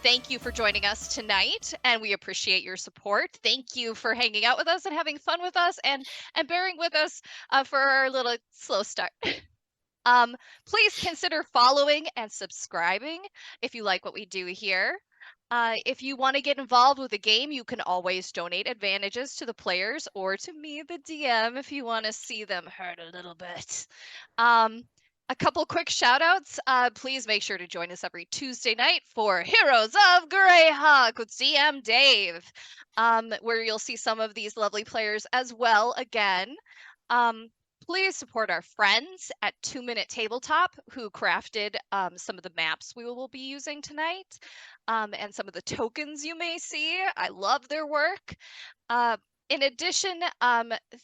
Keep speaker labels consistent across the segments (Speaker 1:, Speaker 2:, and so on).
Speaker 1: thank you for joining us tonight, and we appreciate your support. Thank you for hanging out with us and having fun with us and bearing with us for our little slow start. Please consider following and subscribing if you like what we do here. If you want to get involved with the game, you can always donate advantages to the players or to me, the DM, if you want to see them hurt a little bit. A couple quick shout outs. Please make sure to join us every Tuesday night for Heroes of Greyhawk with DM Dave, where you'll see some of these lovely players as well again. Please support our friends at 2 Minute Tabletop who crafted some of the maps we will be using tonight and some of the tokens you may see. I love their work. In addition,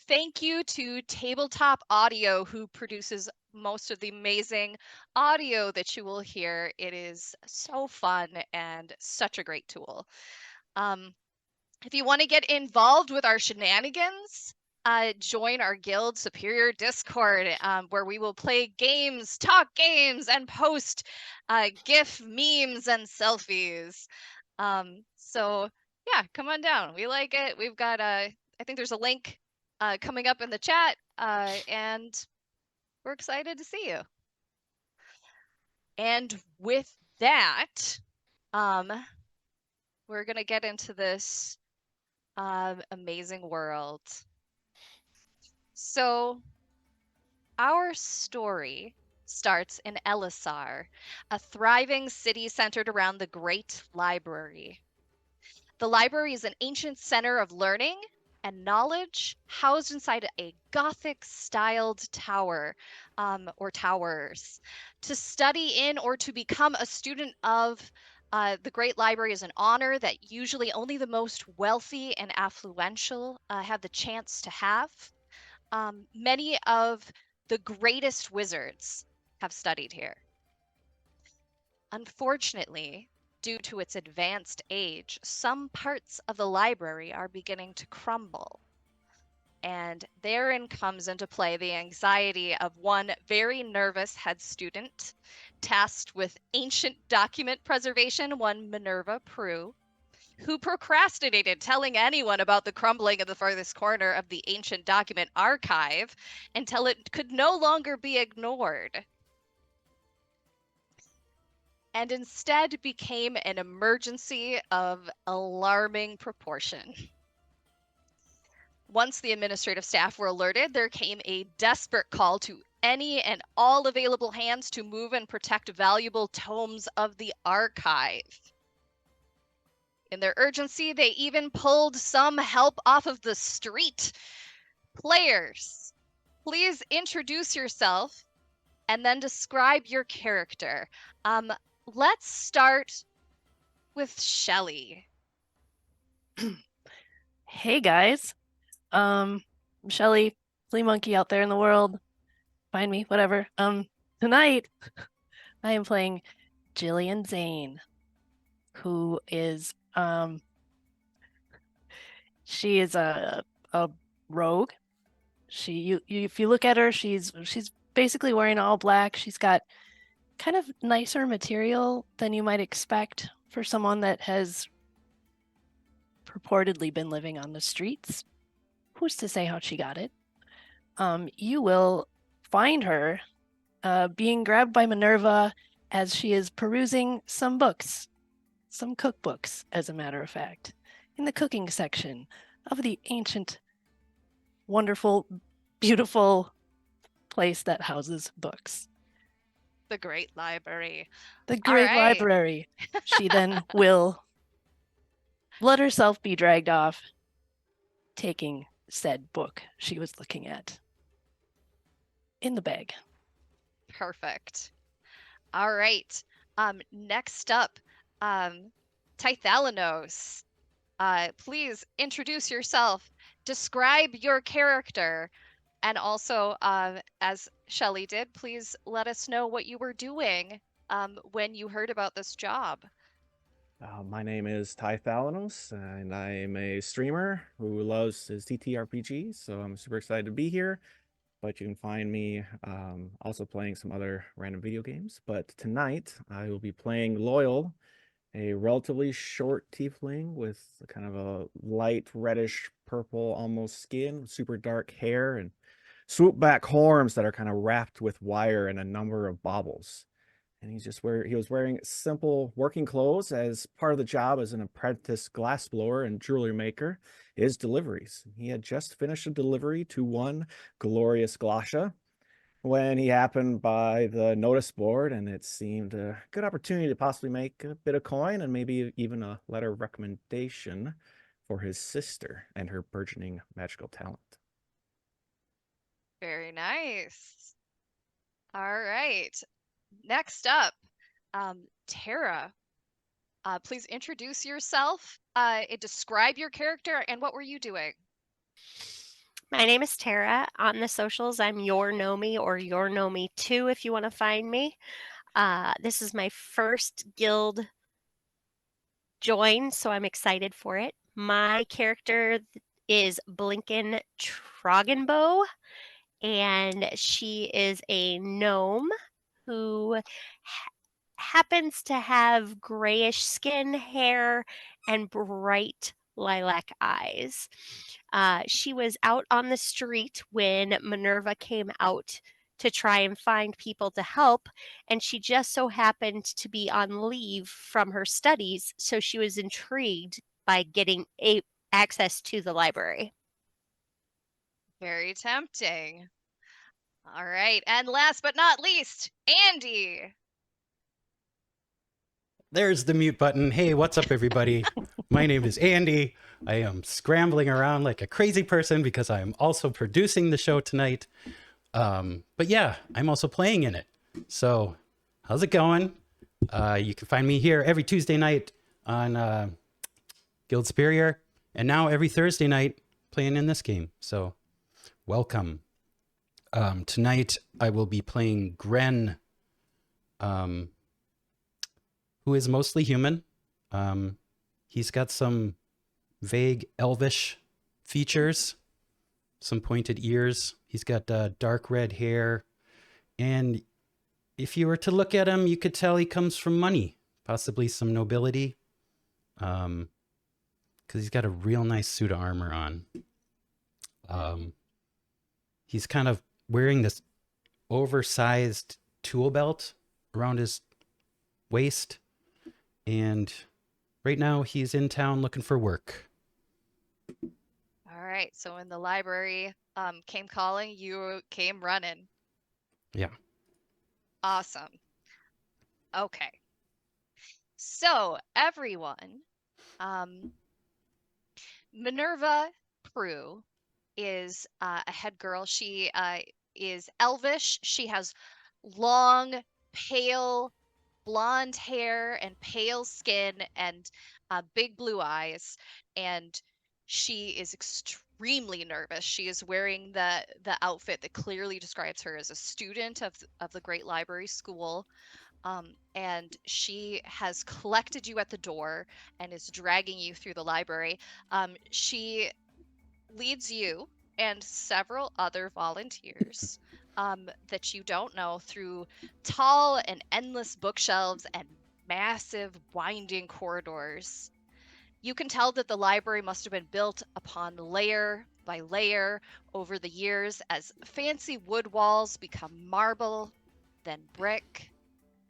Speaker 1: thank you to Tabletop Audio who produces most of the amazing audio that you will hear. It is so fun and such a great tool. If you want to get involved with our shenanigans, join our Guild Superior Discord, where we will play games, talk games, and post GIF memes and selfies. So yeah, come on down. We like it. We've got I think there's a link coming up in the chat, and we're excited to see you. And with that, we're gonna get into this amazing world. So our story starts in Elisar, a thriving city centered around the Great Library. The library is an ancient center of learning and knowledge housed inside a Gothic-styled tower, or towers. To study in or to become a student of the Great Library is an honor that usually only the most wealthy and affluential have the chance to have. Many of the greatest wizards have studied here. Unfortunately, due to its advanced age, some parts of the library are beginning to crumble. And therein comes into play the anxiety of one very nervous head student tasked with ancient document preservation, one Minerva Prue, who procrastinated telling anyone about the crumbling of the farthest corner of the ancient document archive until it could no longer be ignored, and instead became an emergency of alarming proportion. Once the administrative staff were alerted, there came a desperate call to any and all available hands to move and protect valuable tomes of the archive. In their urgency, they even pulled some help off of the street. Players, please introduce yourself and then describe your character. Let's start with Shelly.
Speaker 2: Hey guys, I'm Shelly, flea monkey out there in the world. Find me, whatever. Tonight I am playing Jillian Zane, who is she is a rogue. If you look at her, she's basically wearing all black. She's got kind of nicer material than you might expect for someone that has purportedly been living on the streets. Who's to say how she got it? You will find her being grabbed by Minerva as she is perusing some books, some cookbooks, as a matter of fact, in the cooking section of the ancient, wonderful, beautiful place that houses books.
Speaker 1: The Great Library.
Speaker 2: The Great Library. She then will let herself be dragged off, taking said book she was looking at in the bag.
Speaker 1: Perfect. All right. Next up, Tithalanos. Please introduce yourself, describe your character, and also, as Shelly did, please let us know what you were doing when you heard about this job.
Speaker 3: My name is Tithalanos, and I am a streamer who loves his TTRPG, so I'm super excited to be here. But you can find me also playing some other random video games. But tonight, I will be playing Loyal, a relatively short tiefling with kind of a light reddish purple almost skin, super dark hair, and swoop back horns that are kind of wrapped with wire and a number of baubles. And he was wearing simple working clothes as part of the job as an apprentice glassblower and jewelry maker is deliveries. He had just finished a delivery to one glorious Glasha when he happened by the notice board, and it seemed a good opportunity to possibly make a bit of coin and maybe even a letter of recommendation for his sister and her burgeoning magical talent.
Speaker 1: Very nice. All right. Next up, Tara. Please introduce yourself, describe your character, and what were you doing?
Speaker 4: My name is Tara. On the socials, I'm Your Know Me or Your Know Me 2 if you want to find me. This is my first guild join, so I'm excited for it. My character is Blinken Troggenbow, and she is a gnome who happens to have grayish skin, hair, and bright lilac eyes. She was out on the street when Minerva came out to try and find people to help, and she just so happened to be on leave from her studies, so she was intrigued by getting access to the library.
Speaker 1: Very tempting. All right, and last but not least, Andy.
Speaker 5: There's the mute button. Hey, what's up, everybody? My name is Andy. I am scrambling around like a crazy person because I am also producing the show tonight. But yeah, I'm also playing in it. So how's it going? You can find me here every Tuesday night on Guild Superior, and now every Thursday night playing in this game. So welcome. Tonight I will be playing Gren, who is mostly human. He's got some vague elvish features, some pointed ears. He's got dark red hair. And if you were to look at him, you could tell he comes from money, possibly some nobility. Because he's got a real nice suit of armor on. He's kind of wearing this oversized tool belt around his waist. And right now he's in town looking for work.
Speaker 1: All right, so when the library came calling, you came running.
Speaker 5: Yeah.
Speaker 1: Awesome. Okay. So everyone, Minerva Prue is a head girl. She is elvish. She has long, pale, blonde hair and pale skin and big blue eyes, and she is extremely nervous. She is wearing the outfit that clearly describes her as a student of the Great Library School, and she has collected you at the door and is dragging you through the library. She leads you and several other volunteers that you don't know through tall and endless bookshelves and massive winding corridors. You can tell that the library must have been built upon layer by layer over the years as fancy wood walls become marble, then brick,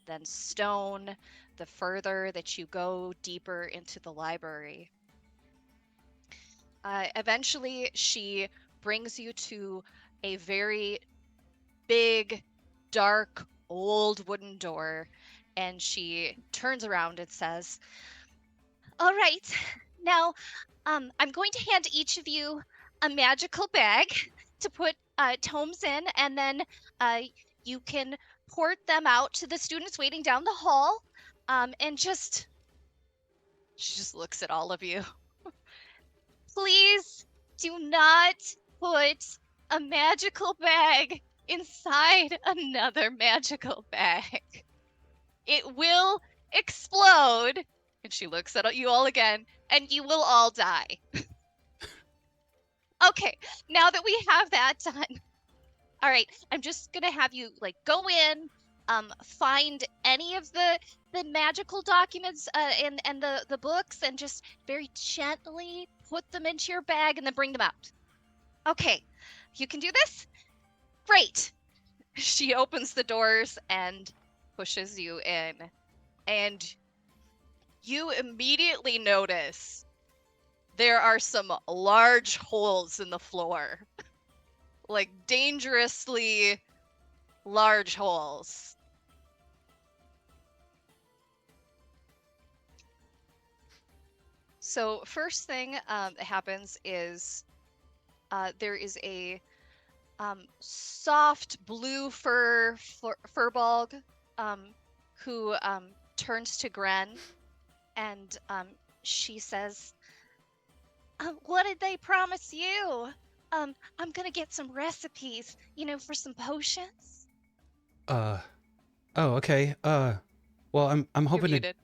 Speaker 1: then stone, the further that you go deeper into the library. Eventually, she brings you to a very big, dark, old wooden door, and she turns around and says, "All right, now I'm going to hand each of you a magical bag to put tomes in, and then you can port them out to the students waiting down the hall, and just..." She just looks at all of you. "Please do not put a magical bag inside another magical bag. It will explode." And she looks at you all again, "and you will all die." Okay, now that we have that done, all right, I'm just gonna have you like go in, find any of the the magical documents and the books and just very gently put them into your bag and then bring them out. Okay, you can do this? Great. She opens the doors and pushes you in, and you immediately notice there are some large holes in the floor. Like dangerously large holes. So first thing that happens is there is a soft blue furbolg who turns to Gren, and she says, "What did they promise you? I'm gonna get some recipes, for some potions."
Speaker 5: Oh, okay. Well, I'm
Speaker 1: You're
Speaker 5: hoping to.
Speaker 1: muted.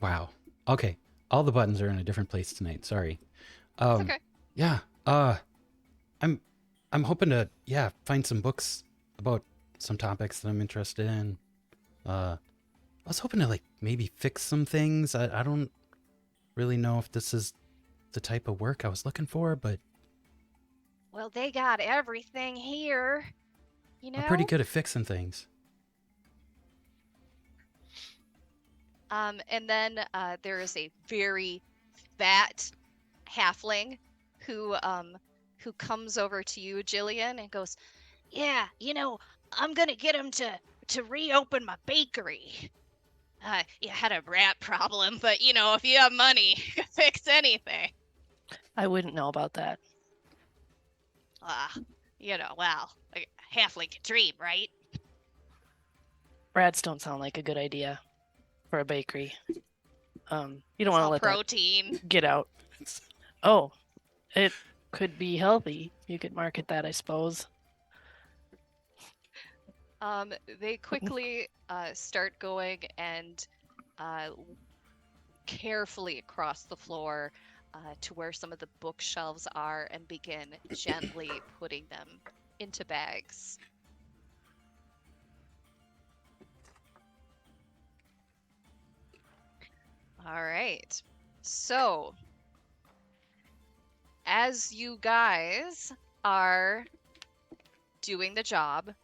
Speaker 5: Wow. Okay. All the buttons are in a different place tonight. Sorry.
Speaker 1: It's okay.
Speaker 5: Yeah. I'm hoping to find some books about some topics that I'm interested in. I was hoping to maybe fix some things. I don't really know if this is the type of work I was looking for, but
Speaker 1: Well, they got everything here,
Speaker 5: I'm pretty good at fixing things.
Speaker 1: And then there is a very fat halfling who comes over to you, Jillian, and goes, "Yeah, I'm gonna get him to reopen my bakery. You had a rat problem, but if you have money, you can fix anything."
Speaker 2: I wouldn't know about that.
Speaker 1: Well, a halfling can dream, right?
Speaker 2: Rats don't sound like a good idea for a bakery. You don't
Speaker 1: It's
Speaker 2: want to
Speaker 1: all
Speaker 2: let
Speaker 1: protein.
Speaker 2: that get out. Oh, it could be healthy. You could market that, I suppose.
Speaker 1: They quickly start going and carefully across the floor to where some of the bookshelves are and begin gently putting them into bags. All right. So, as you guys are doing the job,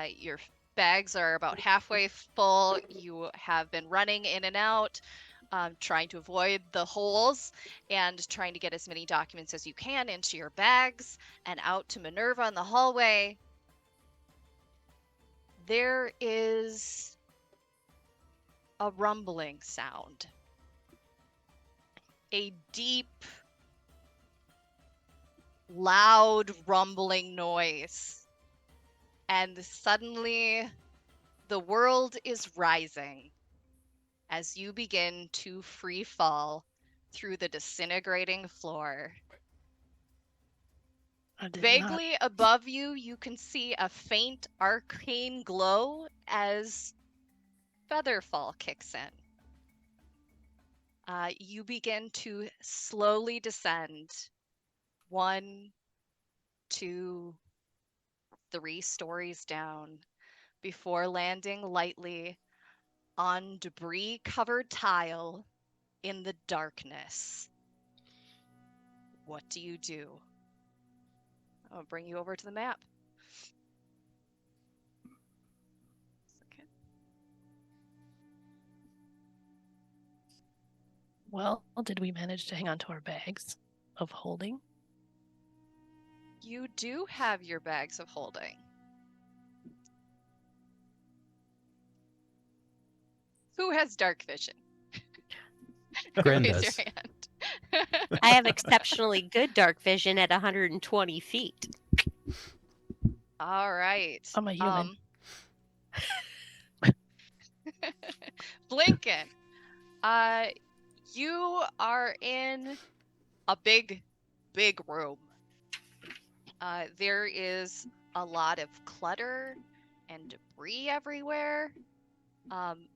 Speaker 1: your bags are about halfway full. You have been running in and out, trying to avoid the holes and trying to get as many documents as you can into your bags and out to Minerva in the hallway. There is a rumbling sound. A deep, loud rumbling noise. And suddenly, the world is rising as you begin to free fall through the disintegrating floor. Vaguely above you, you can see a faint arcane glow as Featherfall kicks in. You begin to slowly descend 1, 2, 3 stories down before landing lightly on debris-covered tile in the darkness. What do you do? I'll bring you over to the map. Okay.
Speaker 2: Well, did we manage to hang on to our bags of holding?
Speaker 1: You do have your bags of holding. Who has dark vision?
Speaker 5: Gren
Speaker 1: Raise
Speaker 5: does.
Speaker 1: your hand.
Speaker 4: I have exceptionally good dark vision at 120 feet.
Speaker 1: All right.
Speaker 2: I'm a human.
Speaker 1: Blinken, you are in a big room. There is a lot of clutter and debris everywhere.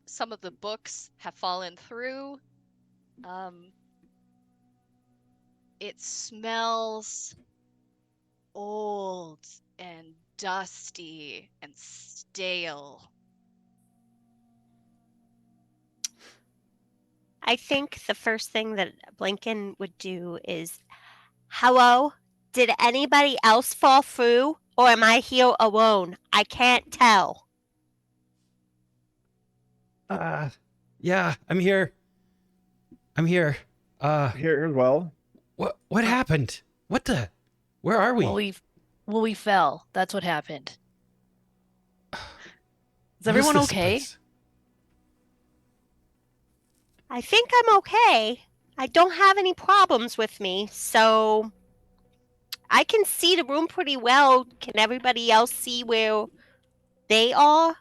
Speaker 1: Some of the books have fallen through. It smells old and dusty and stale.
Speaker 4: I think the first thing that Blinken would do is, hello? Did anybody else fall through? Or am I here alone? I can't tell.
Speaker 5: Yeah, I'm here. I'm here.
Speaker 3: Here as well.
Speaker 5: What happened? What the? Where are we?
Speaker 2: Well, we fell. That's what happened. Is
Speaker 5: What
Speaker 2: everyone
Speaker 5: this
Speaker 2: okay?
Speaker 5: place?
Speaker 4: I think I'm okay. I don't have any problems with me, so I can see the room pretty well. Can everybody else see where they are?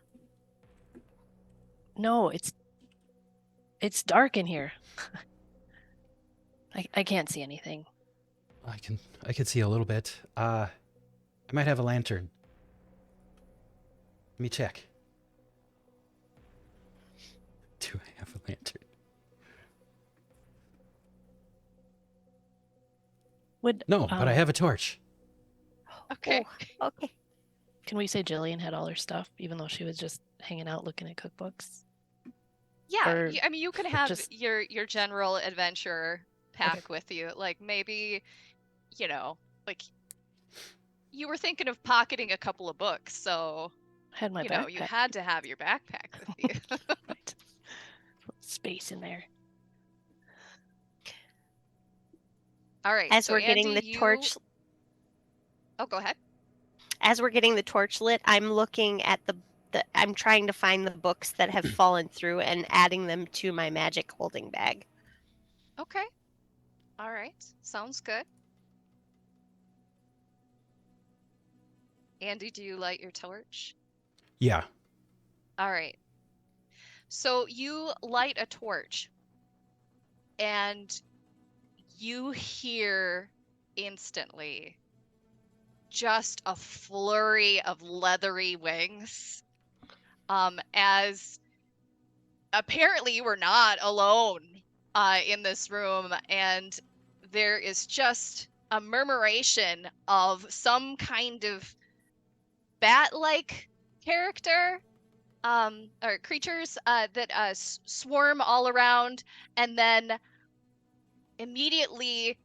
Speaker 2: No, it's dark in here. I can't see anything.
Speaker 5: I can see a little bit. I might have a lantern. Let me check. Do I have a lantern? No, but I have a torch.
Speaker 1: Okay.
Speaker 4: Oh, okay.
Speaker 2: Can we say Jillian had all her stuff, even though she was just hanging out looking at cookbooks?
Speaker 1: Yeah,
Speaker 2: Or
Speaker 1: I mean, you can have
Speaker 2: just-
Speaker 1: your general adventure pack with you. Like maybe, like you were thinking of pocketing a couple of books, so
Speaker 2: I had my
Speaker 1: you
Speaker 2: backpack.
Speaker 1: had to have your backpack with you.
Speaker 2: Right. Space in there.
Speaker 1: All right.
Speaker 4: As
Speaker 1: so
Speaker 4: we're getting
Speaker 1: Andy,
Speaker 4: the torch,
Speaker 1: Oh, go ahead.
Speaker 4: as we're getting the torch lit, I'm looking at I'm trying to find the books that have fallen through and adding them to my magic holding bag.
Speaker 1: Okay. All right. Sounds good. Andy, do you light your torch?
Speaker 5: Yeah.
Speaker 1: All right. So you light a torch and you hear instantly just a flurry of leathery wings. As apparently you were not alone in this room, and there is just a murmuration of some kind of bat-like character or creatures that swarm all around and then immediately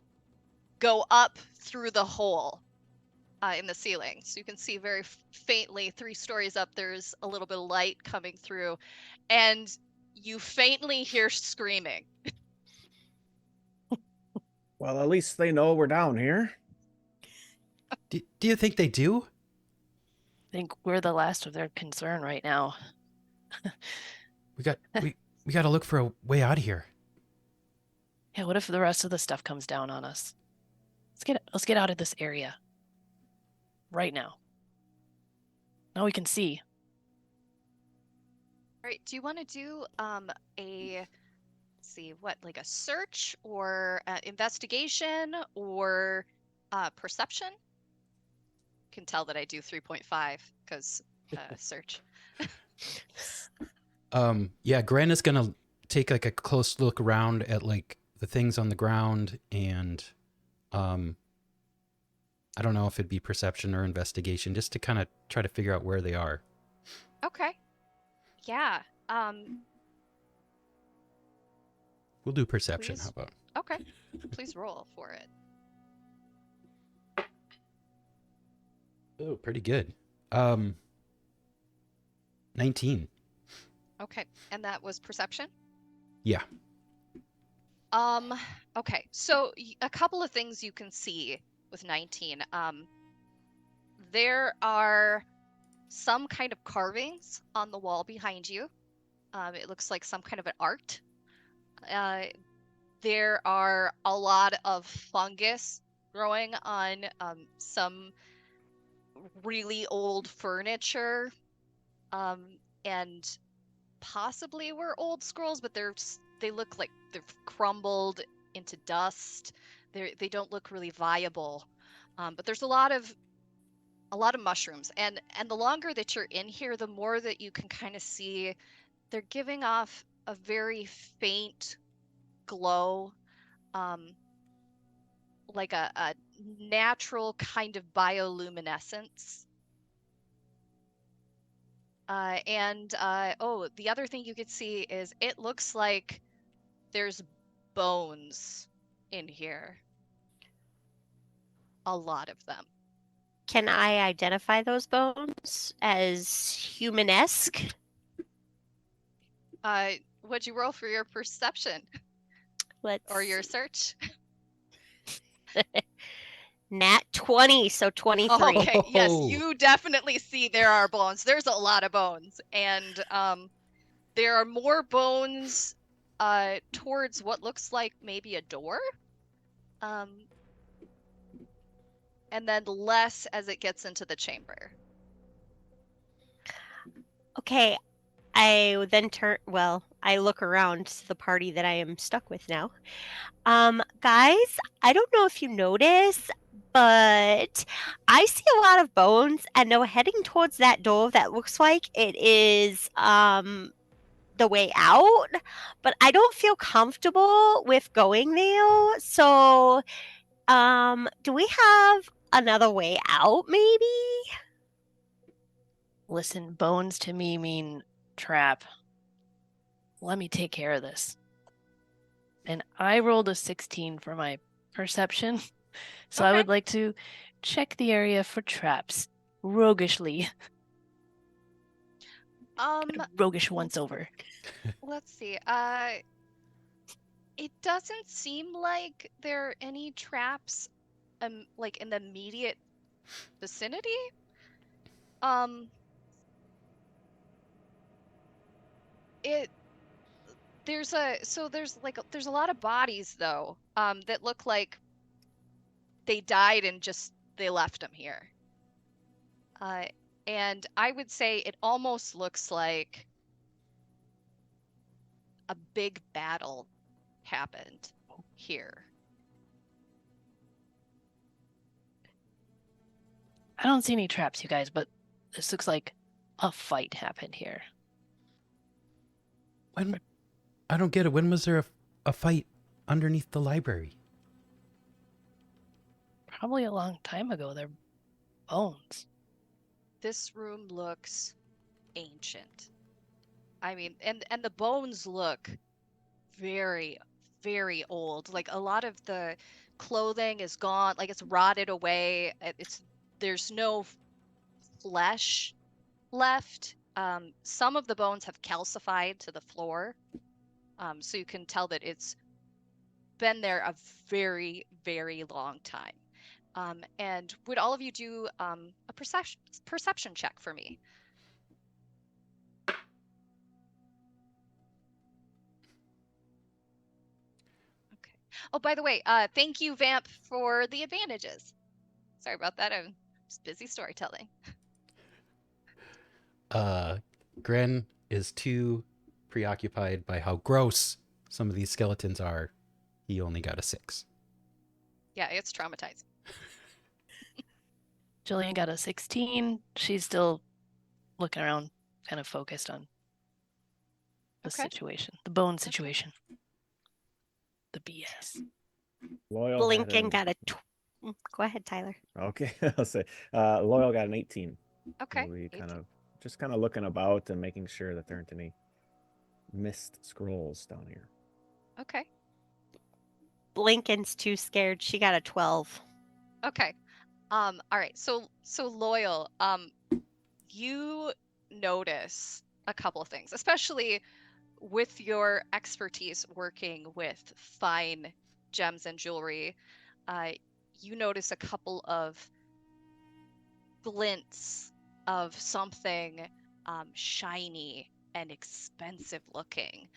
Speaker 1: go up through the hole in the ceiling. So you can see very faintly 3 stories up, there's a little bit of light coming through, and you faintly hear screaming.
Speaker 3: Well, at least they know we're down here.
Speaker 5: Do you think they do?
Speaker 2: I think we're the last of their concern right now.
Speaker 5: We got to look for a way out of here.
Speaker 2: Yeah, what if the rest of the stuff comes down on us? Let's get out of this area. Right now. Now we can see.
Speaker 1: All right, do you want to do like a search or investigation or perception? You can tell that I do 3.5 because search.
Speaker 5: Yeah, Gran is gonna take like a close look around at like the things on the ground, and I don't know if it'd be perception or investigation, just to kind of try to figure out where they are.
Speaker 1: Okay. Yeah.
Speaker 5: We'll do perception.
Speaker 1: Please.
Speaker 5: How about?
Speaker 1: Okay. Please roll for it.
Speaker 5: Oh, pretty good. 19.
Speaker 1: Okay. And that was perception?
Speaker 5: Yeah.
Speaker 1: Okay. So a couple of things you can see with 19. There are some kind of carvings on the wall behind you. It looks like some kind of an art. There are a lot of fungus growing on some really old furniture, and possibly were old scrolls, but they look like they've crumbled into dust. They don't look really viable. But there's a lot of mushrooms, and the longer that you're in here, the more that you can kind of see they're giving off a very faint glow, like a natural kind of bioluminescence. Oh, the other thing you could see is it looks like there's bones in here. A lot of them.
Speaker 4: Can I identify those bones as humanesque?
Speaker 1: What'd you roll for your perception
Speaker 4: Let's
Speaker 1: or your
Speaker 4: see.
Speaker 1: search?
Speaker 4: Nat 20, so 23.
Speaker 1: Okay, yes,
Speaker 5: Oh.
Speaker 1: you definitely see there are bones. There's a lot of bones, and there are more bones towards what looks like maybe a door. And then less as it gets into the chamber.
Speaker 4: Okay, I then I look around to the party that I am stuck with now. Guys, I don't know if you notice, but I see a lot of bones and they're heading towards that door that looks like it is the way out, but I don't feel comfortable with going there. So, do we have another way out maybe?
Speaker 2: Listen, bones to me mean trap. Let me take care of this. And I rolled a 16 for my perception. So I
Speaker 1: Okay.
Speaker 2: would like to check the area for traps roguishly. Roguish once over.
Speaker 1: Let's see. It doesn't seem like there are any traps like in the immediate vicinity. It there's a lot of bodies though, that look like they died and just they left them here. And I would say it almost looks like a big battle happened here.
Speaker 2: I don't see any traps, you guys, but this looks like a fight happened here.
Speaker 5: When I don't get it. When was there a fight underneath the library?
Speaker 2: Probably a long time ago. They're bones.
Speaker 1: This room looks ancient. I mean, and the bones look very, very old. Like a lot of the clothing is gone, like it's rotted away. There's no flesh left. Some of the bones have calcified to the floor. So you can tell that it's been there a very, very long time. And would all of you do a perception check for me? Okay. Oh, by the way, thank you, Vamp, for the advantages. Sorry about that. I'm just busy storytelling.
Speaker 5: Gren is too preoccupied by how gross some of these skeletons are. He only got a 6.
Speaker 1: Yeah, it's traumatizing.
Speaker 2: Jillian got a 16. She's still looking around, kind of focused on the
Speaker 1: Okay.
Speaker 2: situation, the bone situation. The BS.
Speaker 3: Loyal
Speaker 4: Blinking
Speaker 3: had
Speaker 4: got a. Go ahead, Tyler.
Speaker 3: Okay, I'll say Loyal got an 18.
Speaker 1: Okay.
Speaker 3: We
Speaker 1: 18.
Speaker 3: kind of looking about and making sure that there aren't any missed scrolls down here.
Speaker 1: Okay.
Speaker 4: Blinken's too scared. She got a 12.
Speaker 1: Okay. All right. So Loyal, you notice a couple of things, especially with your expertise working with fine gems and jewelry. You notice a couple of glints of something shiny and expensive looking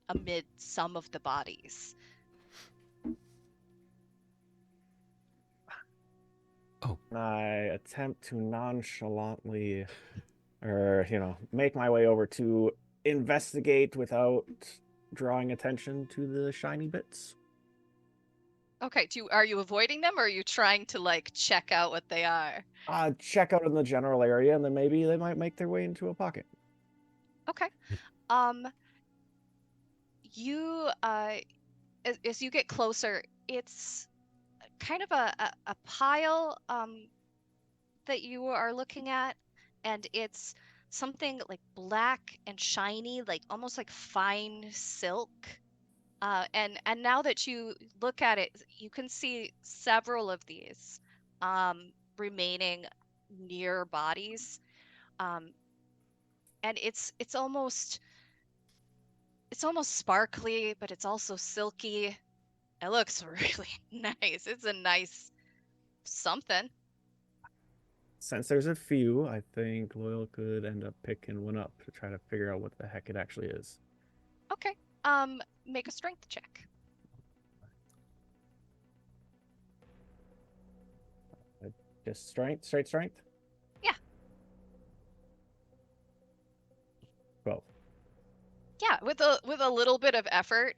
Speaker 1: amid some of the bodies.
Speaker 3: I attempt to nonchalantly, or make my way over to investigate without drawing attention to the shiny bits.
Speaker 1: Okay, are you avoiding them or are you trying to like check out what they are?
Speaker 3: Check out in the general area, and then maybe they might make their way into a pocket.
Speaker 1: Okay. You as you get closer, it's kind of a pile that you are looking at, and it's something like black and shiny, like almost like fine silk. And now that you look at it, you can see several of these remaining near bodies. And it's almost sparkly, but it's also silky. It looks really nice. It's a nice something.
Speaker 3: Since there's a few, I think Loyal could end up picking one up to try to figure out what the heck it actually is.
Speaker 1: Okay. Make a strength check.
Speaker 3: Just strength, straight strength?
Speaker 1: Yeah.
Speaker 3: 12.
Speaker 1: Yeah, with a little bit of effort,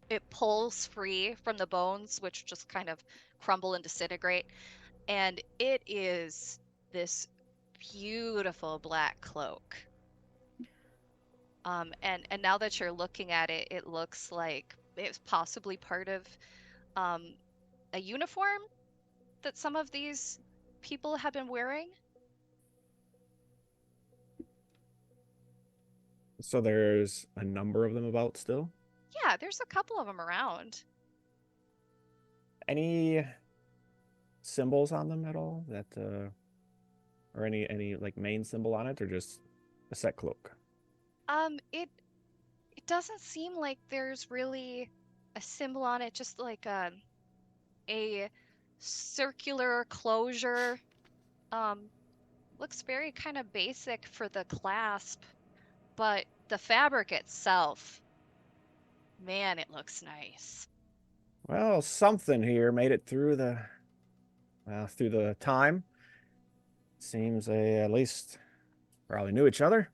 Speaker 1: it pulls free from the bones, which just kind of crumble and disintegrate, and it is this beautiful black cloak. And now that you're looking at it, it looks like it's possibly part of a uniform that some of these people have been wearing.
Speaker 3: So there's a number of them about still?
Speaker 1: Yeah, there's a couple of them around.
Speaker 3: Any symbols on them at all that or any like main symbol on it, or just a set cloak?
Speaker 1: It doesn't seem like there's really a symbol on it, just like a circular closure. Looks very kind of basic for the clasp, but the fabric itself, man, it looks nice.
Speaker 3: Well, something here made it through the time. Seems they at least probably knew each other.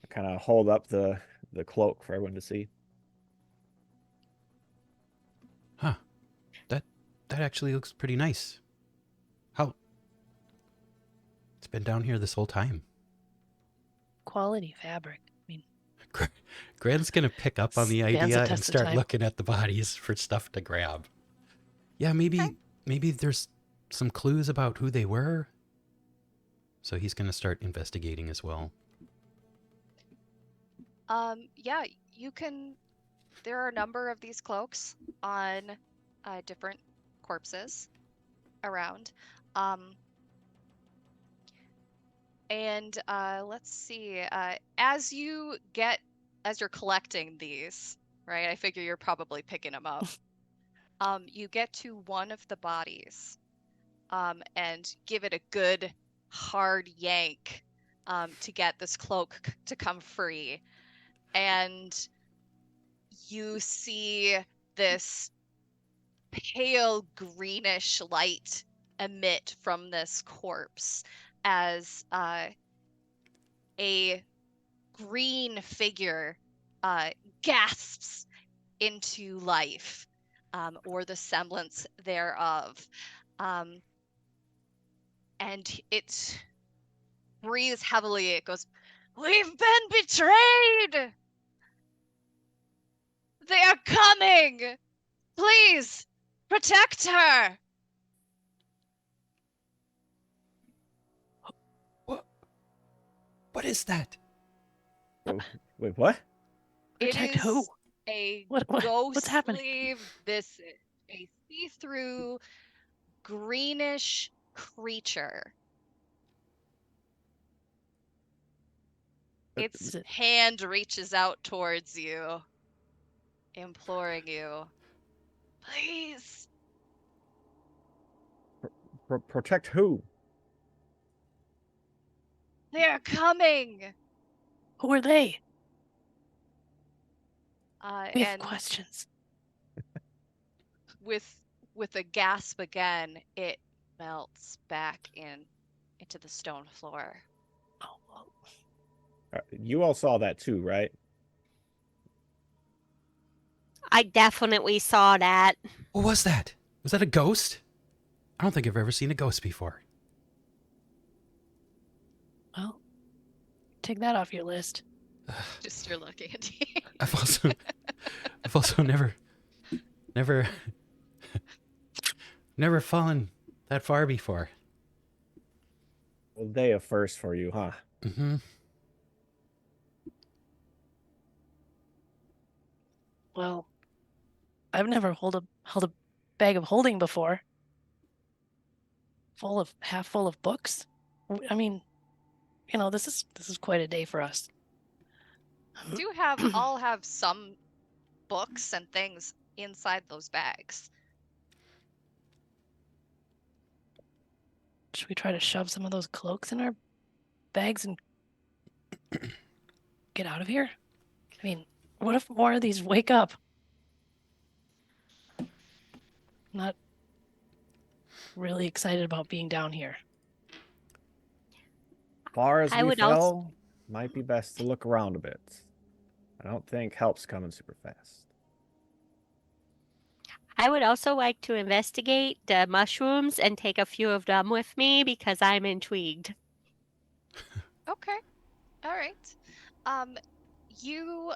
Speaker 3: I kind of hold up the cloak for everyone to see.
Speaker 5: Huh. That actually looks pretty nice. How? It's been down here this whole time.
Speaker 2: Quality fabric. I mean,
Speaker 5: Gran's gonna pick up on the
Speaker 2: Stands a
Speaker 5: idea and
Speaker 2: test of
Speaker 5: start
Speaker 2: time.
Speaker 5: looking at the bodies for stuff to grab. Yeah, maybe there's some clues about who they were. So he's gonna start investigating as well.
Speaker 1: Yeah, you can. There are a number of these cloaks on different corpses around. And let's see. As you're collecting these, right? I figure you're probably picking them up. You get to one of the bodies, and give it a good hard yank, to get this cloak to come free. And you see this pale greenish light emit from this corpse as a green figure gasps into life, or the semblance thereof. And it breathes heavily. It goes, "We've been betrayed! They are coming! Please, protect her!"
Speaker 5: What is that?
Speaker 3: Wait, what?
Speaker 2: Protect
Speaker 1: It is
Speaker 2: who?
Speaker 1: a
Speaker 2: What's happening?
Speaker 1: ghostly visage, a see-through greenish creature. Its
Speaker 2: Is it-
Speaker 1: hand reaches out towards you, imploring you, "Please."
Speaker 3: Protect who?
Speaker 1: "They're coming!"
Speaker 2: Who are they? We have
Speaker 1: And
Speaker 2: questions.
Speaker 1: with a gasp again, it melts back into the stone floor.
Speaker 2: Oh, well,
Speaker 3: You all saw that too, right?
Speaker 4: I definitely saw that.
Speaker 5: What was that? Was that a ghost? I don't think I've ever seen a ghost before.
Speaker 2: well, take that off your list.
Speaker 1: Just your luck, Andy.
Speaker 5: I've also never fallen that far before.
Speaker 3: Well, day of first for you, huh?
Speaker 5: Mm-hmm.
Speaker 2: Well, I've never held a bag of holding before. Half full of books. I mean, this is quite a day for us.
Speaker 1: Do all have some books and things inside those bags.
Speaker 2: Should we try to shove some of those cloaks in our bags and get out of here? I mean, what if more of these wake up? Not really excited about being down here.
Speaker 3: Far as
Speaker 4: I
Speaker 3: we
Speaker 4: would also-
Speaker 3: fell, might be best to look around a bit. I don't think help's coming super fast.
Speaker 4: I would also like to investigate the mushrooms and take a few of them with me because I'm intrigued.
Speaker 1: Okay. All right. You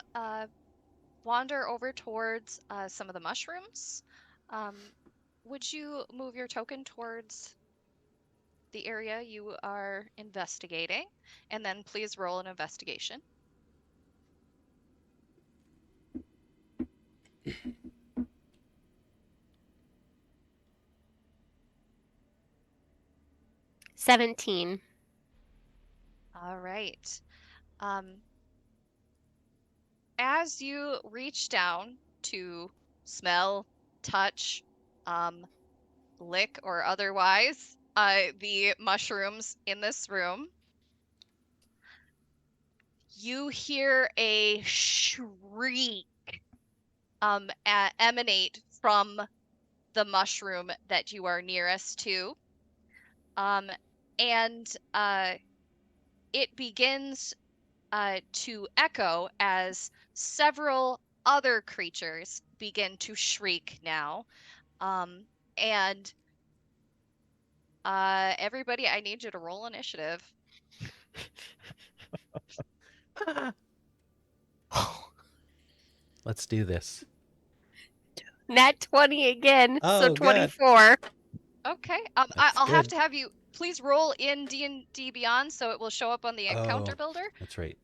Speaker 1: wander over towards some of the mushrooms. Would you move your token towards the area you are investigating? And then please roll an investigation.
Speaker 4: $17.
Speaker 1: All right. As you reach down to smell, touch, lick, or otherwise the mushrooms in this room, you hear a shriek emanate from the mushroom that you are nearest to. And it begins to echo as several other creatures begin to shriek now. And everybody, I need you to roll initiative.
Speaker 5: Let's do this.
Speaker 4: Nat 20 again,
Speaker 5: Oh,
Speaker 4: so
Speaker 5: good.
Speaker 4: 24.
Speaker 1: Okay.
Speaker 5: That's
Speaker 1: I'll have
Speaker 5: good.
Speaker 1: to have you please roll in D&D Beyond so it will show up on the encounter
Speaker 5: Oh.
Speaker 1: builder.
Speaker 5: That's right.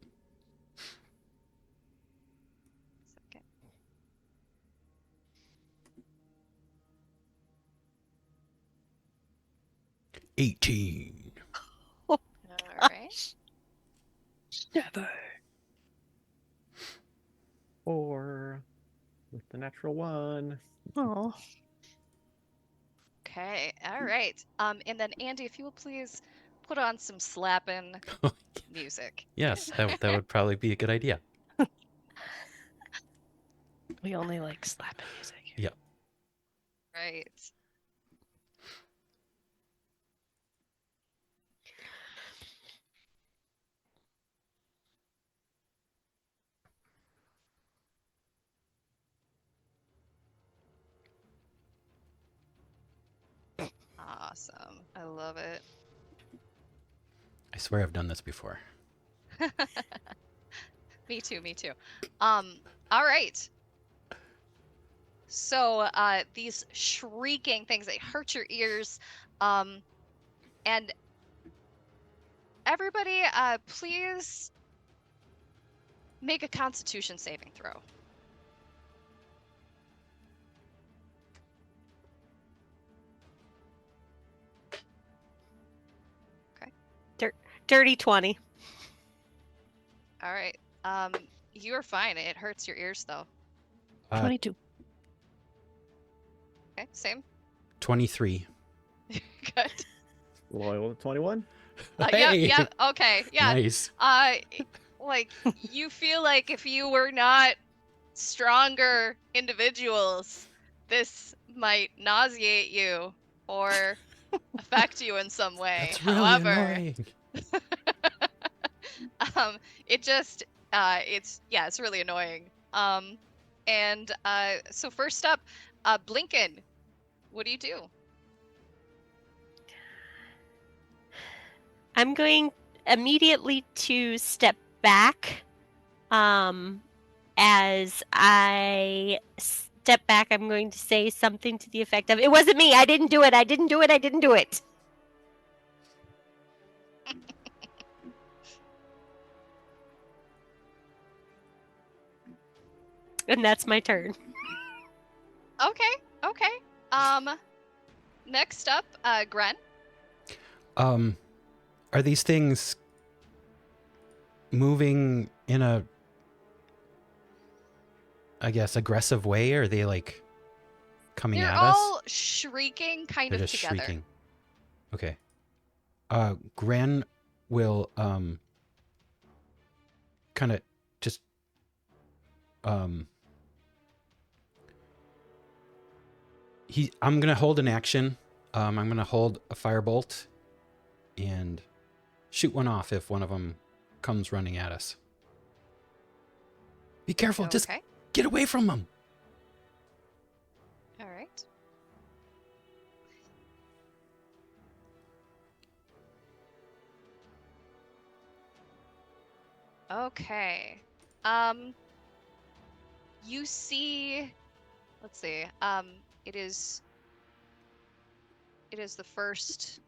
Speaker 1: Okay.
Speaker 5: 18.
Speaker 1: All right.
Speaker 2: Never.
Speaker 3: 4 with the natural 1.
Speaker 2: Oh,
Speaker 1: Okay. All right. And then Andy, if you will please put on some slapping music.
Speaker 5: Yes, that would probably be a good idea.
Speaker 2: we only like slapping music.
Speaker 5: Yeah.
Speaker 1: Right. Awesome. I love it.
Speaker 5: I swear I've done this before.
Speaker 1: Me too, me too. All right. So these shrieking things, they hurt your ears. And everybody, please make a Constitution saving throw.
Speaker 4: Dirty 20.
Speaker 1: All right. You are fine. It hurts your ears though.
Speaker 2: 22.
Speaker 1: Okay, same.
Speaker 5: 23.
Speaker 1: Good.
Speaker 3: Loyal to 21.
Speaker 5: Hey!
Speaker 1: Yep. Okay. Yeah.
Speaker 5: Nice.
Speaker 1: Like you feel like if you were not stronger individuals, this might nauseate you or affect you in some way.
Speaker 5: That's really
Speaker 1: However,
Speaker 5: annoying.
Speaker 1: it just it's really annoying. And so first up, Blinken, what do you do?
Speaker 4: I'm going immediately to step back. As I step back, I'm going to say something to the effect of, "It wasn't me. I didn't do it. I didn't do it. I didn't do it." And that's my turn.
Speaker 1: Okay. Next up, Gren.
Speaker 5: Are these things moving in a, I guess, aggressive way? Or are they like coming
Speaker 1: They're
Speaker 5: at us?
Speaker 1: all shrieking kind
Speaker 5: They're
Speaker 1: of
Speaker 5: just
Speaker 1: together.
Speaker 5: shrieking. Okay. Gren will kind of just I'm gonna hold an action. I'm gonna hold a firebolt and shoot one off if one of them comes running at us. Be careful, just
Speaker 1: Okay.
Speaker 5: get away from them.
Speaker 1: All right. Okay. You see, let's see. It is the first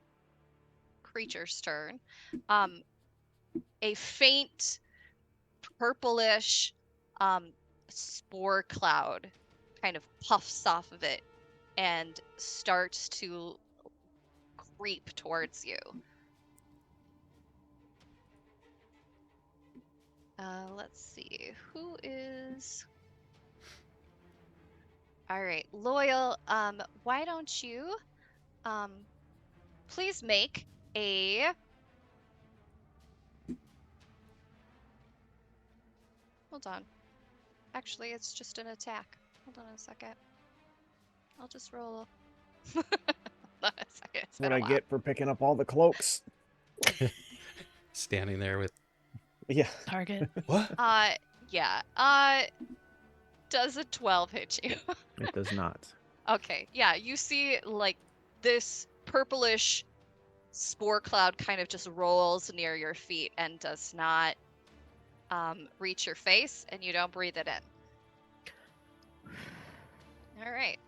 Speaker 1: creature's turn. A faint purplish spore cloud kind of puffs off of it and starts to creep towards you. Let's see. Who is... All right, Loyal, why don't you please make a... Hold on. Actually, it's just an attack. Hold on a second. I'll just roll. Hold on a second. It's been
Speaker 3: What
Speaker 1: a
Speaker 3: I
Speaker 1: while.
Speaker 3: get for picking up all the cloaks.
Speaker 5: Standing there with
Speaker 3: Yeah.
Speaker 2: Target.
Speaker 5: what?
Speaker 1: Yeah. Does a 12 hit you?
Speaker 3: It does not.
Speaker 1: Okay. Yeah, you see like this purplish spore cloud kind of just rolls near your feet and does not reach your face, and you don't breathe it in. All right.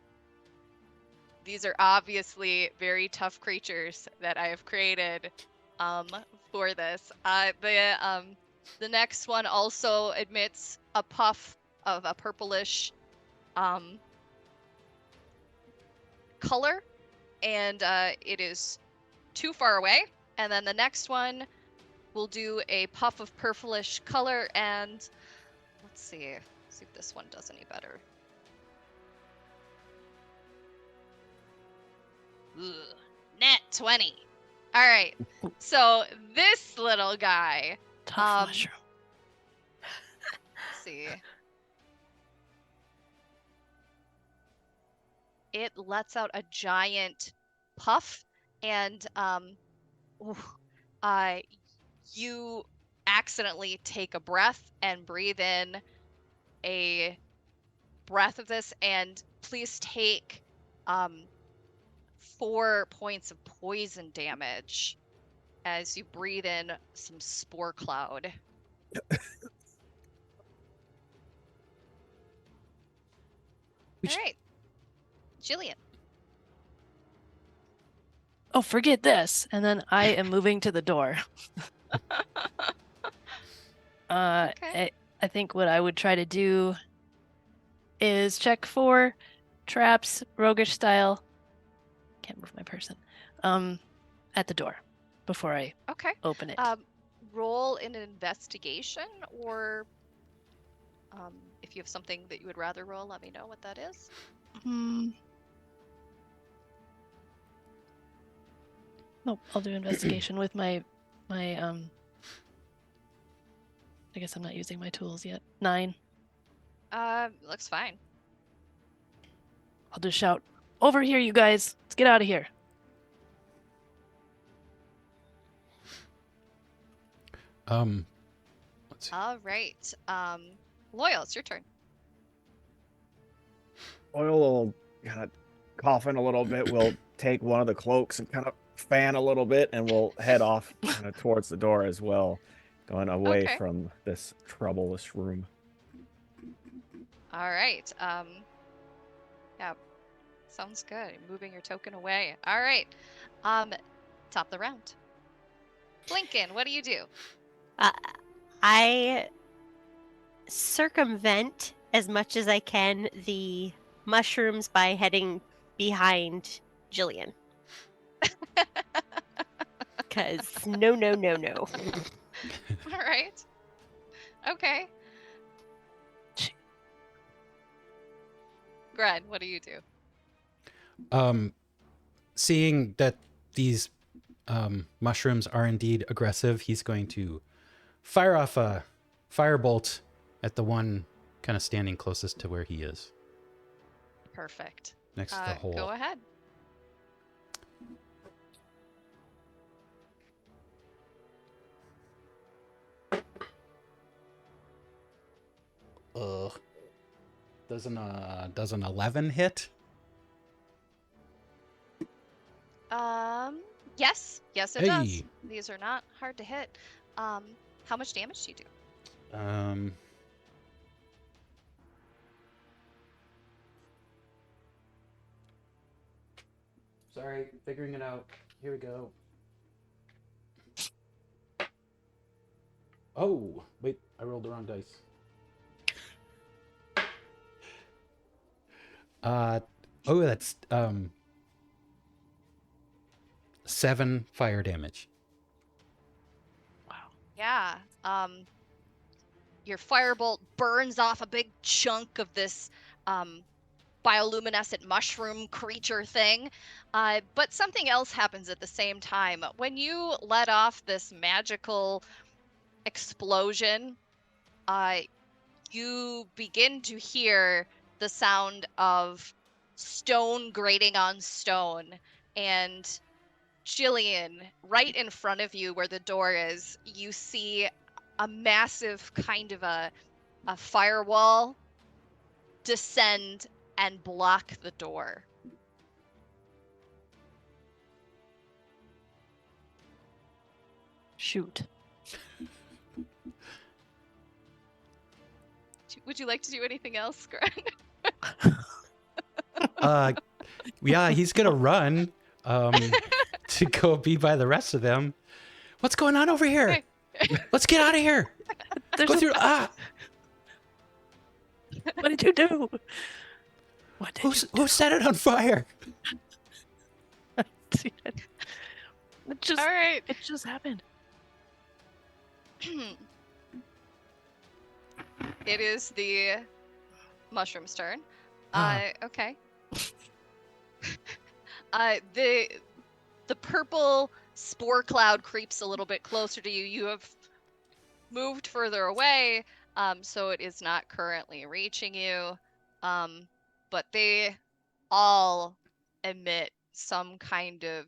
Speaker 1: These are obviously very tough creatures that I have created for this. The next one also emits a puff of a purplish color, and it is too far away. And then the next one will do a puff of purplish color, and let's see if this one does any better. Ugh, nat 20. All right. So this little guy,
Speaker 2: Tough mushroom.
Speaker 1: let's see. It lets out a giant puff, and you accidentally take a breath and breathe in a breath of this, and please take 4 points of poison damage as you breathe in some spore cloud. All right, Jillian.
Speaker 2: Oh, forget this. And then I am moving to the door.
Speaker 1: Okay.
Speaker 2: I think what I would try to do is check for traps, roguish style. Can't move my person. At the door before I
Speaker 1: Okay.
Speaker 2: open it.
Speaker 1: Roll an investigation, or if you have something that you would rather roll, let me know what that is.
Speaker 2: Nope, I'll do investigation with my I guess I'm not using my tools yet. 9.
Speaker 1: Looks fine.
Speaker 2: I'll just shout, "Over here, you guys! Let's get out of here!"
Speaker 5: Let's see.
Speaker 1: All right. Loyal, it's your turn.
Speaker 3: Oil will kind of coughing a little bit. We'll take one of the cloaks and kind of fan a little bit, and we'll head off kind of towards the door as well, going away
Speaker 1: Okay.
Speaker 3: from this troublous room.
Speaker 1: All right. Yeah, sounds good. Moving your token away. All right. Top of the round. Blinken, what do you do?
Speaker 4: I circumvent as much as I can the mushrooms by heading behind Jillian. Because no.
Speaker 1: All right. Okay. Gren, what do you do?
Speaker 5: Seeing that these mushrooms are indeed aggressive, he's going to fire off a firebolt at the one kind of standing closest to where he is,
Speaker 1: Perfect.
Speaker 5: next to the hole.
Speaker 1: Go ahead.
Speaker 5: Ugh. Does an 11 hit?
Speaker 1: Yes, it does.
Speaker 5: Hey.
Speaker 1: These are not hard to hit. How much damage do you do?
Speaker 5: Sorry, figuring it out. Here we go. Oh, wait, I rolled the wrong dice. That's 7 fire damage.
Speaker 1: Yeah. Your firebolt burns off a big chunk of this bioluminescent mushroom creature thing. But something else happens at the same time. When you let off this magical explosion, you begin to hear the sound of stone grating on stone. And Jillian, right in front of you where the door is, you see a massive kind of a firewall descend and block the door.
Speaker 2: Shoot.
Speaker 1: Would you like to do anything else, Greg?
Speaker 5: Yeah, he's gonna run to go be by the rest of them. What's going on over here? Let's get out of here.
Speaker 2: There's
Speaker 5: Go
Speaker 2: a-
Speaker 5: through.
Speaker 2: What did you do? What did
Speaker 5: Who set it on fire?
Speaker 2: you do? It just,
Speaker 1: All right.
Speaker 2: it just happened.
Speaker 1: It is the mushroom's turn. Okay. The purple spore cloud creeps a little bit closer to you. You have moved further away, so it is not currently reaching you. But they all emit some kind of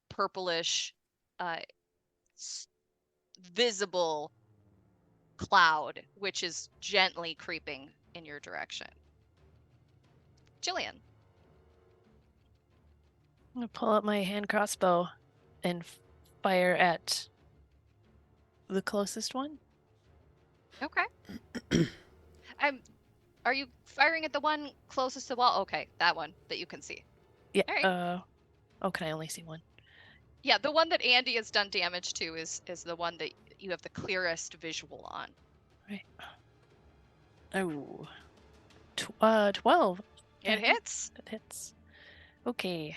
Speaker 1: purplish, visible cloud, which is gently creeping in your direction. Jillian.
Speaker 2: I'm gonna pull out my hand crossbow and fire at the closest one.
Speaker 1: Okay. Are you firing at the one closest to the wall? Okay, that one that you can see.
Speaker 2: Yeah.
Speaker 1: All right.
Speaker 2: Oh, can I only see one?
Speaker 1: Yeah, the one that Andy has done damage to is the one that you have the clearest visual on.
Speaker 2: Right. Oh. 12.
Speaker 1: It hits.
Speaker 2: It hits. Okay.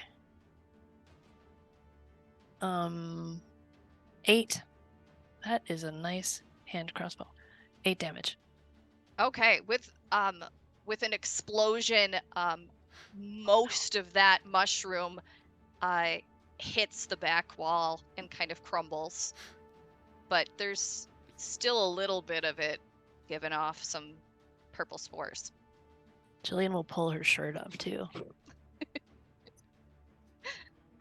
Speaker 2: 8. That is a nice hand crossbow. 8 damage.
Speaker 1: Okay, with an explosion, most of that mushroom hits the back wall and kind of crumbles. But there's still a little bit of it giving off some purple spores.
Speaker 2: Jillian will pull her shirt up too.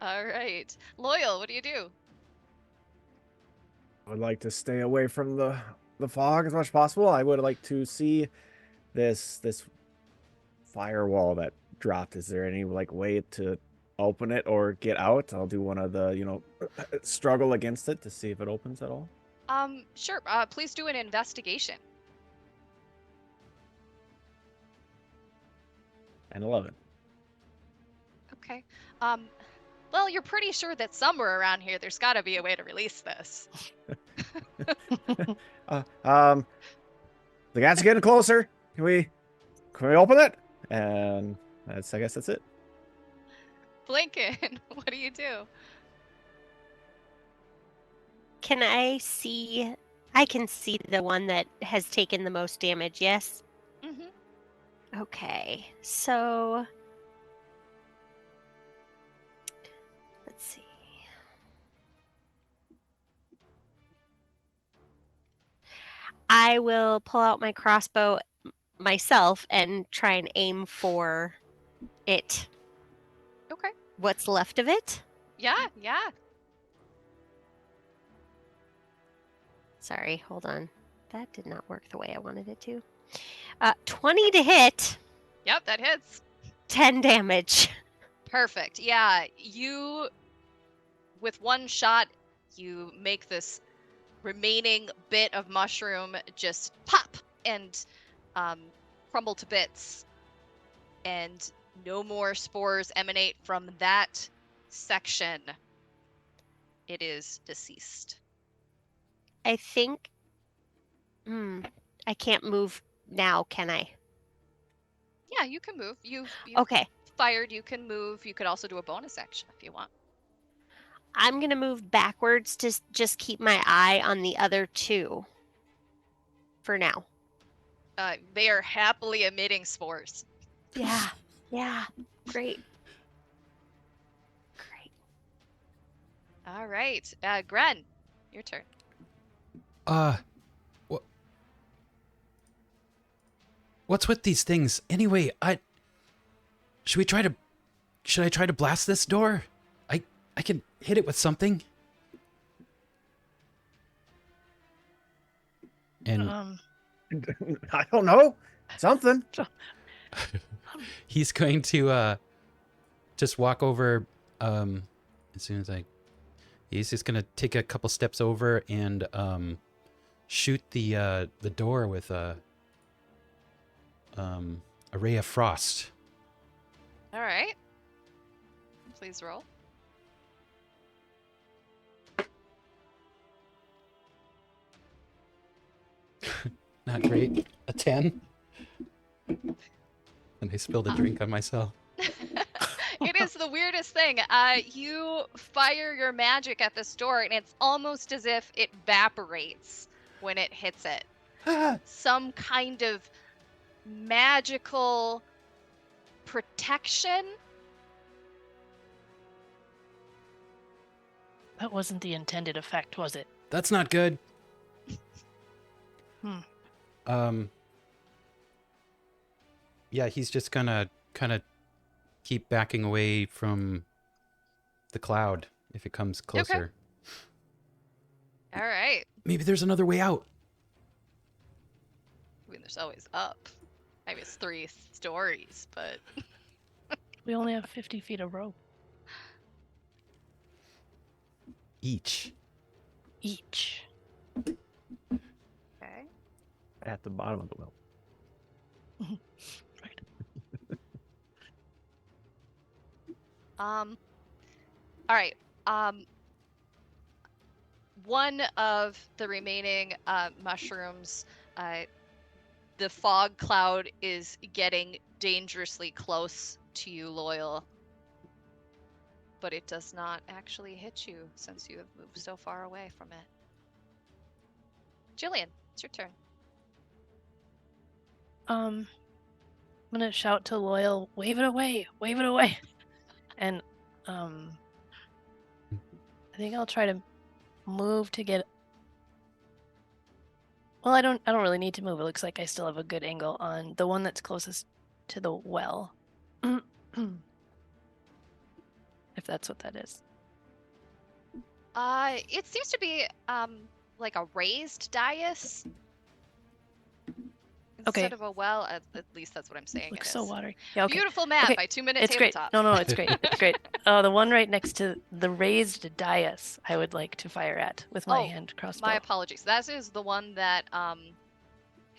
Speaker 1: All right. Loyal, what do you do?
Speaker 3: I would like to stay away from the fog as much as possible. I would like to see this firewall that dropped. Is there any like way to open it or get out? I'll do one of the, struggle against it to see if it opens at all.
Speaker 1: Sure. Please do an investigation.
Speaker 3: And 11.
Speaker 1: Okay. Well, you're pretty sure that somewhere around here there's got to be a way to release this.
Speaker 3: The guys are getting closer. Can we can we open it? And I guess that's it.
Speaker 1: Blinken, what do you do?
Speaker 4: Can I see? I can see the one that has taken the most damage, yes?
Speaker 1: Mm-hmm.
Speaker 4: Okay, so let's see. I will pull out my crossbow myself and try and aim for it.
Speaker 1: Okay.
Speaker 4: What's left of it?
Speaker 1: Yeah.
Speaker 4: Sorry, hold on. That did not work the way I wanted it to. 20 to hit,
Speaker 1: Yep, that hits.
Speaker 4: 10 damage.
Speaker 1: Perfect. Yeah, you, with one shot, you make this remaining bit of mushroom just pop and crumble to bits, and no more spores emanate from that section. It is deceased.
Speaker 4: I think. I can't move now, can I?
Speaker 1: Yeah, you can move. You've
Speaker 4: Okay,
Speaker 1: fired. You can move. You could also do a bonus action if you want.
Speaker 4: I'm going to move backwards to just keep my eye on the other two for now.
Speaker 1: They are happily emitting spores.
Speaker 4: Yeah, great.
Speaker 1: All right, Gren, your turn.
Speaker 5: What? What's with these things? Anyway, should I try to blast this door? I can hit it with something. And
Speaker 3: I don't know. Something.
Speaker 5: he's going to just walk over as soon as he's just going to take a couple steps over and shoot the door with a ray of frost.
Speaker 1: All right. Please roll.
Speaker 5: Not great. A 10. And I spilled a drink on myself.
Speaker 1: It is the weirdest thing. You fire your magic at this door, and it's almost as if it evaporates when it hits it. Some kind of magical protection.
Speaker 2: That wasn't the intended effect, was it?
Speaker 5: That's not good. Yeah, he's just gonna kind of keep backing away from the cloud if it comes closer.
Speaker 1: All right.
Speaker 5: Maybe there's another way out.
Speaker 1: I mean, there's always up. I mean, it's 3 stories, but
Speaker 2: We only have 50 feet of rope
Speaker 5: Each.
Speaker 2: each.
Speaker 1: okay.
Speaker 3: At the bottom of the well.
Speaker 2: Right.
Speaker 1: All right. One of the remaining mushrooms, the fog cloud is getting dangerously close to you, Loyal. But it does not actually hit you since you have moved so far away from it. Jillian, it's your turn.
Speaker 2: I'm gonna shout to Loyal, wave it away, and I think I'll try to move to get. Well, I don't really need to move. It looks like I still have a good angle on the one that's closest to the well. If that's what that is.
Speaker 1: It seems to be like a raised dais. Instead of a well, at least that's what I'm saying.
Speaker 2: Looks
Speaker 1: it
Speaker 2: so
Speaker 1: is.
Speaker 2: watery. Yeah, okay.
Speaker 1: Beautiful map
Speaker 2: Okay,
Speaker 1: by 2 Minute
Speaker 2: It's great.
Speaker 1: Tabletop.
Speaker 2: No, it's great. It's great. The one right next to the raised dais, I would like to fire at with my hand crossbow.
Speaker 1: My apologies. That is the one that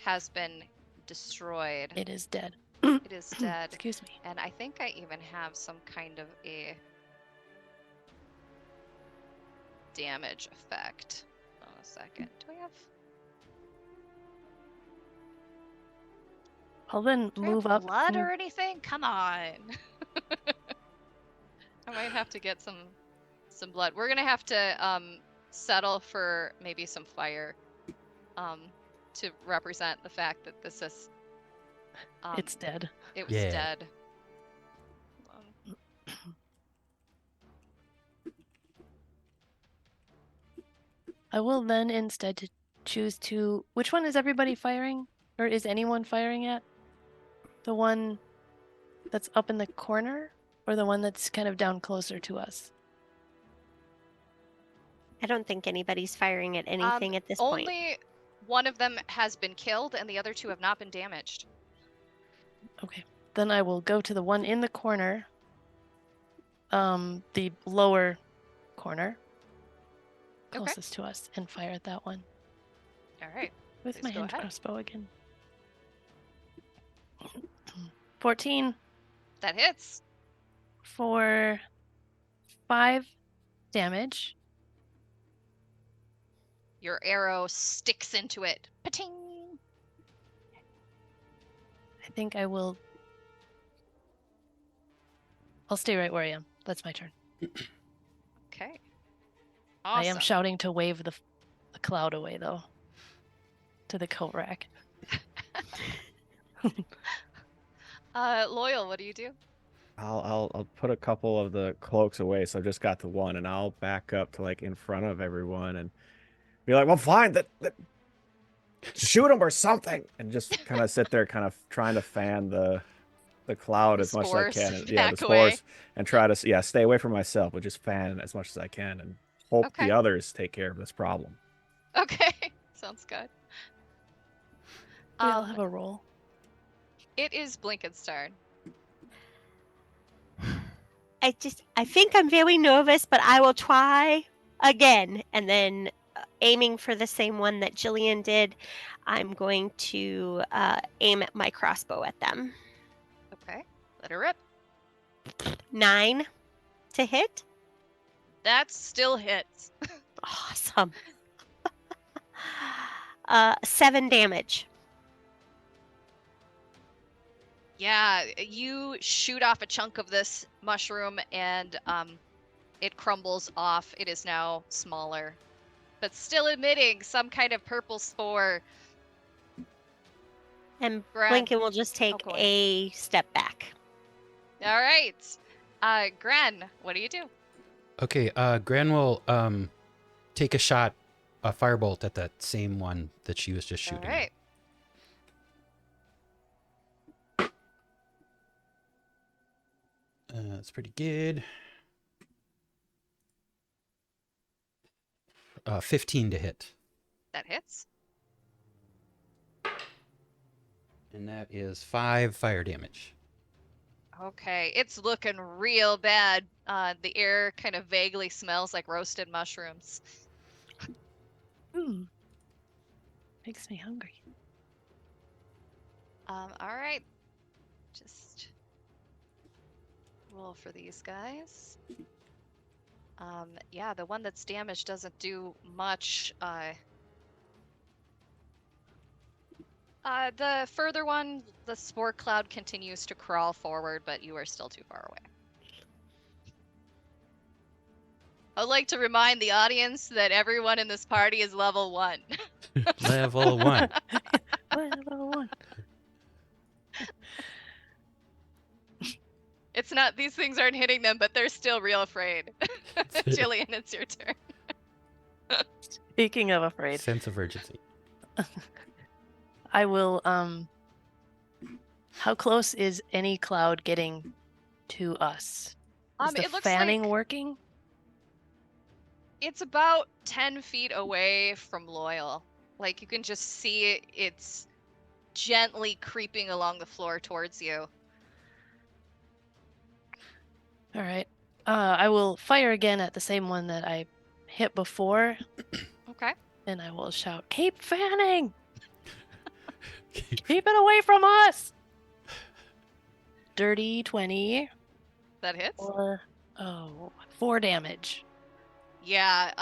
Speaker 1: has been destroyed.
Speaker 2: It is dead.
Speaker 1: It is dead.
Speaker 2: Excuse me.
Speaker 1: And I think I even have some kind of a damage effect. Hold on a second. Do we have?
Speaker 2: I'll then
Speaker 1: Do I have
Speaker 2: move up.
Speaker 1: blood
Speaker 2: and-
Speaker 1: or anything? Come on. I might have to get some blood. We're gonna have to settle for maybe some fire to represent the fact that this is
Speaker 2: It's dead.
Speaker 1: it was
Speaker 5: Yeah.
Speaker 1: dead.
Speaker 2: I will then instead to choose to. Which one is everybody firing? Or is anyone firing at? The one that's up in the corner? Or the one that's kind of down closer to us?
Speaker 4: I don't think anybody's firing at anything at this point.
Speaker 1: Only one of them has been killed and the other two have not been damaged.
Speaker 2: Okay. Then I will go to the one in the corner. The lower corner.
Speaker 1: Okay.
Speaker 2: Closest to us, and fire at that one.
Speaker 1: All right.
Speaker 2: With
Speaker 1: Please
Speaker 2: my
Speaker 1: go
Speaker 2: hand
Speaker 1: ahead.
Speaker 2: crossbow again. 14
Speaker 1: That hits.
Speaker 2: for 5 damage.
Speaker 1: Your arrow sticks into it. Pa-ting!
Speaker 2: I think I will. I'll stay right where I am. That's my turn.
Speaker 1: Okay.
Speaker 2: I
Speaker 1: Awesome.
Speaker 2: am shouting to wave the cloud away, though. To the coat rack.
Speaker 1: Loyal, what do you do?
Speaker 3: I'll put a couple of the cloaks away, so I've just got the one, and I'll back up to like in front of everyone and be like, "Well, fine, that shoot him or something," and just kind of sit there, kind of trying to fan the cloud
Speaker 1: The
Speaker 3: as much as I
Speaker 1: spores
Speaker 3: can. And,
Speaker 1: back
Speaker 3: the
Speaker 1: away.
Speaker 3: spores, and try to stay away from myself, but just fan as much as I can, and hope
Speaker 1: Okay.
Speaker 3: the others take care of this problem.
Speaker 1: Okay. Sounds good.
Speaker 2: We all have a roll.
Speaker 1: It is Blinken's turn.
Speaker 4: I think I'm very nervous, but I will try again. And then aiming for the same one that Jillian did, I'm going to aim at my crossbow at them.
Speaker 1: Okay. Let her rip.
Speaker 4: 9 to hit.
Speaker 1: That still hits.
Speaker 4: Awesome. 7 damage.
Speaker 1: Yeah, you shoot off a chunk of this mushroom and it crumbles off. It is now smaller, but still emitting some kind of purple spore.
Speaker 4: And
Speaker 1: Gran.
Speaker 4: Lincoln will just take
Speaker 1: go ahead.
Speaker 4: a step back.
Speaker 1: All right. Gran, what do you do?
Speaker 5: Okay, Gran will take a shot, a firebolt at that same one that she was just shooting.
Speaker 1: All right.
Speaker 5: That's pretty good. 15 to hit.
Speaker 1: That hits.
Speaker 5: And that is 5 fire damage.
Speaker 1: Okay, it's looking real bad. The air kind of vaguely smells like roasted mushrooms.
Speaker 2: Makes me hungry.
Speaker 1: All right. Just roll for these guys. Yeah, the one that's damaged doesn't do much. The further one, the spore cloud continues to crawl forward, but you are still too far away. I'd like to remind the audience that everyone in this party is level 1.
Speaker 5: Level 1.
Speaker 2: Level 1.
Speaker 1: It's not, these things aren't hitting them, but they're still real afraid. Jillian, it's your turn.
Speaker 2: Speaking of afraid,
Speaker 5: Sense of urgency.
Speaker 2: I will. How close is any cloud getting to us? Is the
Speaker 1: It looks
Speaker 2: fanning
Speaker 1: like
Speaker 2: working?
Speaker 1: it's about 10 feet away from Loyal. Like, you can just see it's gently creeping along the floor towards you.
Speaker 2: All right. I will fire again at the same one that I hit before,
Speaker 1: Okay.
Speaker 2: and I will shout, "Keep fanning! Keep it away from us!" Dirty 20
Speaker 1: That hits?
Speaker 2: or 4 damage.
Speaker 1: Yeah,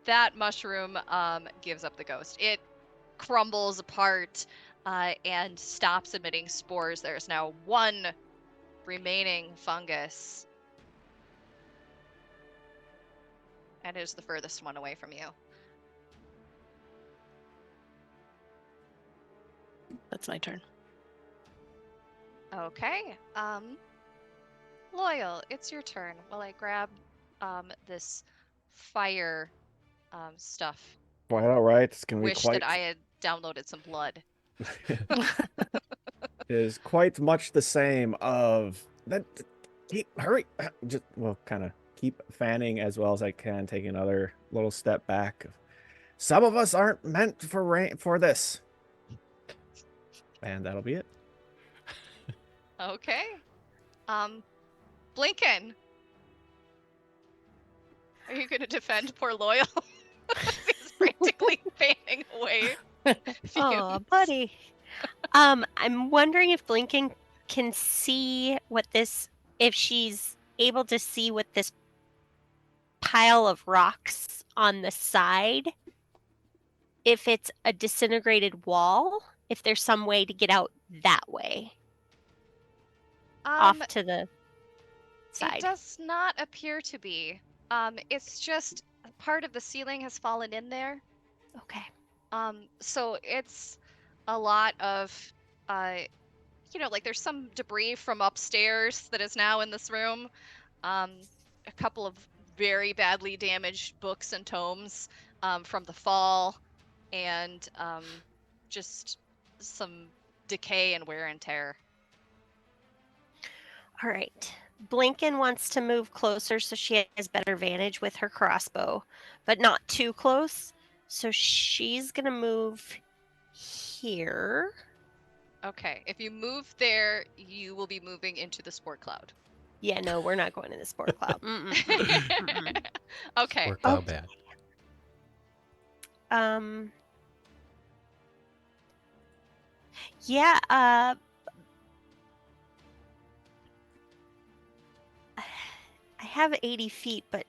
Speaker 1: that mushroom gives up the ghost. It crumbles apart. and stops emitting spores. There's now one remaining fungus. And it is the furthest one away from you.
Speaker 2: That's my turn.
Speaker 1: Okay. Loyal, it's your turn. While I grab this fire stuff.
Speaker 3: Quite all right. This can be
Speaker 1: Wish
Speaker 3: quite
Speaker 1: that I had downloaded some blood.
Speaker 3: is quite much the same of that. Hurry, just kind of keep fanning as well as I can, take another little step back. Some of us aren't meant for this, and that'll be it.
Speaker 1: Okay. Blinken. Are you going to defend poor Loyal? He's frantically fanning away.
Speaker 4: Oh,
Speaker 1: fumes.
Speaker 4: buddy. I'm wondering if Blinken can see what this, if she's able to see what this pile of rocks on the side, if it's a disintegrated wall, if there's some way to get out that way, off to the
Speaker 1: It
Speaker 4: side.
Speaker 1: does not appear to be. It's just part of the ceiling has fallen in there.
Speaker 4: Okay.
Speaker 1: So it's a lot of, like there's some debris from upstairs that is now in this room. A couple of very badly damaged books and tomes from the fall, and just some decay and wear and tear.
Speaker 4: All right. Blinken wants to move closer so she has better vantage with her crossbow, but not too close. So she's going to move here.
Speaker 1: Okay, if you move there, you will be moving into the spore cloud.
Speaker 4: Yeah, no, we're not going in the sport cloud. Mm-mm.
Speaker 1: Okay.
Speaker 5: Or cloud bad.
Speaker 4: Yeah, I have 80 feet, but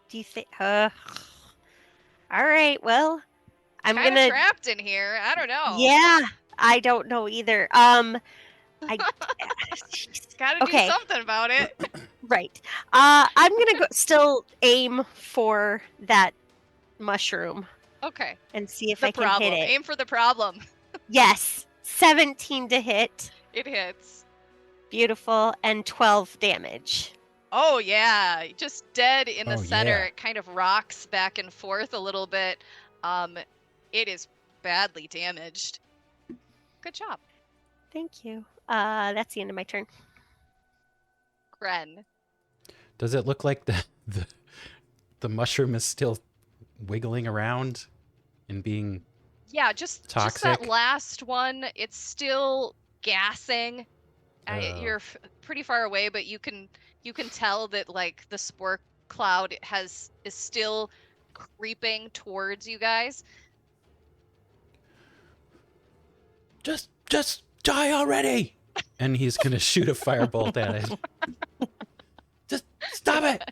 Speaker 4: do you think, all right, well, I'm
Speaker 1: Kinda
Speaker 4: gonna,
Speaker 1: trapped in here. I don't know.
Speaker 4: yeah, I don't know either. I,
Speaker 1: Gotta do
Speaker 4: okay.
Speaker 1: something about it.
Speaker 4: Right. I'm gonna go still aim for that mushroom
Speaker 1: Okay.
Speaker 4: and see if
Speaker 1: The
Speaker 4: I can
Speaker 1: problem.
Speaker 4: hit it.
Speaker 1: Aim for the problem.
Speaker 4: Yes, 17 to hit.
Speaker 1: It hits.
Speaker 4: Beautiful, and 12 damage.
Speaker 1: Oh yeah, just dead in the
Speaker 5: Oh,
Speaker 1: center.
Speaker 5: yeah.
Speaker 1: It kind of rocks back and forth a little bit. It is badly damaged. Good job,
Speaker 4: Thank you. That's the end of my turn.
Speaker 1: Gren.
Speaker 5: Does it look like the mushroom is still wiggling around and being
Speaker 1: Yeah, just that
Speaker 5: toxic?
Speaker 1: last one. It's still gassing. You're pretty far away, but you can tell that like the spore cloud is still creeping towards you guys.
Speaker 5: Just die already! And he's gonna shoot a firebolt at it. Just stop it!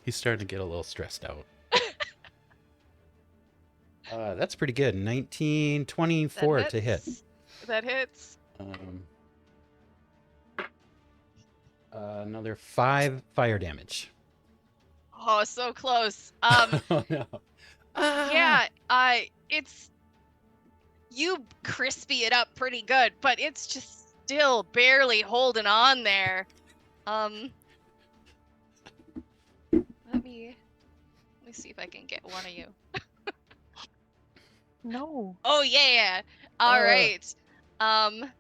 Speaker 5: He's starting to get a little stressed out. That's pretty good. 1924 to hit.
Speaker 1: That hits.
Speaker 5: Another 5 fire damage.
Speaker 1: Oh, so close.
Speaker 5: Oh no.
Speaker 1: Yeah, it's you crispy it up pretty good, but it's just still barely holding on there. Let me see if I can get one of you.
Speaker 2: No.
Speaker 1: Oh yeah. All right. Man,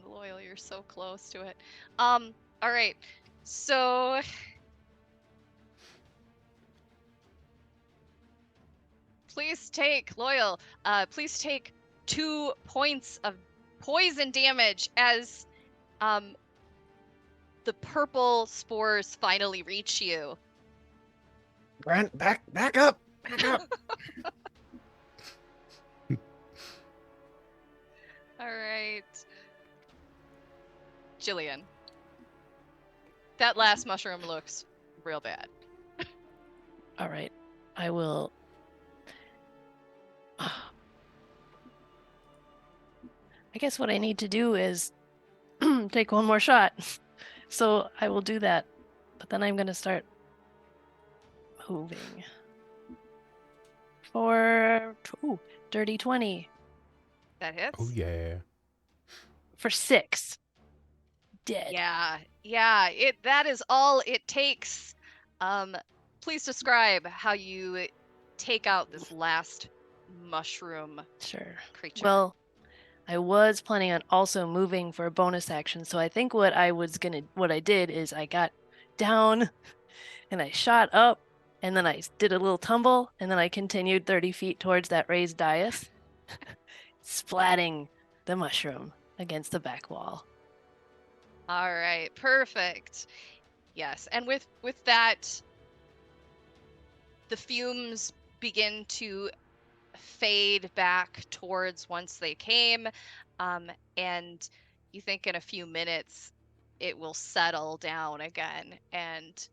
Speaker 1: Loyal, you're so close to it. All right. So please take please take 2 points of poison damage as the purple spores finally reach you.
Speaker 3: Grant, back up, back up.
Speaker 1: All right. Jillian. That last mushroom looks real bad.
Speaker 2: All right. I will guess what I need to do is take one more shot. So I will do that. But then I'm going to start moving. For dirty 20.
Speaker 1: That hits.
Speaker 5: Oh yeah.
Speaker 2: For 6. Dead.
Speaker 1: Yeah. That is all it takes. Please describe how you take out this last mushroom
Speaker 2: Sure.
Speaker 1: creature.
Speaker 2: Well, I was planning on also moving for a bonus action, so I think what I did is I got down and I shot up and then I did a little tumble and then I continued 30 feet towards that raised dais, splatting the mushroom against the back wall.
Speaker 1: All right, perfect. Yes, and with that, the fumes begin to fade back towards whence they came, and you think in a few minutes it will settle down again, and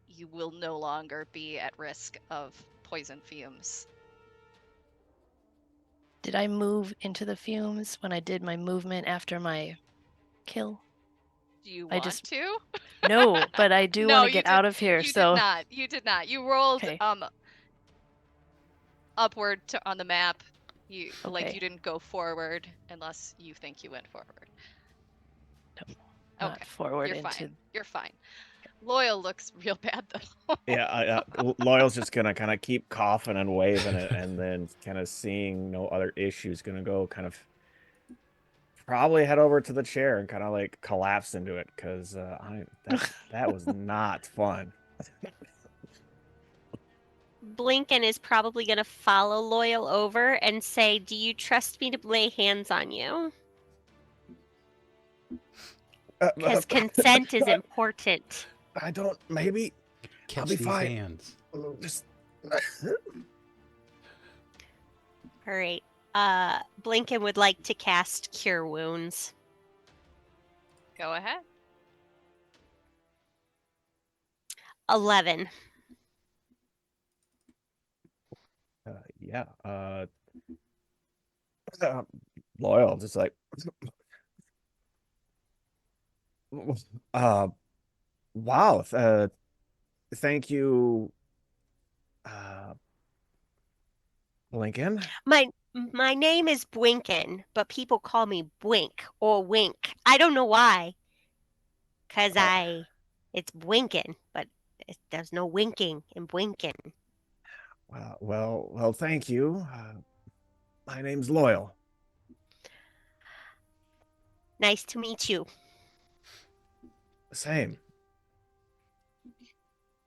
Speaker 1: you will no longer be at risk of poison fumes.
Speaker 2: Did I move into the fumes when I did my movement after my kill?
Speaker 1: Do you
Speaker 2: I
Speaker 1: want
Speaker 2: just-
Speaker 1: to?
Speaker 2: No, but I do
Speaker 1: No,
Speaker 2: want to
Speaker 1: you
Speaker 2: get
Speaker 1: did-
Speaker 2: out of here,
Speaker 1: You
Speaker 2: so
Speaker 1: did not. You did not. You rolled
Speaker 2: Okay.
Speaker 1: Upward on the map. You
Speaker 2: Okay.
Speaker 1: you didn't go forward unless you think you went forward.
Speaker 2: not
Speaker 1: Okay,
Speaker 2: forward
Speaker 1: you're
Speaker 2: into
Speaker 1: fine. You're fine. Loyal looks real bad though.
Speaker 3: Yeah, Loyal's just gonna kind of keep coughing and waving it, and then kind of seeing no other issues, gonna go kind of probably head over to the chair and kind of like collapse into it because that was not fun.
Speaker 4: Blinken is probably going to follow Loyal over and say, "Do you trust me to lay hands on you? Because consent is important."
Speaker 3: I don't. Maybe
Speaker 5: Catch
Speaker 3: be
Speaker 5: these
Speaker 3: fine.
Speaker 5: hands.
Speaker 3: just.
Speaker 4: All right. Blinken would like to cast Cure Wounds.
Speaker 1: Go ahead.
Speaker 4: 11.
Speaker 3: Yeah. Loyal, just like. Wow. Thank you. Lincoln.
Speaker 4: My name is Bwinken, but people call me Bwink or Wink. I don't know why. Cause it's Bwinken, but there's no winking in Bwinken.
Speaker 3: Well. Thank you. My name's Loyal.
Speaker 4: Nice to meet you.
Speaker 3: Same.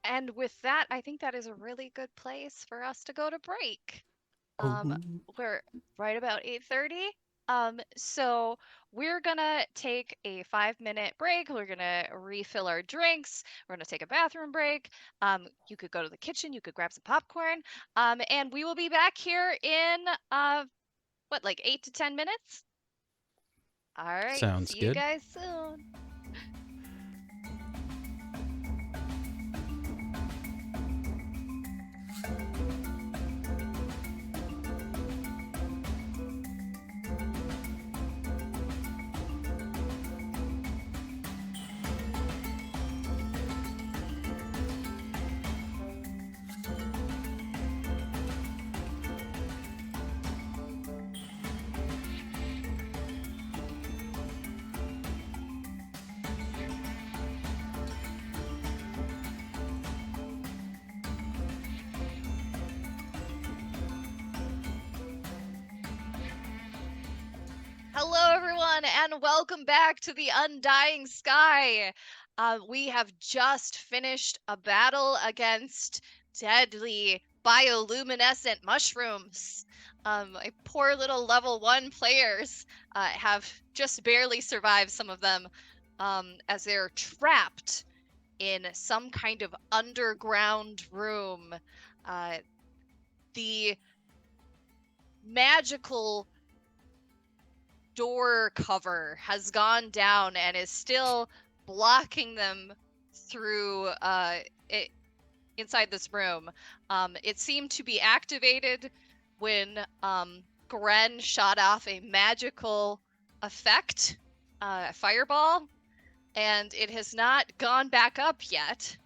Speaker 1: And with that, I think that is a really good place for us to go to break. We're right about 8:30. So we're gonna take a 5-minute break. We're gonna refill our drinks. We're gonna take a bathroom break. You could go to the kitchen. You could grab some popcorn. And we will be back here in like 8 to 10 minutes. All right.
Speaker 5: Sounds
Speaker 1: See you
Speaker 5: good.
Speaker 1: guys soon. Hello, everyone, and welcome back to the Undying Sky. We have just finished a battle against deadly bioluminescent mushrooms. My poor little level 1 players have just barely survived, some of them, as they're trapped in some kind of underground room. The magical door cover has gone down and is still blocking them through inside this room. It seemed to be activated when Gren shot off a magical effect, a fireball, and it has not gone back up yet.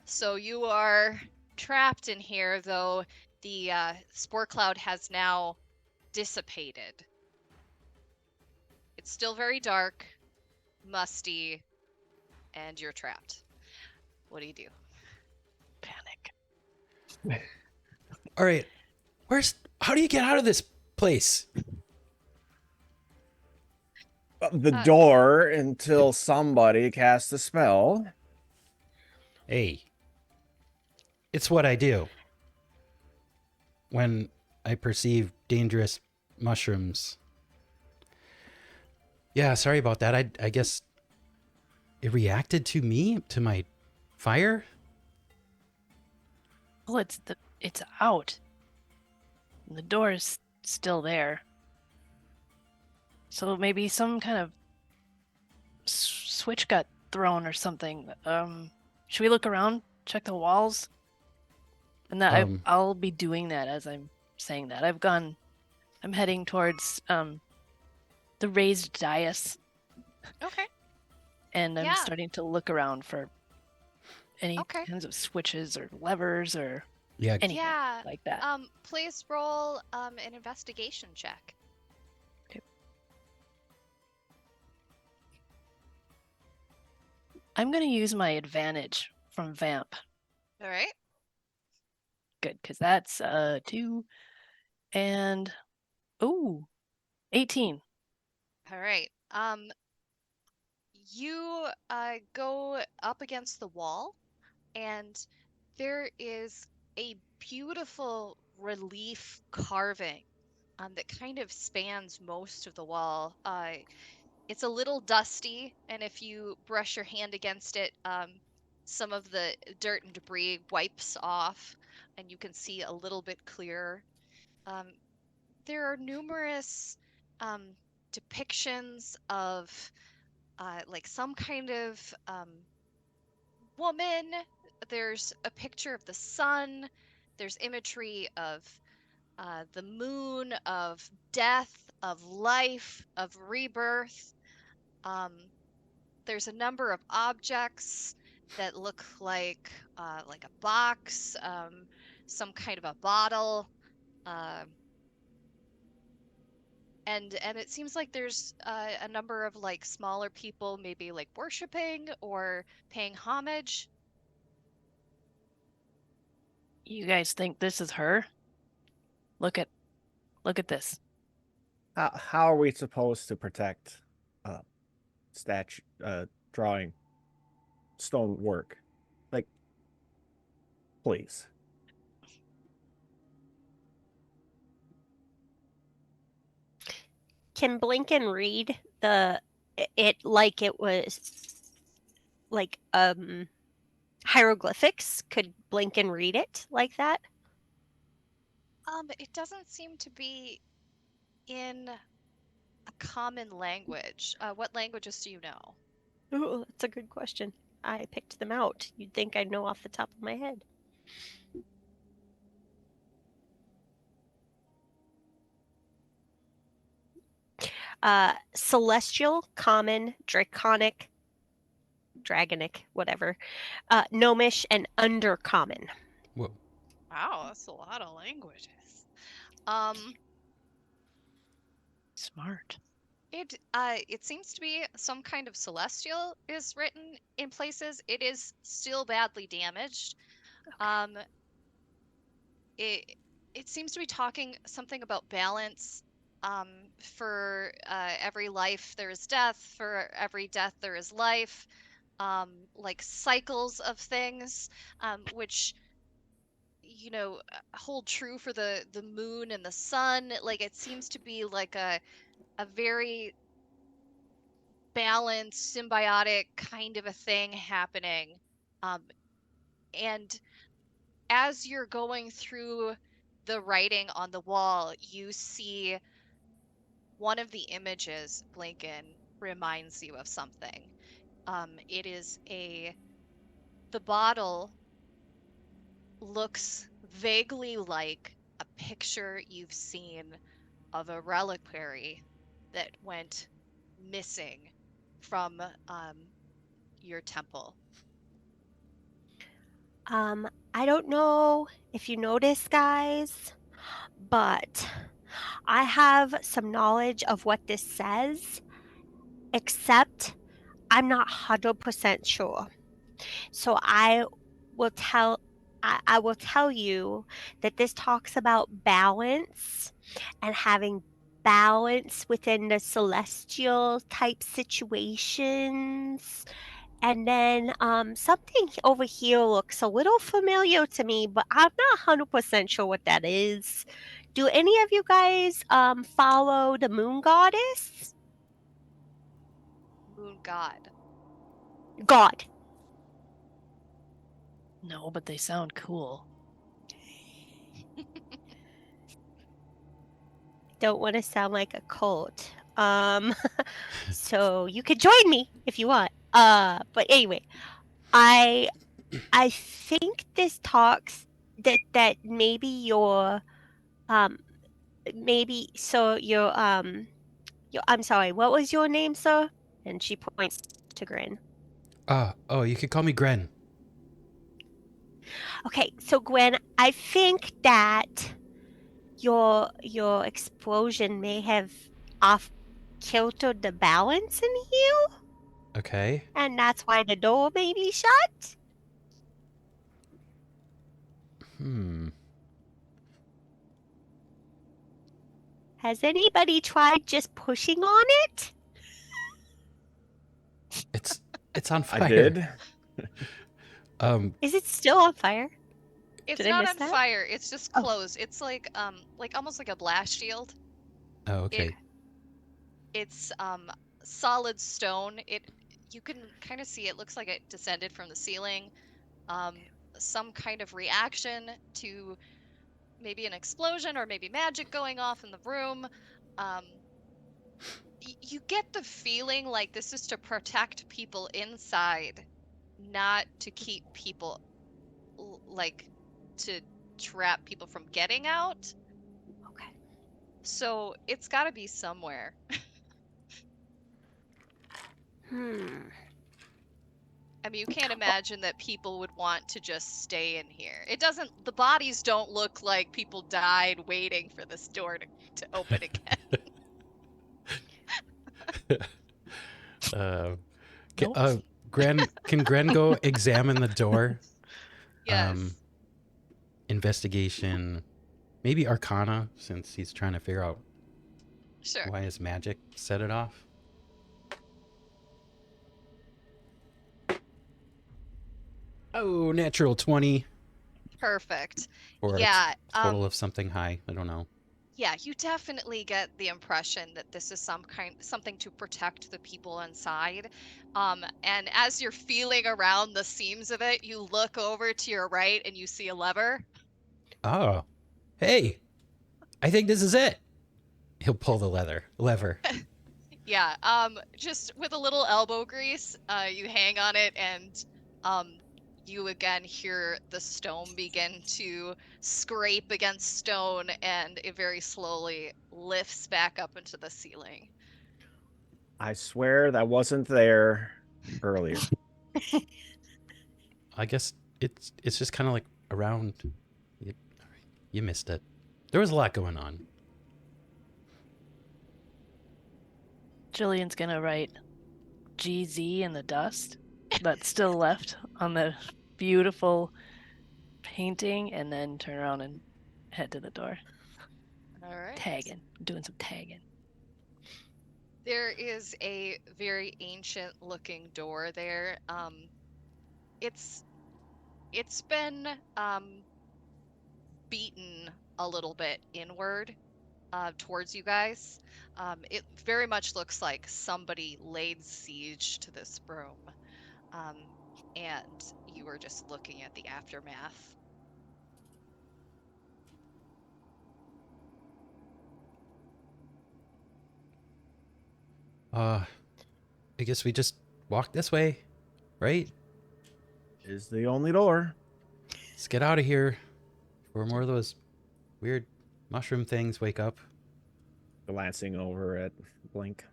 Speaker 1: So you are trapped in here, though the spore cloud has now dissipated. It's still very dark, musty, and you're trapped. What do you do?
Speaker 2: Panic.
Speaker 5: All right. How do you get out of this place?
Speaker 3: The door until somebody casts a spell.
Speaker 5: Hey. It's what I do. When I perceive dangerous mushrooms. Yeah, sorry about that. I guess it reacted to me, to my fire.
Speaker 2: Well, it's out. And the door is still there. So maybe some kind of switch got thrown or something. Should we look around? Check the walls? And that I'll be doing that as I'm saying that. I'm heading towards the raised dais,
Speaker 1: Okay.
Speaker 2: and I'm
Speaker 1: Yeah.
Speaker 2: starting to look around for any
Speaker 1: Okay.
Speaker 2: kinds of switches or levers or
Speaker 5: Yeah.
Speaker 2: anything
Speaker 1: Yeah.
Speaker 2: like that.
Speaker 1: Please roll an investigation check.
Speaker 2: I'm going to use my advantage from Vamp.
Speaker 1: All right.
Speaker 2: Good, because that's 2 and 18.
Speaker 1: All right. You go up against the wall, and there is a beautiful relief carving that kind of spans most of the wall. It's a little dusty, and if you brush your hand against it, some of the dirt and debris wipes off, and you can see a little bit clearer. There are numerous depictions of like some kind of woman. There's a picture of the sun. There's imagery of the moon, of death, of life, of rebirth. There's a number of objects that look like a box, some kind of a bottle, and it seems like there's a number of like smaller people, maybe like worshiping or paying homage.
Speaker 2: You guys think this is her? Look at this.
Speaker 3: How are we supposed to protect drawing stone work? Like, please.
Speaker 4: Can Blinken read it like it was like hieroglyphics? Could Blinken read it like that?
Speaker 1: It doesn't seem to be in a common language. What languages do you know?
Speaker 4: Oh, that's a good question. I picked them out. You'd think I'd know off the top of my head. Celestial, common, draconic, dragonic, whatever, gnomish, and undercommon.
Speaker 5: Whoa.
Speaker 1: Wow, that's a lot of languages.
Speaker 2: Smart.
Speaker 1: It seems to be some kind of celestial is written in places. It is still badly damaged. It seems to be talking something about balance. For every life there is death. For every death there is life. Like cycles of things, which hold true for the moon and the sun. Like it seems to be like a very balanced, symbiotic kind of a thing happening. And as you're going through the writing on the wall, you see one of the images, Blinken, reminds you of something. It is the bottle looks vaguely like a picture you've seen of a reliquary that went missing from your temple.
Speaker 4: I don't know if you noticed, guys, but I have some knowledge of what this says, except I'm not 100% sure. So I will tell you that this talks about balance and having balance within the celestial type situations. And then something over here looks a little familiar to me, but I'm not 100% sure what that is. Do any of you guys follow the moon goddess?
Speaker 1: Moon god.
Speaker 4: God.
Speaker 2: No, but they sound cool.
Speaker 4: Don't want to sound like a cult. So you could join me if you want. But anyway, I think this talks that maybe um your I'm sorry, what was your name, sir? And she points to Grin.
Speaker 5: Oh, you could call me Gren.
Speaker 4: Okay, so Gwen, I think that your explosion may have off kiltered the balance in here,
Speaker 5: Okay.
Speaker 4: and that's why the door may be shut. Has anybody tried just pushing on it?
Speaker 5: It's on fire.
Speaker 3: I did.
Speaker 4: Is it still on fire?
Speaker 1: It's
Speaker 4: Did I
Speaker 1: not
Speaker 4: miss
Speaker 1: on
Speaker 4: that?
Speaker 1: fire. It's just
Speaker 4: Oh.
Speaker 1: closed. It's like almost like a blast shield.
Speaker 5: Oh, okay.
Speaker 1: It's solid stone. You can kind of see it looks like it descended from the ceiling. Some kind of reaction to maybe an explosion or maybe magic going off in the room. You get the feeling like this is to protect people inside, not to keep people like to trap people from getting out.
Speaker 4: Okay.
Speaker 1: So it's got to be somewhere. I mean, you can't imagine that people would want to just stay in here. The bodies don't look like people died waiting for this door to open again.
Speaker 2: Nope.
Speaker 5: Can Gren go examine the door?
Speaker 1: Yes.
Speaker 5: Investigation, maybe Arcana, since he's trying to figure out
Speaker 1: Sure.
Speaker 5: why his magic set it off. Oh, natural 20.
Speaker 1: Perfect.
Speaker 5: Or
Speaker 1: Yeah.
Speaker 5: a total of something high. I don't know.
Speaker 1: Yeah, you definitely get the impression that this is something to protect the people inside. And as you're feeling around the seams of it, you look over to your right and you see a lever.
Speaker 5: Oh, hey, I think this is it. He'll pull the lever.
Speaker 1: Yeah, just with a little elbow grease, you hang on it and you again hear the stone begin to scrape against stone and it very slowly lifts back up into the ceiling.
Speaker 3: I swear that wasn't there earlier.
Speaker 5: I guess it's just kind of like around. You missed it. There was a lot going on.
Speaker 2: Jillian's gonna write GZ in the dust that's still left on the beautiful painting and then turn around and head to the door.
Speaker 1: All right.
Speaker 2: Tagging. Doing some tagging.
Speaker 1: There is a very ancient looking door there. It's been beaten a little bit inward towards you guys. It very much looks like somebody laid siege to this room. And you were just looking at the aftermath.
Speaker 5: I guess we just walk this way, right?
Speaker 3: Is the only door.
Speaker 5: Let's get out of here before more of those weird mushroom things wake up.
Speaker 3: Glancing over at Blink.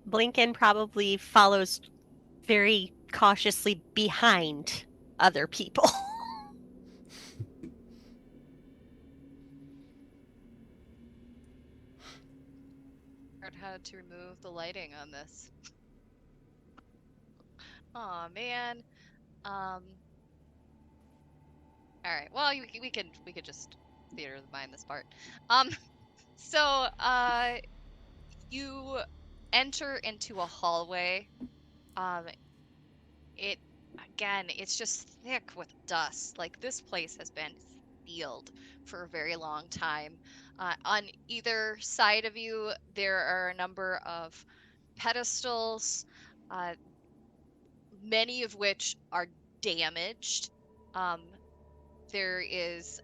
Speaker 4: Blinken probably follows very cautiously behind other people.
Speaker 1: Learned how to remove the lighting on this. Aw, man. All right. Well, we could just theater of the mind this part. So you enter into a hallway. It again, it's just thick with dust. Like this place has been sealed for a very long time. On either side of you, there are a number of pedestals, uh, many of which are damaged. There is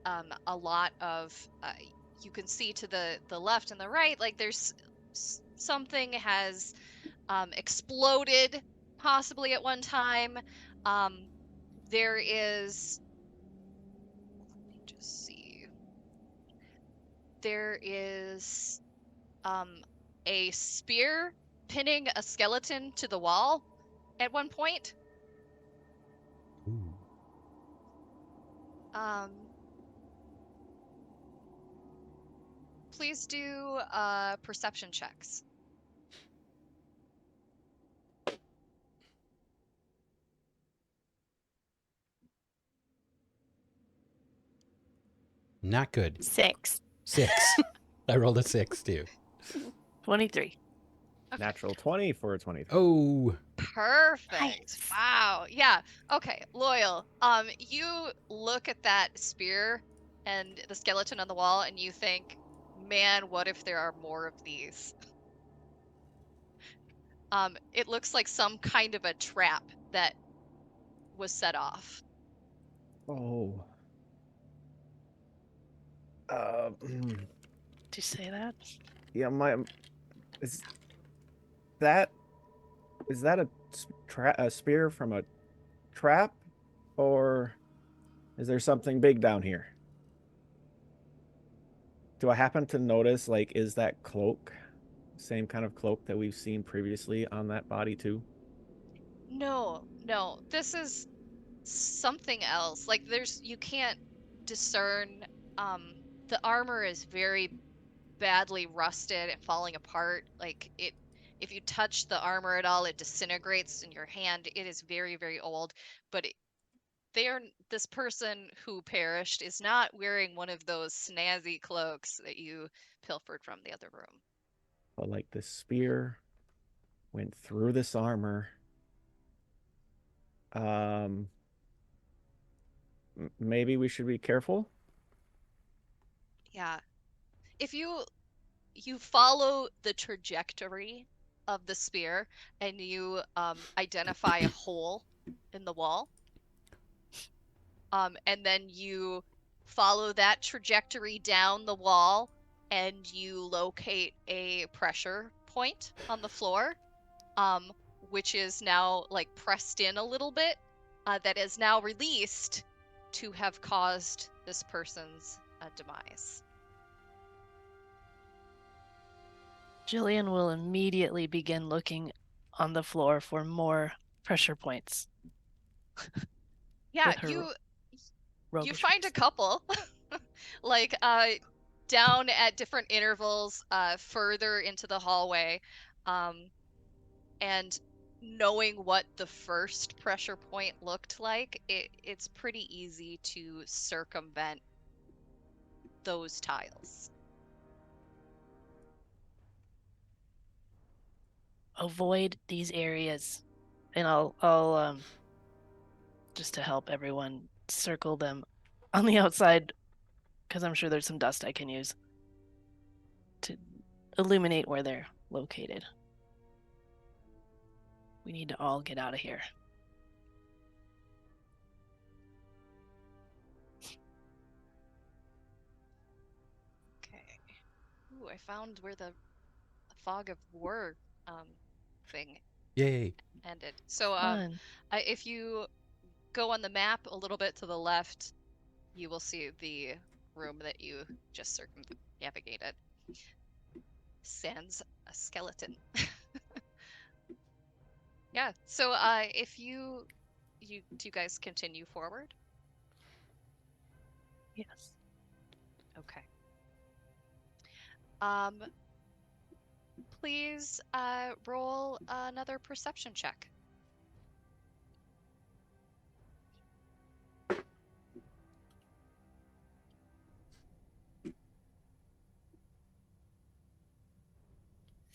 Speaker 1: a lot of you can see to the left and the right, like there's something has exploded possibly at one time. There is, let me just see. There is a spear pinning a skeleton to the wall at one point.
Speaker 5: Ooh.
Speaker 1: Please do perception checks.
Speaker 5: Not good.
Speaker 4: 6.
Speaker 5: 6. I rolled a 6 too.
Speaker 2: 23.
Speaker 1: Okay.
Speaker 3: Natural 20 for a 23.
Speaker 5: Oh.
Speaker 1: Perfect.
Speaker 4: Nice.
Speaker 1: Wow. Yeah. Okay. Loyal. You look at that spear and the skeleton on the wall and you think, man, what if there are more of these? It looks like some kind of a trap that was set off.
Speaker 3: Oh.
Speaker 2: Did you say that?
Speaker 3: Yeah, is that a spear from a trap, or is there something big down here? Do I happen to notice, like, is that cloak same kind of cloak that we've seen previously on that body too?
Speaker 1: No, no. This is something else. Like you can't discern the armor is very badly rusted and falling apart. Like if you touch the armor at all, it disintegrates in your hand. It is very, very old, but this person who perished is not wearing one of those snazzy cloaks that you pilfered from the other room.
Speaker 3: But like the spear went through this armor. Maybe we should be careful.
Speaker 1: Yeah. If you follow the trajectory of the spear and you identify a hole in the wall, and then you follow that trajectory down the wall and you locate a pressure point on the floor, which is now like pressed in a little bit, that is now released to have caused this person's demise.
Speaker 2: Jillian will immediately begin looking on the floor for more pressure points.
Speaker 1: Yeah,
Speaker 2: with her
Speaker 1: you
Speaker 2: roguish
Speaker 1: find a
Speaker 2: ways.
Speaker 1: couple, like down at different intervals, further into the hallway, and knowing what the first pressure point looked like, it's pretty easy to circumvent those tiles.
Speaker 2: Avoid these areas, and I'll just to help everyone circle them on the outside, because I'm sure there's some dust I can use to illuminate where they're located. We need to all get out of here.
Speaker 1: Okay. Ooh, I found where the fog of war thing
Speaker 5: Yay.
Speaker 1: ended. So
Speaker 2: Fun.
Speaker 1: if you go on the map a little bit to the left, you will see the room that you just circumnavigated. Sans a skeleton. Yeah. So if do you guys continue forward?
Speaker 2: Yes.
Speaker 1: Okay. Please roll another perception check.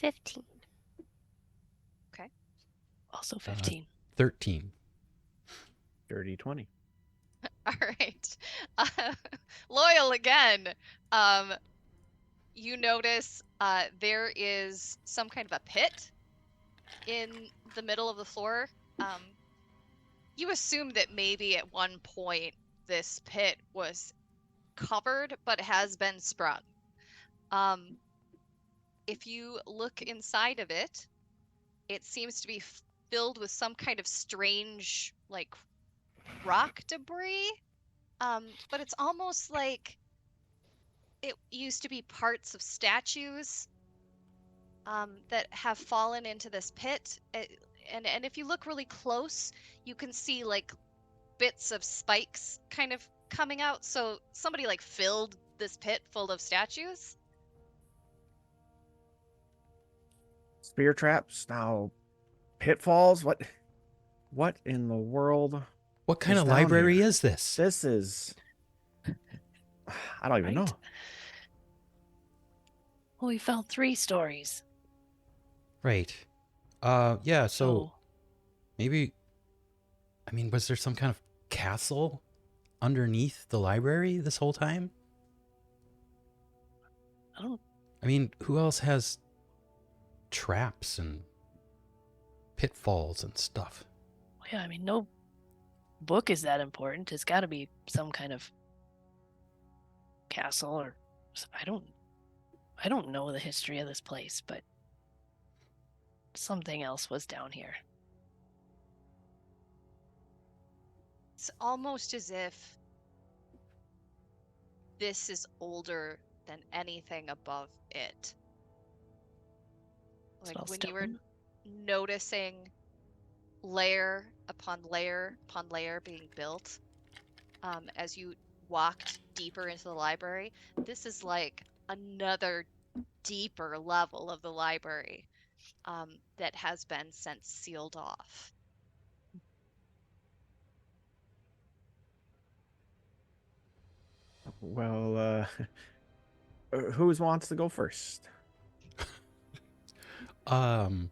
Speaker 4: $15.
Speaker 2: Also 15.
Speaker 5: 13.
Speaker 3: Dirty 20.
Speaker 1: All right. Loyal again. You notice there is some kind of a pit in the middle of the floor. You assume that maybe at one point this pit was covered but has been sprung. If you look inside of it, it seems to be filled with some kind of strange, like, rock debris. But it's almost like it used to be parts of statues that have fallen into this pit. And if you look really close, you can see like bits of spikes kind of coming out. So somebody like filled this pit full of statues.
Speaker 3: Spear traps, now pitfalls. What in the world?
Speaker 5: What kind
Speaker 3: It's
Speaker 5: of
Speaker 3: down
Speaker 5: library
Speaker 3: here.
Speaker 5: is this?
Speaker 3: This is. I don't even know.
Speaker 2: Right. Well, we found 3 stories.
Speaker 5: Right. Yeah, so
Speaker 2: So
Speaker 5: maybe, I mean, was there some kind of castle underneath the library this whole time?
Speaker 2: I don't.
Speaker 5: I mean, who else has traps and pitfalls and stuff?
Speaker 2: Yeah, I mean, no book is that important. It's got to be some kind of castle or I don't know the history of this place, but something else was down here.
Speaker 1: It's almost as if this is older than anything above it.
Speaker 2: It's
Speaker 1: Like
Speaker 2: all
Speaker 1: when you were
Speaker 2: stone.
Speaker 1: noticing layer upon layer upon layer being built, as you walked deeper into the library, this is like another deeper level of the library that has been since sealed off.
Speaker 3: Well, who wants to go first?
Speaker 5: Um,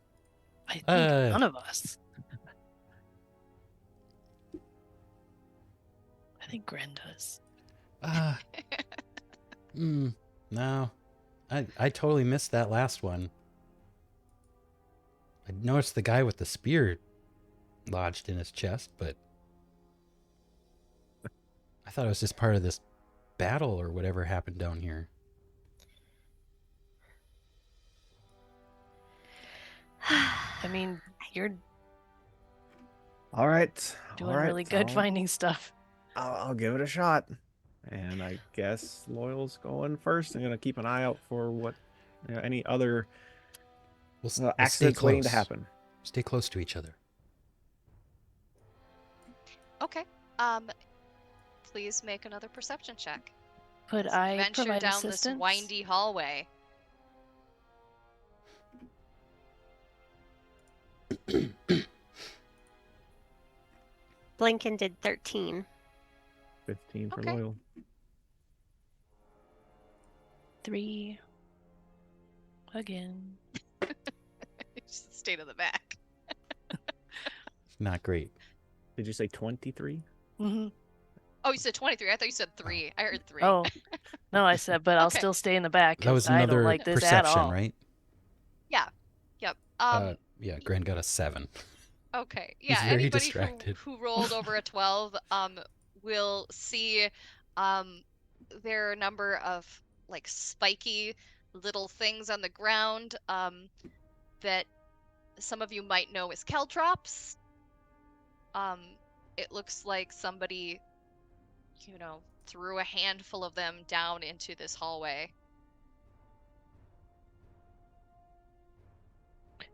Speaker 2: I think
Speaker 5: Uh,
Speaker 2: none of us. I think Gren does.
Speaker 5: no. I totally missed that last one. I noticed the guy with the spear lodged in his chest, but I thought it was just part of this battle or whatever happened down here.
Speaker 2: I mean, you're
Speaker 3: All right.
Speaker 2: doing
Speaker 3: all right,
Speaker 2: really good
Speaker 3: I'll-
Speaker 2: finding stuff.
Speaker 3: I'll give it a shot. And I guess Loyal's going first. I'm gonna keep an eye out for what any other
Speaker 5: We'll stay
Speaker 3: accidents waiting to
Speaker 5: close.
Speaker 3: happen.
Speaker 5: Stay close to each other.
Speaker 1: Okay. Please make another perception check.
Speaker 2: Could
Speaker 1: As
Speaker 2: I
Speaker 1: you venture
Speaker 2: provide
Speaker 1: down
Speaker 2: assistance?
Speaker 1: this windy hallway.
Speaker 4: Blinken did 13.
Speaker 3: 15 for
Speaker 1: Okay.
Speaker 3: Loyal.
Speaker 2: 3 again.
Speaker 1: Just stay to the back.
Speaker 5: Not great.
Speaker 3: Did you say 23?
Speaker 2: Mm-hmm.
Speaker 1: Oh, you said 23. I thought you said 3. I heard 3.
Speaker 2: Oh, no, I said, but I'll
Speaker 1: Okay.
Speaker 2: still stay in the back
Speaker 5: That was
Speaker 2: because I don't
Speaker 5: another
Speaker 2: like this at
Speaker 5: perception,
Speaker 2: all.
Speaker 5: right?
Speaker 1: Yep.
Speaker 5: Yeah, Gran got a 7.
Speaker 1: Okay.
Speaker 5: He's
Speaker 1: Yeah,
Speaker 5: very
Speaker 1: anybody
Speaker 5: distracted.
Speaker 1: who rolled over a 12 will see there are a number of like spiky little things on the ground that some of you might know as caltrops. it looks like somebody, threw a handful of them down into this hallway.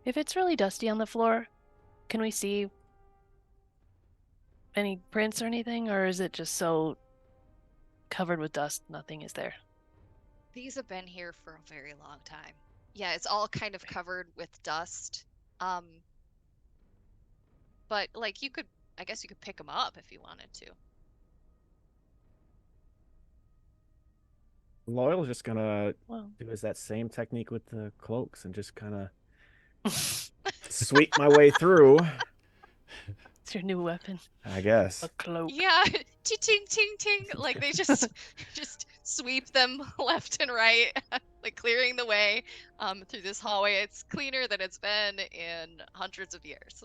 Speaker 2: If it's really dusty on the floor, can we see any prints or anything, or is it just so covered with dust nothing is there?
Speaker 1: These have been here for a very long time. Yeah, it's all kind of covered with dust. But like I guess you could pick them up if you wanted to.
Speaker 3: Loyal's just gonna
Speaker 2: Well,
Speaker 3: do is that same technique with the cloaks and just kind of sweep my way through,
Speaker 2: it's your new weapon,
Speaker 3: I guess.
Speaker 2: a cloak.
Speaker 1: Yeah, ting ting ting. Like they just just sweep them left and right, like clearing the way through this hallway. It's cleaner than it's been in hundreds of years.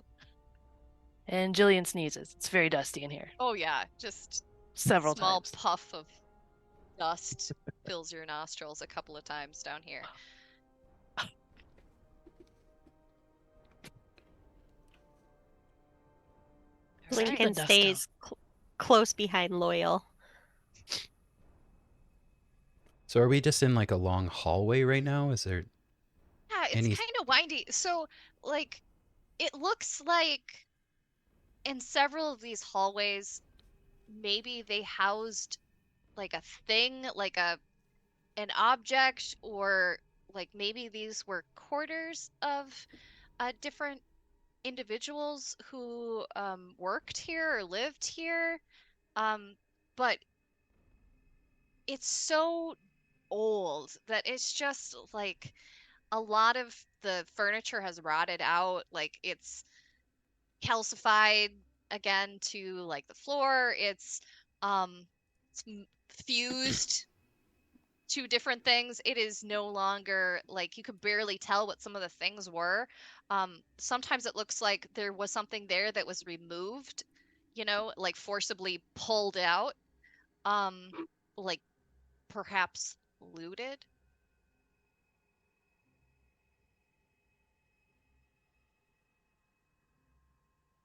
Speaker 2: And Jillian sneezes. It's very dusty in here.
Speaker 1: Oh yeah, just
Speaker 2: Several
Speaker 1: small
Speaker 2: times.
Speaker 1: puff of dust fills your nostrils a couple of times down here.
Speaker 2: Let's keep the
Speaker 4: Lincoln
Speaker 2: dust
Speaker 4: stays close behind Loyal.
Speaker 5: So are we just in like a long hallway right now? Is there
Speaker 1: Yeah, it's
Speaker 5: any?
Speaker 1: kind of windy. So, like, it looks like in several of these hallways, maybe they housed like a thing, like an object, or like maybe these were quarters of different individuals who worked here or lived here. But it's so old that it's just like a lot of the furniture has rotted out. Like it's calcified again to like the floor. It's fused to different things. It is no longer like you can barely tell what some of the things were. Sometimes it looks like there was something there that was removed, like forcibly pulled out, um, like perhaps looted.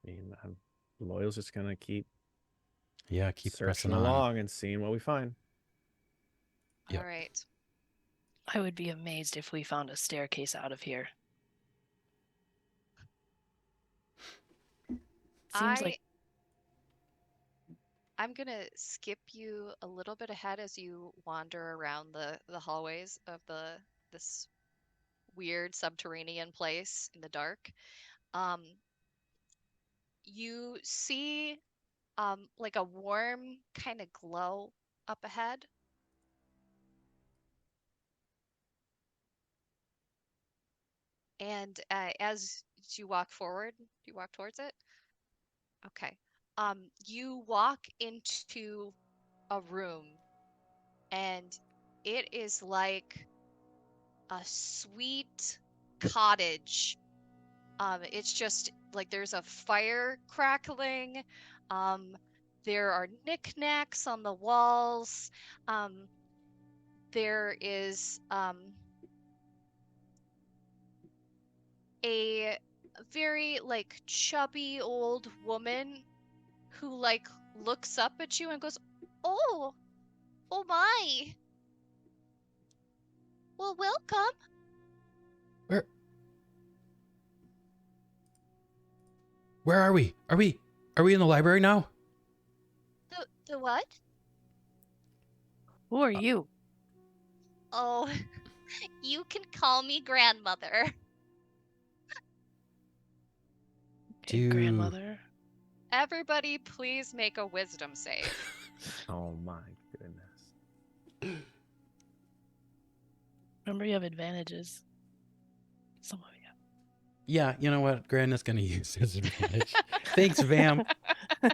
Speaker 3: I mean, Loyal's just gonna keep
Speaker 5: Keep
Speaker 3: searching
Speaker 5: pressing on.
Speaker 3: along and seeing what we find.
Speaker 5: Yep.
Speaker 1: All right.
Speaker 2: I would be amazed if we found a staircase out of here. Seems like
Speaker 1: I'm gonna skip you a little bit ahead as you wander around the hallways of this weird subterranean place in the dark. Um, you see like a warm kind of glow up ahead. And as you walk forward, do you walk towards it? Okay. You walk into a room, and it is like a sweet cottage. It's just like there's a fire crackling. Um, there are knickknacks on the walls. There is a very like chubby old woman who like looks up at you and goes, "Oh, oh my. Well, welcome."
Speaker 5: Where are we? Are we in the library now?
Speaker 1: The what?
Speaker 2: who are you?
Speaker 1: Oh, you can call me grandmother.
Speaker 2: Okay, grandmother.
Speaker 1: Everybody, please make a wisdom save.
Speaker 3: Oh my goodness.
Speaker 2: Remember, you have advantages. Some of you.
Speaker 5: Yeah, you know what? Gran is going to use his advantage. Thanks, Vam. Been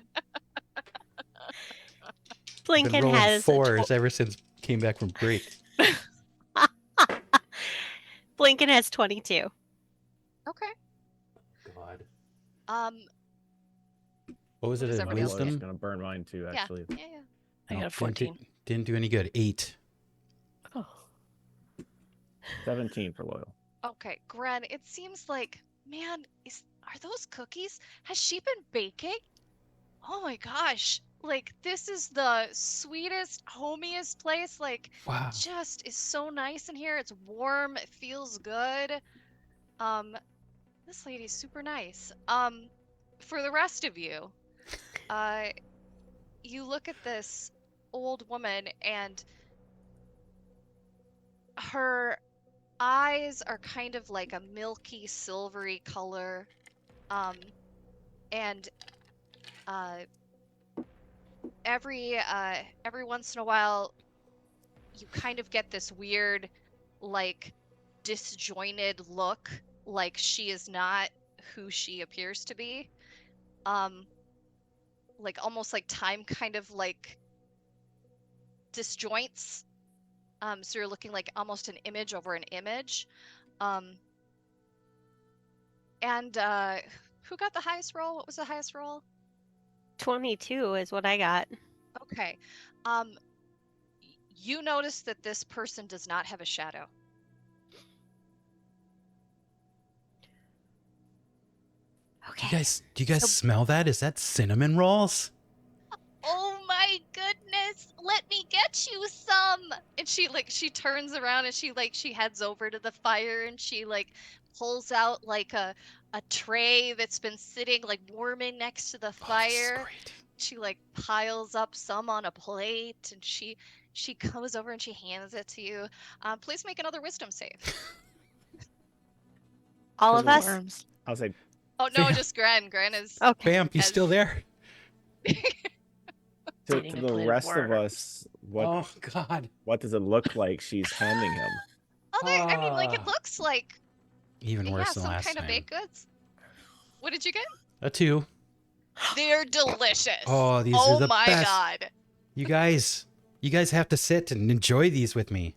Speaker 4: Blinken
Speaker 5: rolling
Speaker 4: has
Speaker 5: fours ever since came back from break.
Speaker 4: Blinken has 22.
Speaker 1: Okay.
Speaker 5: God. What was
Speaker 1: What
Speaker 5: it?
Speaker 1: is
Speaker 5: A
Speaker 1: everybody else
Speaker 3: Loyal's
Speaker 5: wisdom?
Speaker 3: gonna burn mine too,
Speaker 1: Yeah.
Speaker 3: actually.
Speaker 1: Yeah.
Speaker 2: I got a
Speaker 5: Didn't
Speaker 2: 14.
Speaker 5: didn't do any good. 8.
Speaker 2: Oh,
Speaker 3: 17 for Loyal.
Speaker 1: Okay, Gren, it seems like, man, are those cookies? Has she been baking? oh my gosh, like this is the sweetest, homiest place. Like,
Speaker 5: Wow.
Speaker 1: just is so nice in here. It's warm, it feels good. Um, this lady's super nice. For the rest of you, uh, you look at this old woman and her eyes are kind of like a milky, silvery color. And every once in a while, you kind of get this weird, like, disjointed look, like she is not who she appears to be. Like almost like time kind of like disjoints. So you're looking like almost an image over an image. And who got the highest roll? What was the highest roll?
Speaker 4: 22 is what I got.
Speaker 1: Okay. You notice that this person does not have a shadow.
Speaker 4: Okay.
Speaker 5: Do you guys smell that? Is that cinnamon rolls?
Speaker 1: Oh my goodness, let me get you some. And she turns around and she heads over to the fire and she like pulls out like a tray that's been sitting like warming next to the
Speaker 5: Oh, this is
Speaker 1: fire.
Speaker 5: great.
Speaker 1: She like piles up some on a plate and she goes over and she hands it to you. Please make another wisdom save.
Speaker 4: All
Speaker 3: Because
Speaker 4: of
Speaker 3: of
Speaker 4: us?
Speaker 2: Worms.
Speaker 3: I'll say
Speaker 1: Oh no,
Speaker 5: Vamp.
Speaker 1: just Gren. Gren is
Speaker 4: Okay.
Speaker 5: Vamp, you
Speaker 1: As-
Speaker 5: still there?
Speaker 3: to
Speaker 2: Eating a
Speaker 3: the
Speaker 2: plate of
Speaker 3: rest of
Speaker 2: worms.
Speaker 3: us, what
Speaker 5: Oh God.
Speaker 3: what does it look like she's handing him?
Speaker 1: I mean, like it
Speaker 5: Ah.
Speaker 1: looks like
Speaker 5: Even worse than
Speaker 1: some
Speaker 5: last
Speaker 1: kind of
Speaker 5: time.
Speaker 1: baked goods. What did you get?
Speaker 5: A 2.
Speaker 1: They're delicious.
Speaker 5: Oh, these are
Speaker 1: Oh
Speaker 5: the
Speaker 1: my
Speaker 5: best.
Speaker 1: god.
Speaker 5: You guys have to sit and enjoy these with me.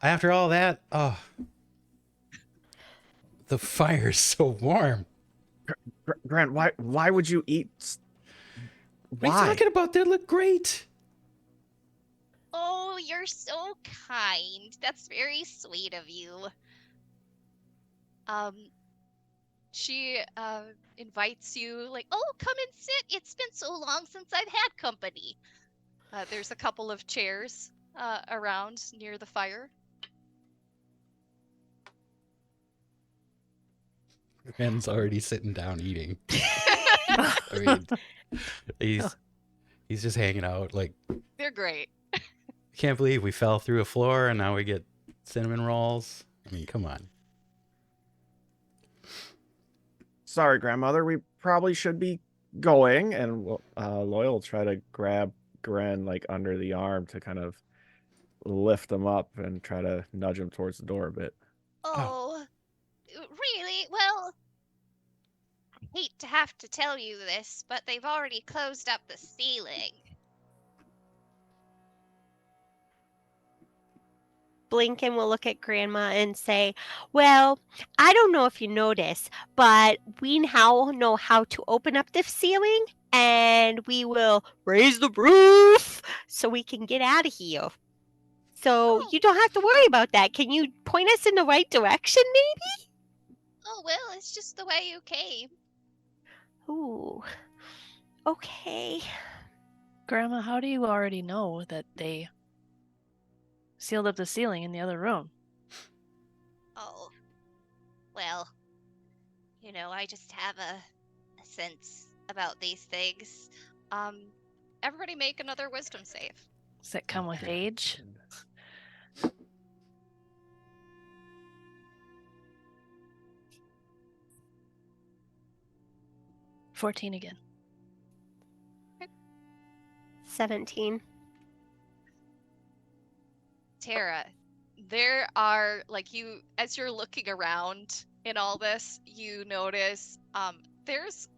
Speaker 5: After all that, oh, the fire's so warm.
Speaker 3: Grant, why would you eat?
Speaker 5: What are you
Speaker 3: Why?
Speaker 5: talking about? They look great.
Speaker 1: Oh, you're so kind. That's very sweet of you. She invites you like, "Oh, come and sit. It's been so long since I've had company." There's a couple of chairs around near the fire.
Speaker 5: Ben's already sitting down eating. I mean, he's just hanging out. Like,
Speaker 1: They're great.
Speaker 5: I can't believe we fell through a floor and now we get cinnamon rolls. I mean, come on.
Speaker 3: Sorry, grandmother. We probably should be going, and Loyal will try to grab Gren like under the arm to kind of lift him up and try to nudge him towards the door a bit.
Speaker 1: Oh, really? Well, I hate to have to tell you this, but they've already closed up the ceiling.
Speaker 4: Blinken will look at Grandma and say, "Well, I don't know if you notice, but we now know how to open up the ceiling and we will raise the roof so we can get out of here. So
Speaker 1: Oh.
Speaker 4: you don't have to worry about that. Can you point us in the right direction, maybe?"
Speaker 1: Oh, well, it's just the way you came.
Speaker 4: Ooh. Okay.
Speaker 2: Grandma, how do you already know that they sealed up the ceiling in the other room?
Speaker 1: Oh, well, I just have a sense about these things. Everybody make another wisdom save.
Speaker 2: Does that come with age? $14 again.
Speaker 4: 17.
Speaker 1: Tara, there are as you're looking around in all this, you notice there's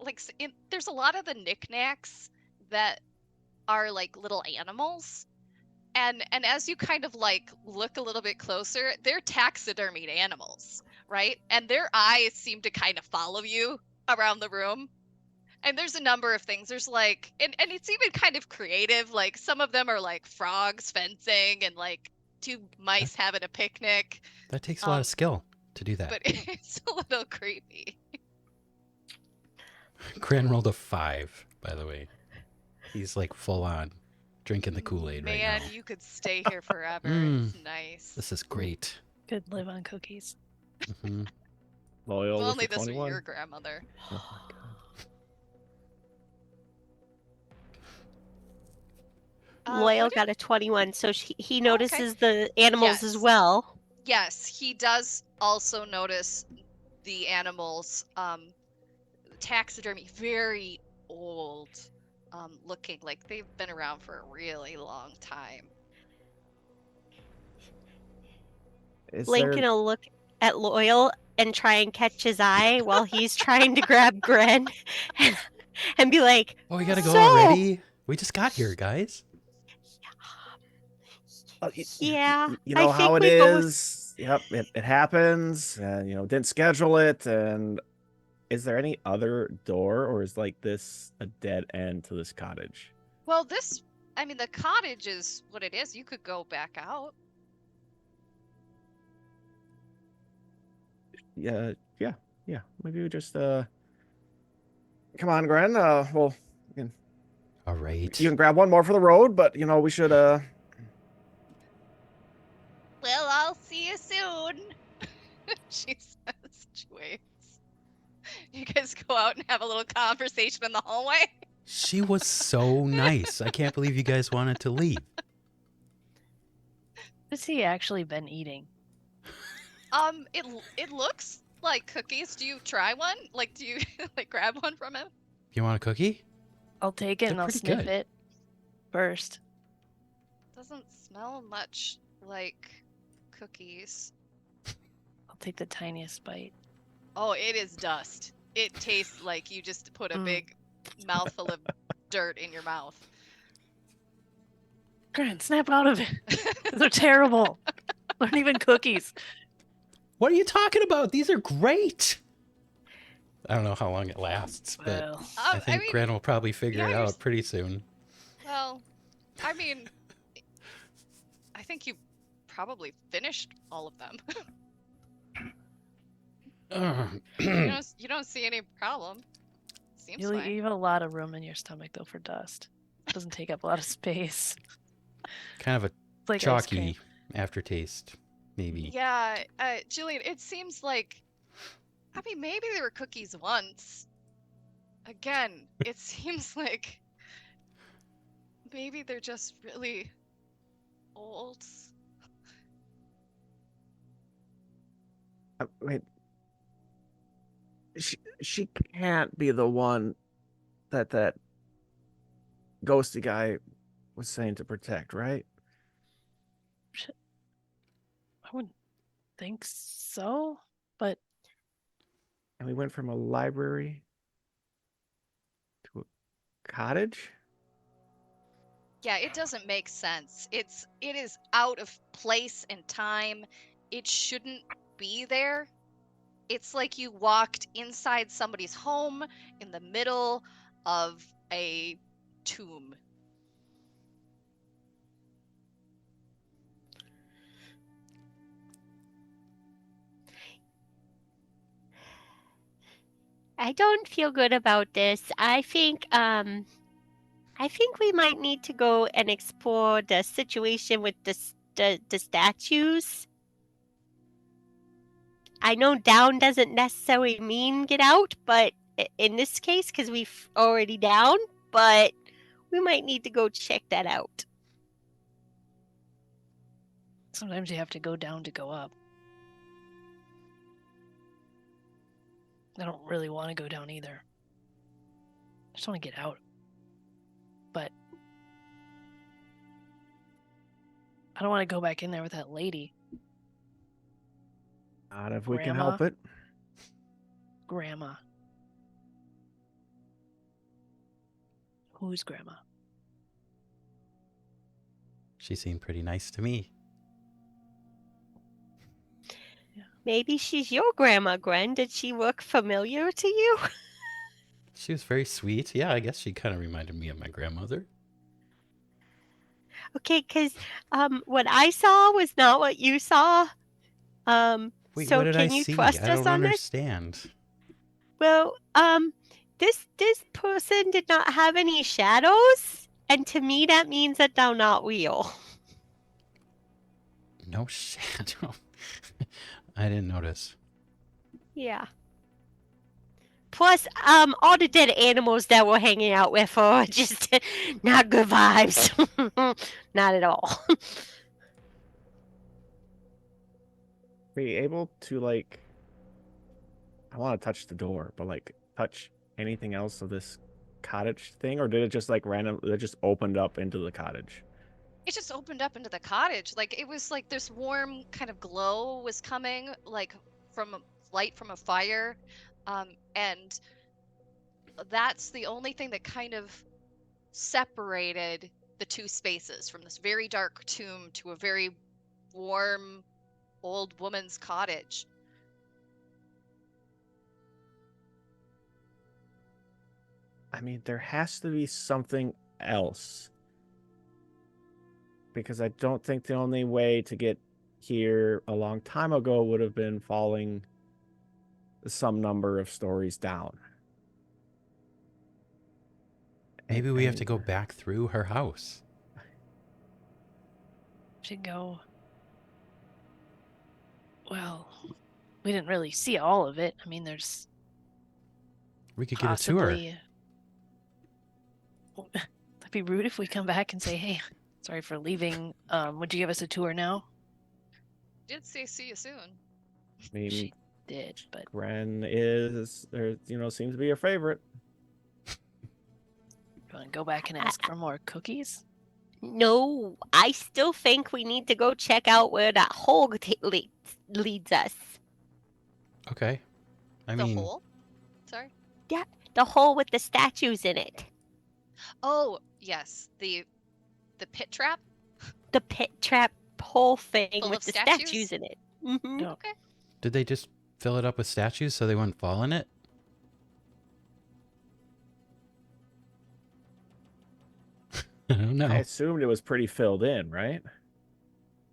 Speaker 1: there's a lot of the knickknacks that are like little animals. And as you kind of like look a little bit closer, they're taxidermied animals, right? And their eyes seem to kind of follow you around the room. And there's a number of things. There's like, and it's even kind of creative. Like some of them are like frogs fencing and like two mice having a picnic.
Speaker 5: That takes a lot of skill to do that.
Speaker 1: But it's a little creepy.
Speaker 5: Gren rolled a 5, by the way. He's like full on drinking the Kool-Aid right now.
Speaker 1: Man, you could stay here forever.
Speaker 5: Mm.
Speaker 1: It's nice.
Speaker 5: This is great.
Speaker 2: Could live on cookies.
Speaker 5: Hmm.
Speaker 3: Loyal
Speaker 1: If
Speaker 3: with
Speaker 1: only
Speaker 3: the
Speaker 1: this were
Speaker 3: 21.
Speaker 1: your grandmother.
Speaker 3: Oh my god.
Speaker 4: Loyal
Speaker 1: what did-
Speaker 4: got a 21, so he
Speaker 1: Oh, okay.
Speaker 4: notices the animals as
Speaker 1: Yes.
Speaker 4: well.
Speaker 1: Yes, he does also notice the animals. Taxidermy, very old looking, like they've been around for a really long time.
Speaker 3: Is
Speaker 4: Lincoln
Speaker 3: there
Speaker 4: will look at Loyal and try and catch his eye while he's trying to grab Gren and be like,
Speaker 5: Oh, we gotta go
Speaker 4: "So,
Speaker 5: already? We just got here, guys.
Speaker 4: yeah,
Speaker 3: you
Speaker 4: I
Speaker 3: know how
Speaker 4: think
Speaker 3: it
Speaker 4: we both
Speaker 3: is. Yep, it happens, and didn't schedule it. And is there any other door, or is like this a dead end to this cottage?
Speaker 1: Well, the cottage is what it is. You could go back out.
Speaker 3: Yeah. Maybe we just come on, Gren. Well,
Speaker 5: All right.
Speaker 3: you can grab one more for the road, but we should
Speaker 1: Well, I'll see you soon. She says, she waits. You guys go out and have a little conversation in the hallway.
Speaker 5: She was so nice. I can't believe you guys wanted to leave.
Speaker 2: What's he actually been eating?
Speaker 1: It looks like cookies. Do you try one? Like, do you like grab one from him?
Speaker 5: You want a cookie?
Speaker 2: I'll take it
Speaker 5: They're
Speaker 2: and I'll
Speaker 5: pretty
Speaker 2: sniff
Speaker 5: good.
Speaker 2: it first.
Speaker 1: Doesn't smell much like cookies.
Speaker 2: I'll take the tiniest bite.
Speaker 1: Oh, it is dust. It tastes like you just put a
Speaker 2: Mm.
Speaker 1: big mouthful of dirt in your mouth.
Speaker 2: Grant, snap out of it. They're terrible. They're not even cookies.
Speaker 5: What are you talking about? These are great. I don't know how long it lasts, but
Speaker 2: Well,
Speaker 5: I think Gran will probably figure it
Speaker 1: yeah,
Speaker 5: out pretty soon.
Speaker 1: Well, I mean, I think you probably finished all of them. You don't see any problem. Seems
Speaker 2: you
Speaker 1: fine.
Speaker 2: have a lot of room in your stomach though for dust. It doesn't take up a lot of space.
Speaker 5: Kind of a
Speaker 2: It's like ice
Speaker 5: chalky
Speaker 2: cream.
Speaker 5: aftertaste, maybe.
Speaker 1: Yeah, Julian, it seems like, maybe they were cookies once. Again, it seems like maybe they're just really old.
Speaker 3: wait. She can't be the one that ghosty guy was saying to protect, right?
Speaker 2: I wouldn't think so, but
Speaker 3: And we went from a library to a cottage.
Speaker 1: Yeah, it doesn't make sense. It is out of place and time. It shouldn't be there. It's like you walked inside somebody's home in the middle of a tomb.
Speaker 4: I don't feel good about this. I think we might need to go and explore the situation with the statues. I know down doesn't necessarily mean get out, but in this case, because we've already down, but we might need to go check that out.
Speaker 2: sometimes you have to go down to go up. I don't really want to go down either. I just want to get out. But I don't want to go back in there with that lady.
Speaker 3: Not if we can
Speaker 2: Grandma?
Speaker 3: help it.
Speaker 2: Grandma. Who's grandma?
Speaker 5: She seemed pretty nice to me.
Speaker 4: Maybe she's your grandma, Gwen. Did she look familiar to you?
Speaker 5: She was very sweet. Yeah, I guess she kind of reminded me of my grandmother.
Speaker 4: Okay, because what I saw was not what you saw.
Speaker 5: Wait,
Speaker 4: So
Speaker 5: what did I
Speaker 4: can you
Speaker 5: see?
Speaker 4: trust
Speaker 5: I
Speaker 4: us
Speaker 5: don't
Speaker 4: on this?
Speaker 5: understand.
Speaker 4: Well, this person did not have any shadows, and to me that means that they're not real.
Speaker 5: No shadow. I didn't notice.
Speaker 4: Yeah. Plus, all the dead animals that we're hanging out with are just not good vibes. Not at all.
Speaker 3: Be able to like, I want to touch the door, but like touch anything else of this cottage thing, or did it just like it just opened up into the cottage?
Speaker 1: It just opened up into the cottage. Like it was like this warm kind of glow was coming, like from light from a fire, and that's the only thing that kind of separated the two spaces, from this very dark tomb to a very warm old woman's cottage.
Speaker 3: I mean, there has to be something else. Because I don't think the only way to get here a long time ago would have been falling some number of stories down.
Speaker 5: Maybe we have to go back through her house.
Speaker 2: Should go. Well, we didn't really see all of it. I mean, there's
Speaker 5: We could get a tour.
Speaker 2: possibly. That'd be rude if we come back and say, "Hey, sorry for leaving. Would you give us a tour now?"
Speaker 1: Did say see you soon.
Speaker 3: I mean,
Speaker 2: She did, but
Speaker 3: Gren is, there, seems to be a favorite.
Speaker 2: you want to go back and ask for more cookies?
Speaker 4: No, I still think we need to go check out where that hole leads us.
Speaker 5: Okay. I
Speaker 1: The
Speaker 5: mean,
Speaker 1: hole? Sorry?
Speaker 4: The hole with the statues in it.
Speaker 1: Oh, yes. The pit trap?
Speaker 4: The pit trap hole thing
Speaker 1: Full
Speaker 4: with
Speaker 1: of
Speaker 4: the
Speaker 1: statues?
Speaker 4: statues in it. Mm-hmm.
Speaker 2: No.
Speaker 1: Okay.
Speaker 5: did they just fill it up with statues so they wouldn't fall in it? I don't know.
Speaker 3: I assumed it was pretty filled in, right?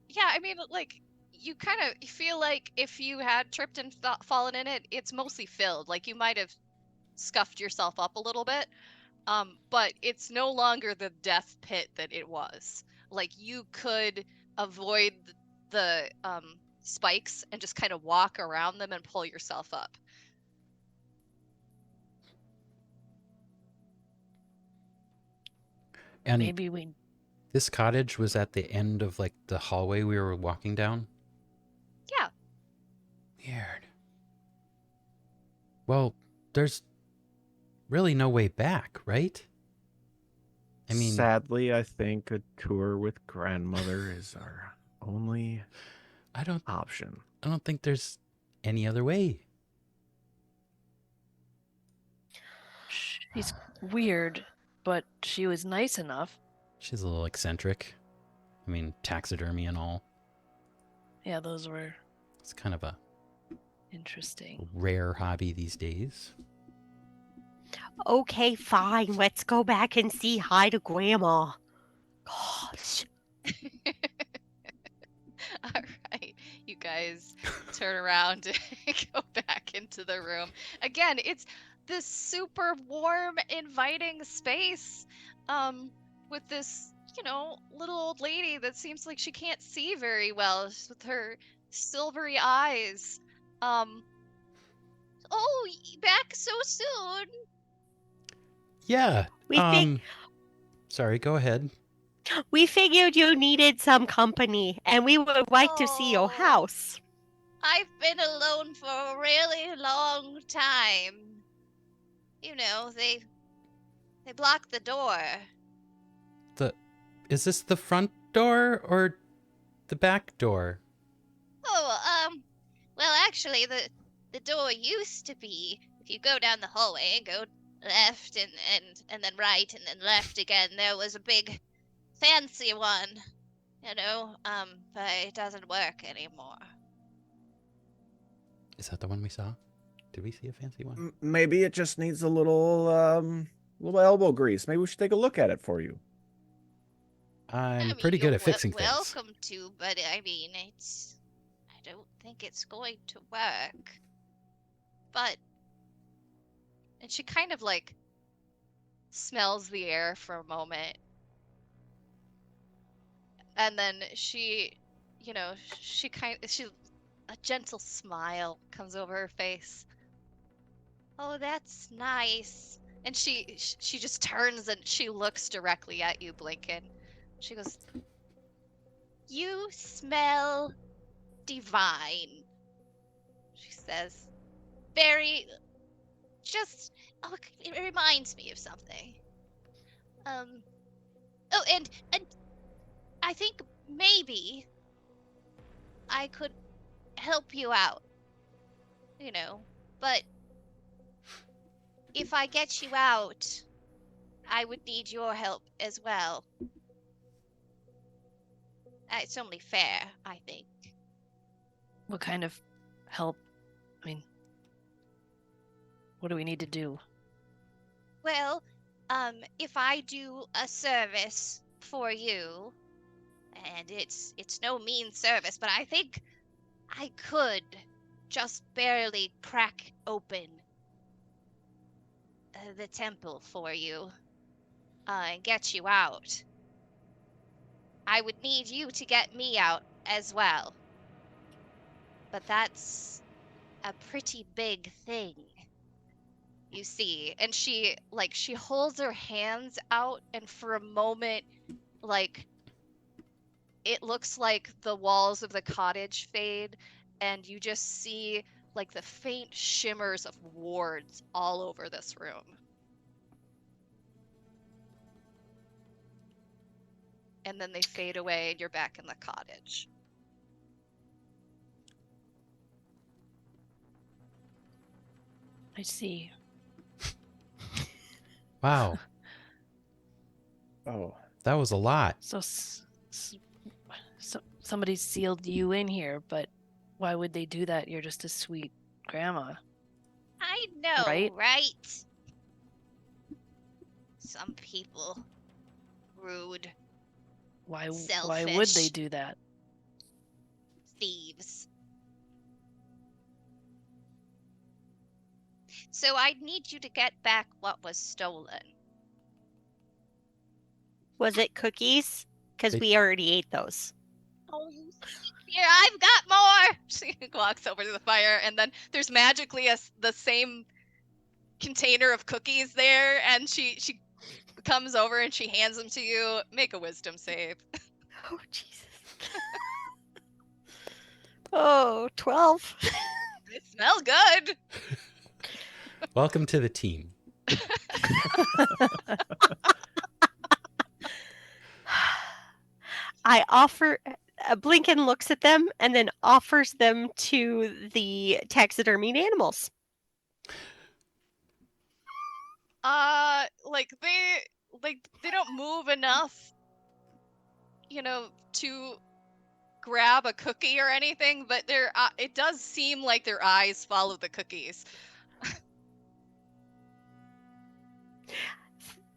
Speaker 1: Yeah, I mean, like, you kind of feel like if you had tripped and fallen in it, it's mostly filled. Like, you might have scuffed yourself up a little bit, but it's no longer the death pit that it was. Like, you could avoid the spikes and just kind of walk around them and pull yourself up.
Speaker 5: And
Speaker 2: Maybe we.
Speaker 5: this cottage was at the end of like the hallway we were walking down?
Speaker 1: Yeah.
Speaker 5: Weird. Well, there's really no way back, right? I mean,
Speaker 3: Sadly, I think a tour with grandmother is our only
Speaker 5: I don't
Speaker 3: option.
Speaker 5: think there's any other way.
Speaker 2: She's weird, but she was nice enough.
Speaker 5: She's a little eccentric. I mean, taxidermy and all.
Speaker 2: Yeah, those were
Speaker 5: It's kind of a
Speaker 2: interesting.
Speaker 5: rare hobby these days.
Speaker 4: Okay, fine. Let's go back and see hi to Grandma. Gosh.
Speaker 1: All right, you guys turn around and go back into the room. Again, it's this super warm, inviting space with this, little old lady that seems like she can't see very well with her silvery eyes. Oh, back so soon.
Speaker 5: Yeah.
Speaker 4: We think-
Speaker 5: Sorry, go ahead.
Speaker 4: We figured you needed some company, and we would like to see your
Speaker 1: Oh.
Speaker 4: house.
Speaker 1: I've been alone for a really long time. They block the door.
Speaker 5: Is this the front door or the back door?
Speaker 1: Oh, well, actually, the door used to be, if you go down the hallway and go left and then right and then left again, there was a big fancy one, but it doesn't work anymore.
Speaker 5: Is that the one we saw? Did we see a fancy one?
Speaker 3: Maybe it just needs a little elbow grease. Maybe we should take a look at it for you.
Speaker 5: I'm
Speaker 1: I
Speaker 5: pretty
Speaker 1: mean,
Speaker 5: good
Speaker 1: you're
Speaker 5: at fixing things.
Speaker 1: welcome to, but I mean, I don't think it's going to work. But And she kind of like smells the air for a moment. And then she, a gentle smile comes over her face. Oh, that's nice. And she just turns and she looks directly at you, Blinken. She goes, "You smell divine," she says. Very, it reminds me of something. Oh, and I think maybe I could help you out, but if I get you out, I would need your help as well. It's only fair, I think.
Speaker 2: What kind of help? I mean, what do we need to do?
Speaker 1: Well, if I do a service for you, and it's no mean service, but I think I could just barely crack open the temple for you and get you out. I would need you to get me out as well. But that's a pretty big thing, you see. And she holds her hands out, and for a moment, it looks like the walls of the cottage fade, and you just see the faint shimmers of wards all over this room. And then they fade away, and you're back in the cottage.
Speaker 2: I see.
Speaker 5: Wow,
Speaker 3: Oh,
Speaker 5: that was a lot.
Speaker 2: So, somebody sealed you in here, but why would they do that? You're just a sweet grandma.
Speaker 1: I know,
Speaker 2: Right?
Speaker 1: right? Some people. Rude.
Speaker 2: Why would they
Speaker 1: Selfish.
Speaker 2: do that?
Speaker 1: Thieves. So I need you to get back what was stolen.
Speaker 4: Was it cookies? Because
Speaker 5: They-
Speaker 4: we already ate those.
Speaker 1: Oh, here, I've got more! She walks over to the fire, and then there's magically the same container of cookies there, and she comes over and she hands them to you. Make a wisdom save.
Speaker 4: Oh, Jesus. Oh, 12.
Speaker 1: They smell good.
Speaker 5: Welcome to the team.
Speaker 4: I offer. Blinken looks at them and then offers them to the taxidermied animals.
Speaker 1: They don't move enough, to grab a cookie or anything, but it does seem like their eyes follow the cookies.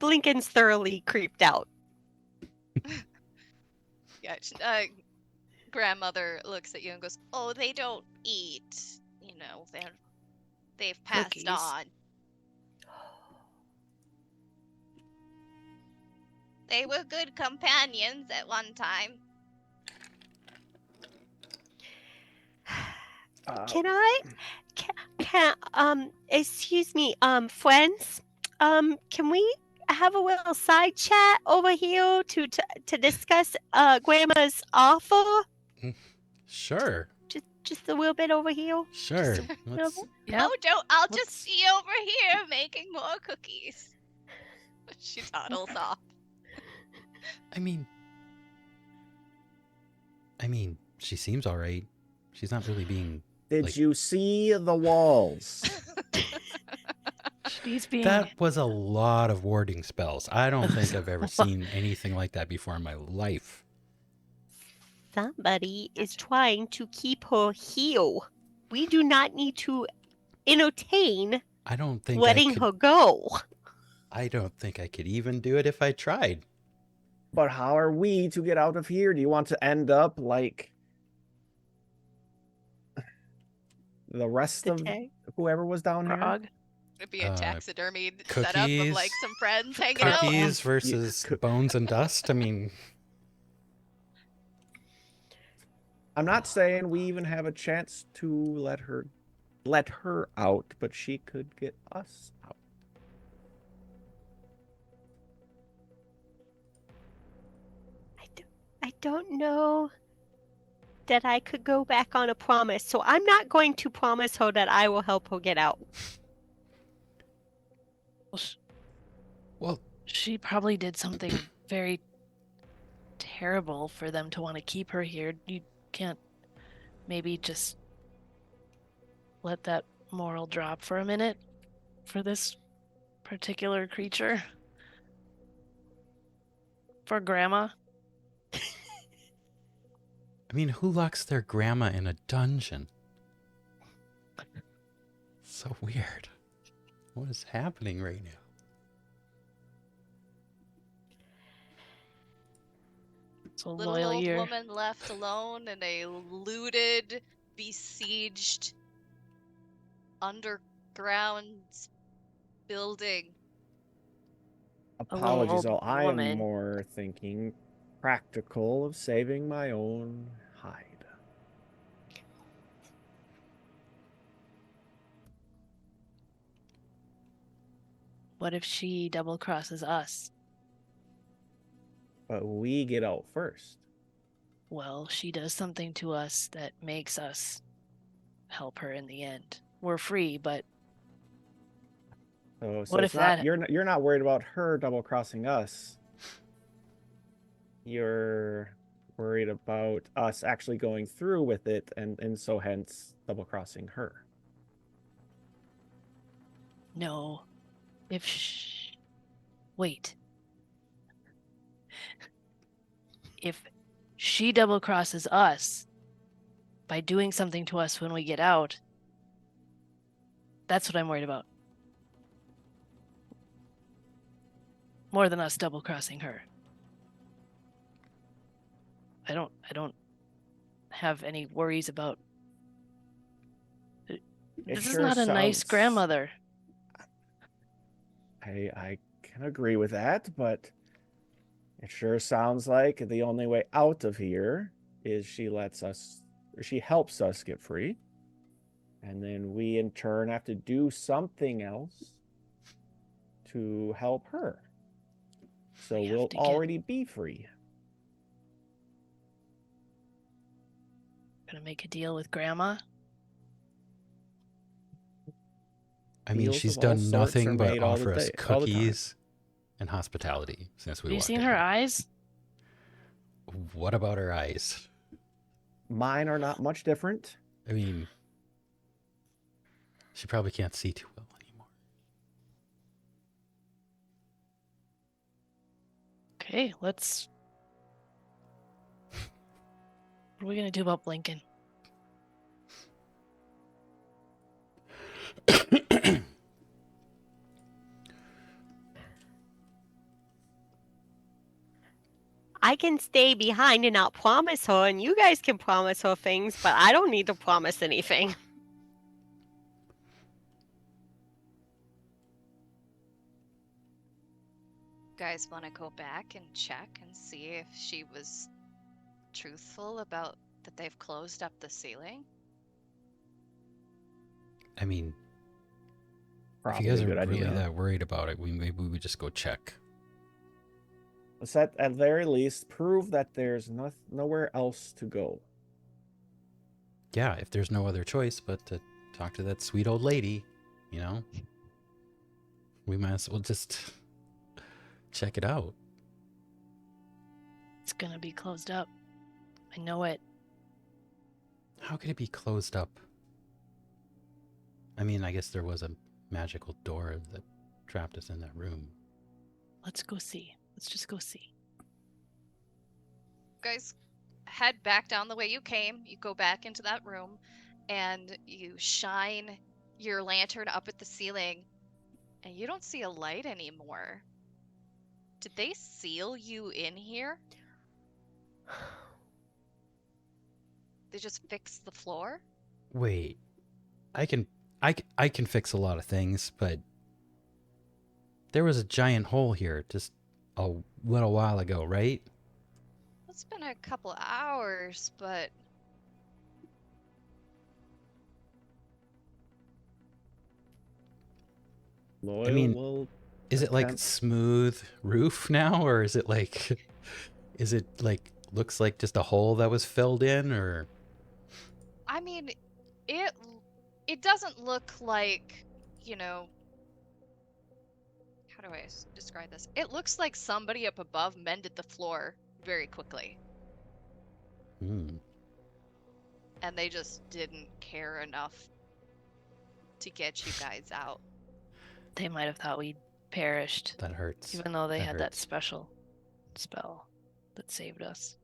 Speaker 4: Blinken's thoroughly creeped out.
Speaker 1: Yeah, grandmother looks at you and goes, "Oh, they don't eat. They've passed
Speaker 2: Cookies.
Speaker 1: on. They were good companions at one time."
Speaker 4: Can I? Excuse me, friends. Can we have a little side chat over here to discuss Grandma's offer?
Speaker 5: Sure,
Speaker 4: Just a little bit over here.
Speaker 5: sure.
Speaker 4: Just a
Speaker 5: Let's-
Speaker 4: little-
Speaker 2: Yeah.
Speaker 1: Oh, I'll just
Speaker 2: Let's-
Speaker 1: see you over here making more cookies. She toddles off.
Speaker 5: I mean, she seems all right. She's not really being.
Speaker 3: did
Speaker 5: Like-
Speaker 3: you see the walls?
Speaker 2: She's being.
Speaker 5: That was a lot of warding spells. I don't think I've ever seen anything like that before in my life.
Speaker 4: Somebody is trying to keep her here. We do not need to entertain
Speaker 5: I don't think
Speaker 4: letting her go.
Speaker 5: I don't think I could even do it if I tried.
Speaker 3: But how are we to get out of here? Do you want to end up like the rest
Speaker 4: The
Speaker 3: of
Speaker 4: tag.
Speaker 3: whoever was down here?
Speaker 2: Frog.
Speaker 1: It'd be a
Speaker 5: Uh,
Speaker 1: taxidermied setup of like
Speaker 5: cookies.
Speaker 1: some friends hanging out.
Speaker 5: Cookies versus bones and dust. I mean,
Speaker 3: I'm not saying we even have a chance to let her out, but she could get us out.
Speaker 4: I don't know that I could go back on a promise, so I'm not going to promise her that I will help her get out.
Speaker 5: well,
Speaker 2: She probably did something very terrible for them to want to keep her here. You can't maybe just let that moral drop for a minute for this particular creature? For Grandma?
Speaker 5: I mean, who locks their grandma in a dungeon? So weird. What is happening right now?
Speaker 2: So
Speaker 1: Little
Speaker 2: loyal
Speaker 1: old
Speaker 2: year.
Speaker 1: woman left alone in a looted, besieged, underground building.
Speaker 3: Apologies,
Speaker 2: old
Speaker 3: all. I am
Speaker 2: woman.
Speaker 3: more thinking practical of saving my own hide.
Speaker 2: What if she double crosses us?
Speaker 3: But we get out first.
Speaker 2: Well, she does something to us that makes us help her in the end. We're free, but
Speaker 3: So
Speaker 2: what
Speaker 3: it's
Speaker 2: if
Speaker 3: not
Speaker 2: that?
Speaker 3: you're not worried about her double crossing us. You're worried about us actually going through with it and so hence double crossing her.
Speaker 2: No. Wait. If she double crosses us by doing something to us when we get out, that's what I'm worried about. More than us double crossing her. I don't have any worries about. This is
Speaker 3: sure
Speaker 2: not a nice
Speaker 3: sounds-
Speaker 2: grandmother.
Speaker 3: I can agree with that, but it sure sounds like the only way out of here is she helps us get free. And then we in turn have to do something else to help her. So
Speaker 2: We have
Speaker 3: we'll
Speaker 2: to get-
Speaker 3: already be free.
Speaker 2: Gonna make a deal with Grandma.
Speaker 5: I mean,
Speaker 3: Deals
Speaker 5: she's
Speaker 3: of all
Speaker 5: done
Speaker 3: sorts are
Speaker 5: nothing but
Speaker 3: made all the
Speaker 5: offer us
Speaker 3: day- all the time.
Speaker 5: cookies and hospitality since we
Speaker 2: Have you
Speaker 5: walked
Speaker 2: seen
Speaker 5: in
Speaker 2: her
Speaker 5: here.
Speaker 2: eyes?
Speaker 5: What about her eyes?
Speaker 3: Mine are not much different.
Speaker 5: I mean, she probably can't see too well anymore.
Speaker 2: Okay, let's. What are we gonna do about Blinken?
Speaker 4: I can stay behind and not promise her, and you guys can promise her things, but I don't need to promise anything.
Speaker 1: Guys want to go back and check and see if she was truthful about that they've closed up the ceiling?
Speaker 5: I mean,
Speaker 3: Probably
Speaker 5: if you guys
Speaker 3: a
Speaker 5: are
Speaker 3: good
Speaker 5: really
Speaker 3: idea.
Speaker 5: that worried about it, maybe we just go check.
Speaker 3: Let's at very least prove that there's nowhere else to go.
Speaker 5: Yeah, if there's no other choice but to talk to that sweet old lady, you know, we might as well just check it out.
Speaker 2: It's gonna be closed up. I know it.
Speaker 5: How could it be closed up? I mean, I guess there was a magical door that trapped us in that room.
Speaker 2: Let's go see. Let's just go see.
Speaker 1: Guys, head back down the way you came. You go back into that room and you shine your lantern up at the ceiling and you don't see a light anymore. Did they seal you in here? They just fixed the floor?
Speaker 5: Wait, I can fix a lot of things, but there was a giant hole here just a little while ago, right?
Speaker 1: It's been a couple hours, but
Speaker 3: Loyal
Speaker 5: mean,
Speaker 3: will
Speaker 5: Is it like
Speaker 3: attempt.
Speaker 5: smooth roof now, or is it like, is it like looks like just a hole that was filled in, or?
Speaker 1: I mean, it it doesn't look like, you know, how do I describe this? It looks like somebody up above mended the floor very quickly,
Speaker 5: Hmm,
Speaker 1: and they just didn't care enough to get you guys out.
Speaker 2: They might have thought we'd perished,
Speaker 5: that hurts.
Speaker 2: even though they
Speaker 5: That
Speaker 2: had that
Speaker 5: hurts.
Speaker 2: special spell that saved us.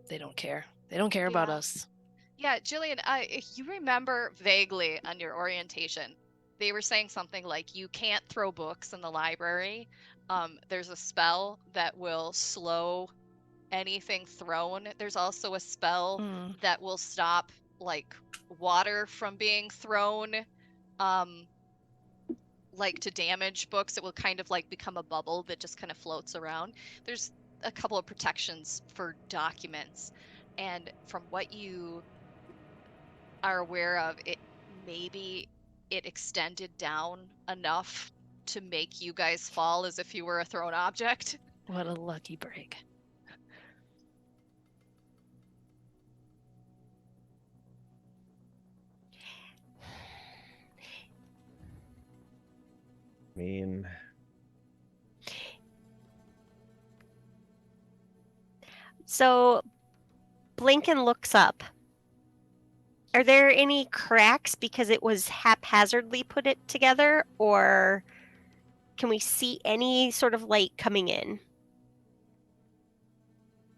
Speaker 2: They don't care. They don't care about
Speaker 1: Yeah.
Speaker 2: us.
Speaker 1: Yeah, Jillian, if you remember vaguely on your orientation, they were saying something like you can't throw books in the library. There's a spell that will slow anything thrown. There's also a spell
Speaker 2: Mm.
Speaker 1: that will stop like water from being thrown, um, like to damage books. It will kind of like become a bubble that just kind of floats around. There's a couple of protections for documents, and from what you are aware of, it maybe it extended down enough to make you guys fall as if you were a thrown object.
Speaker 2: What a lucky break.
Speaker 3: I mean,
Speaker 4: So Blinken looks up. Are there any cracks because it was haphazardly put it together, or can we see any sort of light coming in?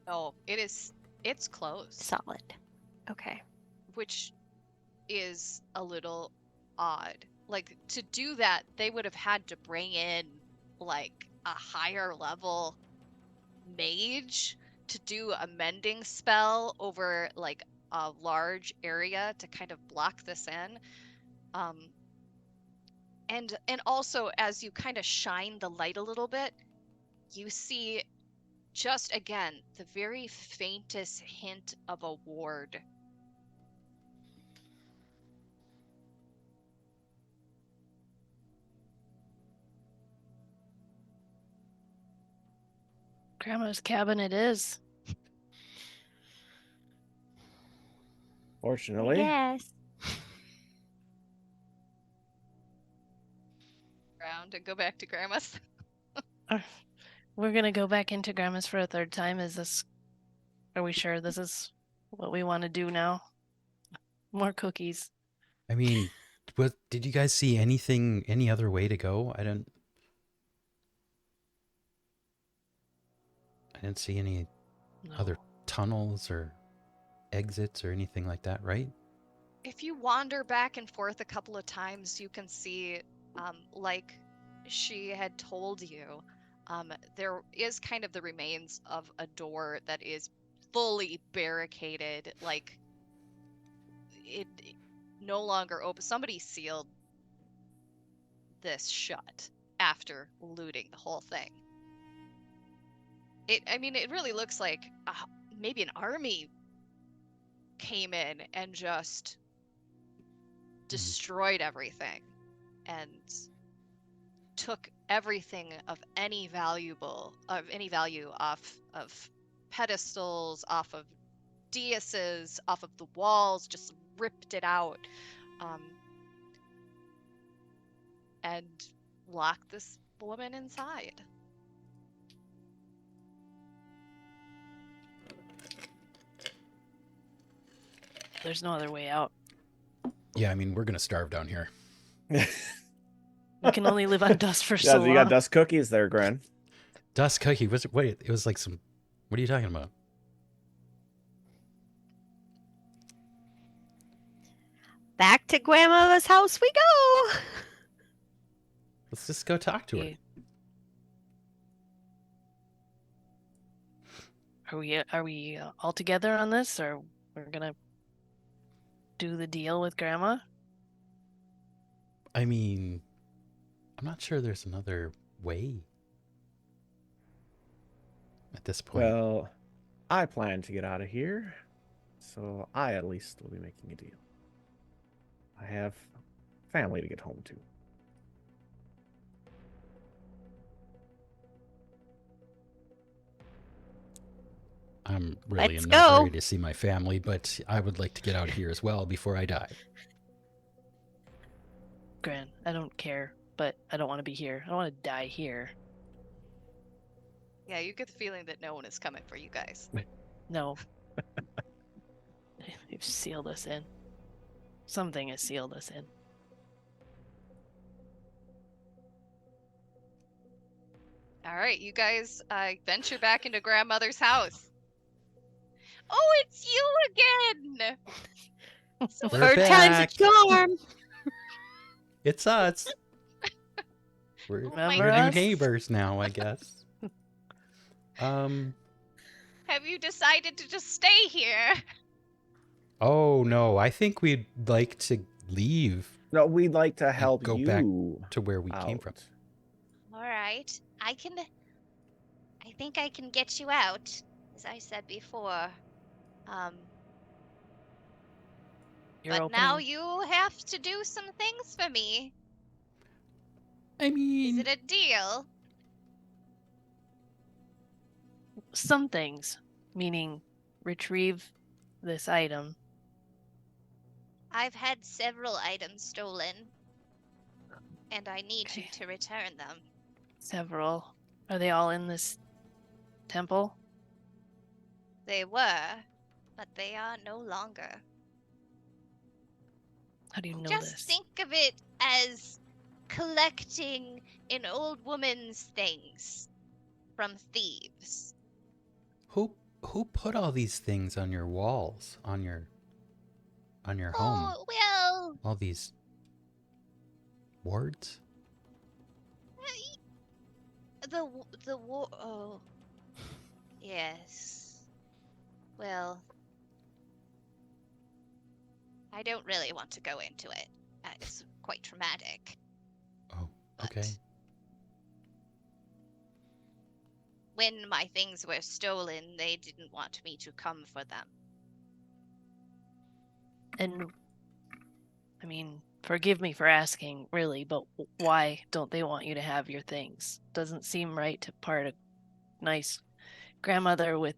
Speaker 1: No, it's closed,
Speaker 4: Solid. Okay.
Speaker 1: which is a little odd. Like to do that, they would have had to bring in like a higher level mage to do a mending spell over like a large area to kind of block this in. Um, and also as you kind of shine the light a little bit, you see just again the very faintest hint of a ward.
Speaker 2: Grandma's cabin it is.
Speaker 3: fortunately,
Speaker 4: Yes.
Speaker 1: Around and go back to grandma's.
Speaker 2: We're gonna go back into Grandma's for a third time. Are we sure this is what we want to do now? More cookies.
Speaker 5: I mean, did you guys see any other way to go? I didn't see any
Speaker 2: No.
Speaker 5: other tunnels or exits or anything like that, right?
Speaker 1: If you wander back and forth a couple of times, you can see, like she had told you, there is kind of the remains of a door that is fully barricaded, like it no longer open. Somebody sealed this shut after looting the whole thing. I mean, it really looks like maybe an army came in and just destroyed everything and took everything of any value off of pedestals, off of daises, off of the walls, just ripped it out, and locked this woman inside.
Speaker 2: There's no other way out.
Speaker 5: Yeah, I mean, we're gonna starve down here.
Speaker 2: We can only live on dust for
Speaker 3: yeah,
Speaker 2: so
Speaker 3: you
Speaker 2: long.
Speaker 3: got dust cookies there, Gran.
Speaker 5: Dust cookie. Wait, it was like some. What are you talking about?
Speaker 4: Back to grandma's house we go.
Speaker 5: Let's just go talk to her.
Speaker 2: Are we all together on this, or we're gonna do the deal with Grandma?
Speaker 5: I mean, I'm not sure there's another way at this point.
Speaker 3: Well, I plan to get out of here, so I at least will be making a deal. I have family to get home to.
Speaker 5: I'm really
Speaker 4: Let's
Speaker 5: in no hurry
Speaker 4: go.
Speaker 5: to see my family, but I would like to get out of here as well before I die.
Speaker 2: Gran, I don't care, but I don't want to be here. I don't want to die here.
Speaker 1: Yeah, you get the feeling that no one is coming for you guys.
Speaker 2: No. They've sealed us in. Something has sealed us in.
Speaker 1: All right, you guys venture back into grandmother's house. Oh, it's you again! So
Speaker 5: We're
Speaker 4: Third time's a
Speaker 5: back.
Speaker 4: charm.
Speaker 5: It's us. We're,
Speaker 1: Oh my
Speaker 5: we're new
Speaker 2: goodness.
Speaker 5: neighbors now, I guess.
Speaker 1: have you decided to just stay here?
Speaker 5: Oh no, I think we'd like to leave
Speaker 3: No, we'd like to help
Speaker 5: go
Speaker 3: you
Speaker 5: back to where we came from.
Speaker 1: All right, I think I can get you out, as I said before.
Speaker 2: You're
Speaker 1: But now
Speaker 2: opening
Speaker 1: you have to do some things for me.
Speaker 5: I
Speaker 1: Is
Speaker 5: mean,
Speaker 1: it a deal?
Speaker 2: some things, meaning retrieve this item.
Speaker 1: I've had several items stolen, and I need you
Speaker 2: Okay.
Speaker 1: to return them.
Speaker 2: Several. Are they all in this temple?
Speaker 1: They were, but they are no longer.
Speaker 2: How do you know
Speaker 1: Just
Speaker 2: this?
Speaker 1: think of it as collecting an old woman's things from thieves.
Speaker 5: who put all these things on your walls, on your home?
Speaker 1: Oh, well,
Speaker 5: All these wards?
Speaker 1: oh, yes. Well, I don't really want to go into it. It's quite traumatic.
Speaker 5: Oh,
Speaker 1: But
Speaker 5: okay.
Speaker 1: when my things were stolen, they didn't want me to come for them.
Speaker 2: And I mean, forgive me for asking, really, but why don't they want you to have your things? Doesn't seem right to part a nice grandmother with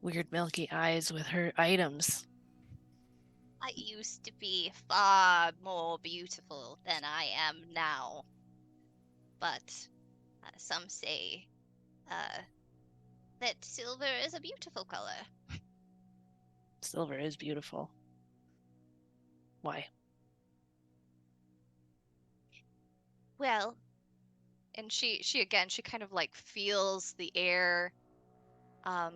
Speaker 2: weird milky eyes with her items.
Speaker 1: I used to be far more beautiful than I am now. But some say that silver is a beautiful color.
Speaker 2: Silver is beautiful. Why?
Speaker 1: Well, and she again, she kind of like feels the air, and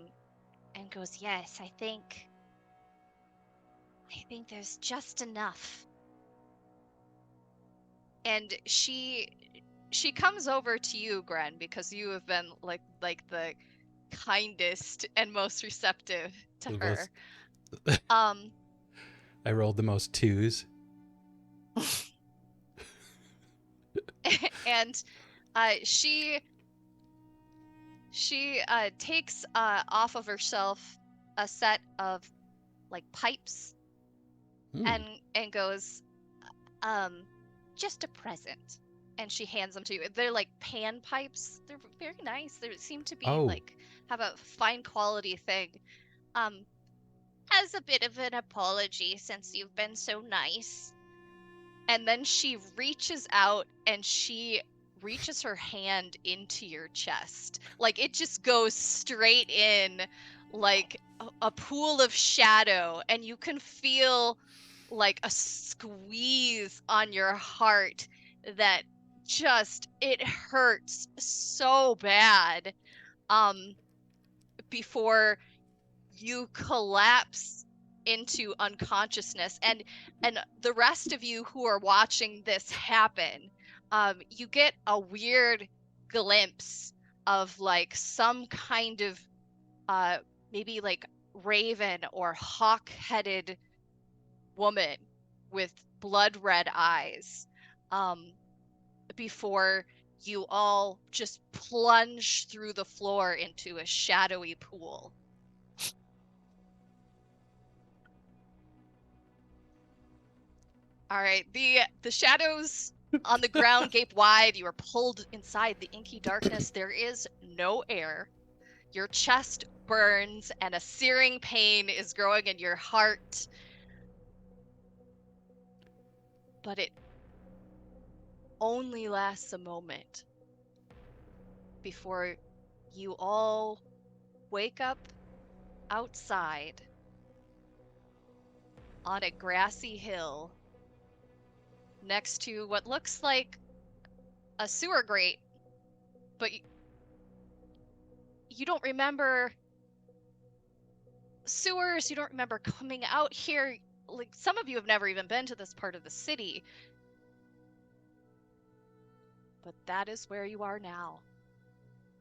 Speaker 1: goes, yes, I think there's just enough. And she comes over to you, Gren, because you have been like the kindest and most receptive to
Speaker 5: The
Speaker 1: her.
Speaker 5: most-
Speaker 1: Um,
Speaker 5: I rolled the most twos.
Speaker 1: and she takes off of herself a set of like pipes
Speaker 5: Hmm.
Speaker 1: and goes, just a present. And she hands them to you. They're like pan pipes. They're very nice. They seem to be
Speaker 5: Oh.
Speaker 1: like have a fine quality thing. As a bit of an apology since you've been so nice. And then she reaches out and she reaches her hand into your chest. Like it just goes straight in like a pool of shadow, and you can feel like a squeeze on your heart that just it hurts so bad before you collapse into unconsciousness. And the rest of you who are watching this happen, you get a weird glimpse of like some kind of maybe like raven or hawk-headed woman with blood red eyes before you all just plunge through the floor into a shadowy pool. All right, the shadows on the ground gape wide. You are pulled inside the inky darkness. There is no air. Your chest burns and a searing pain is growing in your heart. But it only lasts a moment before you all wake up outside on a grassy hill next to what looks like a sewer grate, but you don't remember sewers, you don't remember coming out here. Like, some of you have never even been to this part of the city. But that is where you are now.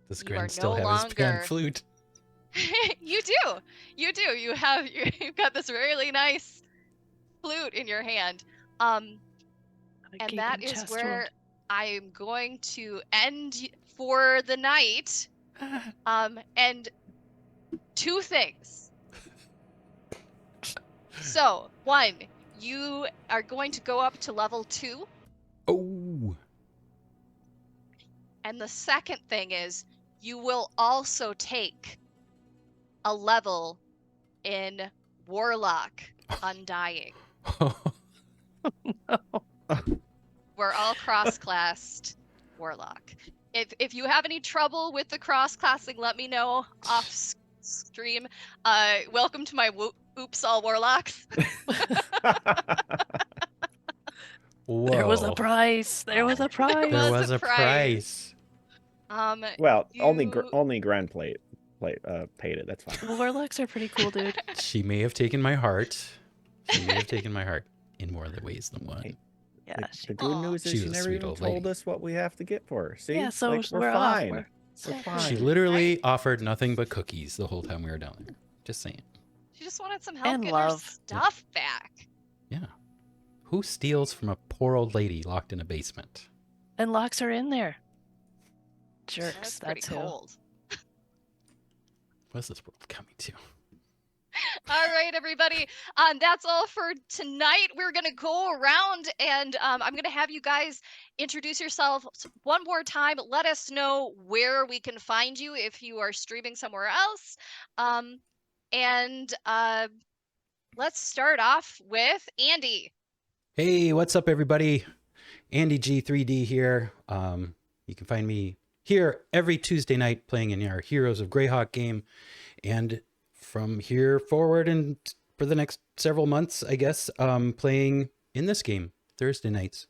Speaker 5: Does
Speaker 1: You
Speaker 5: Gren
Speaker 1: are
Speaker 5: still
Speaker 1: no
Speaker 5: have his pan
Speaker 1: longer-
Speaker 5: flute?
Speaker 1: You do. You've got this really nice flute in your hand.
Speaker 2: A
Speaker 1: And
Speaker 2: gaping
Speaker 1: that is
Speaker 2: chest
Speaker 1: where
Speaker 2: wound.
Speaker 1: I am going to end for the night. And two things. So, one, you are going to go up to level 2.
Speaker 5: Oh,
Speaker 1: And the second thing is you will also take a level in Warlock Undying. We're all cross-classed Warlock. If you have any trouble with the cross-classing, let me know off stream. Welcome to my Oops All Warlocks.
Speaker 5: whoa!
Speaker 2: There was a price. There was a price.
Speaker 5: There
Speaker 1: was
Speaker 5: was
Speaker 1: a
Speaker 5: a price.
Speaker 3: Well, only
Speaker 1: You-
Speaker 3: only Gren paid it. That's fine.
Speaker 2: Warlocks are pretty cool, dude.
Speaker 5: She may have taken my heart. She may have taken my heart in more ways than one.
Speaker 3: Hey,
Speaker 2: Yeah.
Speaker 3: The good
Speaker 1: Aw.
Speaker 3: news
Speaker 5: She
Speaker 3: is
Speaker 5: was
Speaker 3: she
Speaker 5: a
Speaker 3: never
Speaker 5: sweet
Speaker 3: even
Speaker 5: old
Speaker 3: told
Speaker 5: lady.
Speaker 3: us what we have to get for her. See?
Speaker 2: Yeah, so
Speaker 3: Like,
Speaker 2: we're
Speaker 3: fine.
Speaker 2: off.
Speaker 3: We're fine.
Speaker 5: She literally offered nothing but cookies the whole time we were down there. Just saying.
Speaker 1: She just wanted some help
Speaker 2: And
Speaker 1: getting her
Speaker 2: love.
Speaker 1: stuff back.
Speaker 5: Yeah. Who steals from a poor old lady locked in a basement?
Speaker 2: And locks are in there. Jerks.
Speaker 1: That's pretty
Speaker 2: That's who.
Speaker 1: cold.
Speaker 5: What's this world coming to?
Speaker 1: All right, everybody. That's all for tonight. We're gonna go around and I'm gonna have you guys introduce yourselves one more time. Let us know where we can find you if you are streaming somewhere else. And let's start off with Andy.
Speaker 5: Hey, what's up, everybody? Andy G3D here. You can find me here every Tuesday night playing in our Heroes of Greyhawk game. And from here forward and for the next several months, I guess, playing in this game Thursday nights.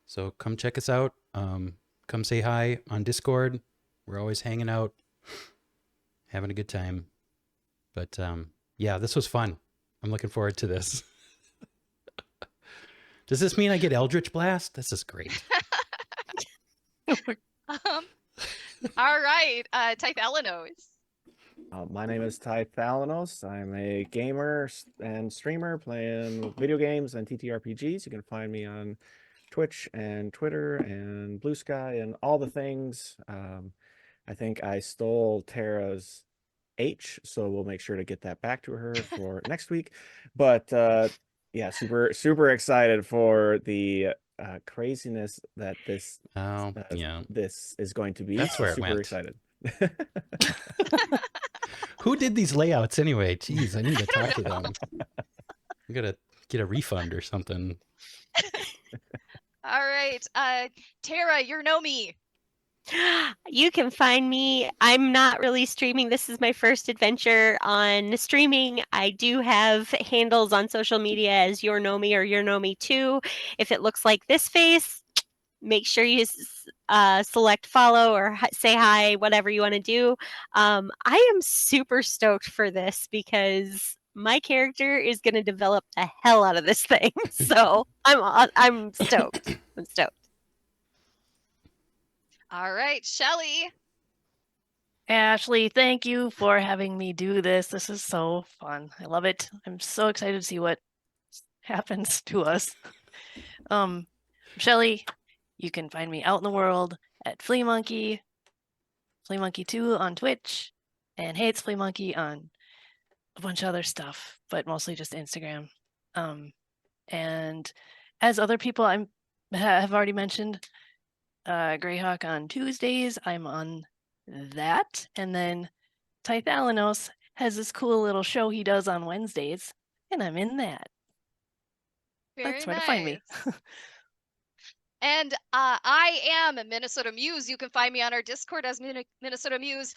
Speaker 5: So come check us out. Come say hi on Discord. We're always hanging out, having a good time. But yeah, this was fun. I'm looking forward to this. Does this mean I get Eldritch Blast? This is great.
Speaker 1: All right, Tythalanos.
Speaker 3: My name is Ty Thalanos. I'm a gamer and streamer playing video games and TTRPGs. You can find me on Twitch and Twitter and Blue Sky and all the things. I think I stole Tara's H, so we'll make sure to get that back to her for next week. But yeah, super excited for the craziness that this
Speaker 5: Oh, yeah.
Speaker 3: this is going to be.
Speaker 5: That's where it
Speaker 3: super
Speaker 5: went.
Speaker 3: excited.
Speaker 5: Who did these layouts anyway? Jeez, I need to talk to them. I'm gonna get a refund or something.
Speaker 1: All right, Tara, you're Nomi.
Speaker 4: You can find me. I'm not really streaming. This is my first adventure on streaming. I do have handles on social media as Your Nomi or Your Nomi 2. If it looks like this face, make sure you select follow or say hi, whatever you want to do. I am super stoked for this because my character is going to develop the hell out of this thing. So I'm stoked. I'm stoked.
Speaker 1: All right, Shelly.
Speaker 2: Ashley, thank you for having me do this. This is so fun. I love it. I'm so excited to see what happens to us. Shelly, You can find me out in the world at Flea Monkey, Flea Monkey 2 on Twitch, and Hey It's Flea Monkey on a bunch of other stuff, but mostly just Instagram. And as other people have already mentioned, Greyhawk on Tuesdays, I'm on that. And then Tythalanos has this cool little show he does on Wednesdays, and I'm in that.
Speaker 1: Very
Speaker 2: That's where to find me.
Speaker 1: nice. And I am Minnesota Muse. You can find me on our Discord as Minnesota Muse,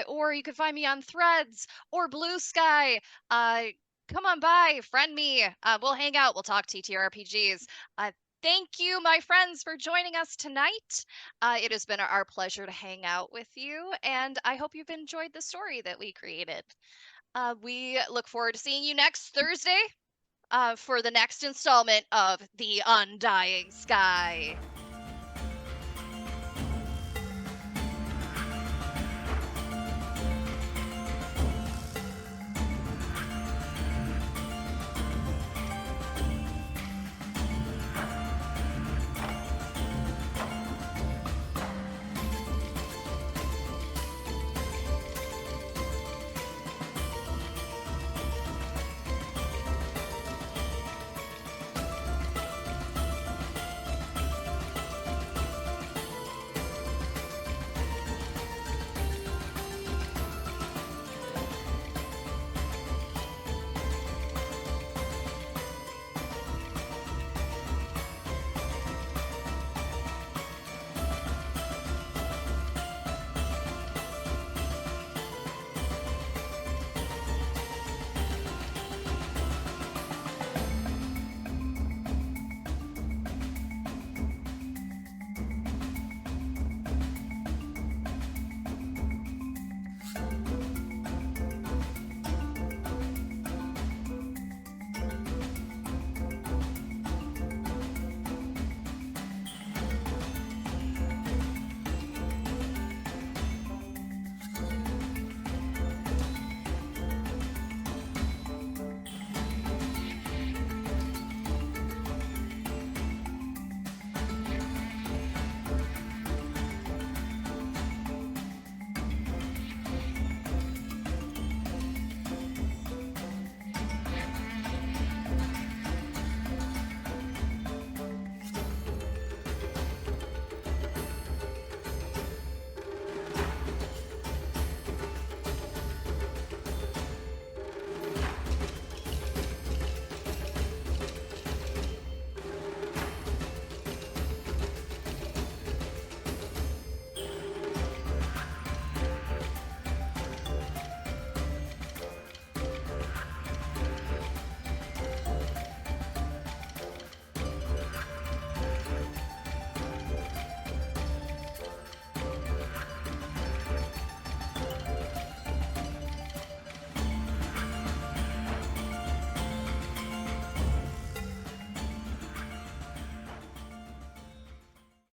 Speaker 1: or you can find me on Threads or Blue Sky. Come on by, friend me. We'll hang out. We'll talk TTRPGs. Thank you, my friends, for joining us tonight. It has been our pleasure to hang out with you, and I hope you've enjoyed the story that we created. We look forward to seeing you next Thursday for the next installment of The Undying Sky.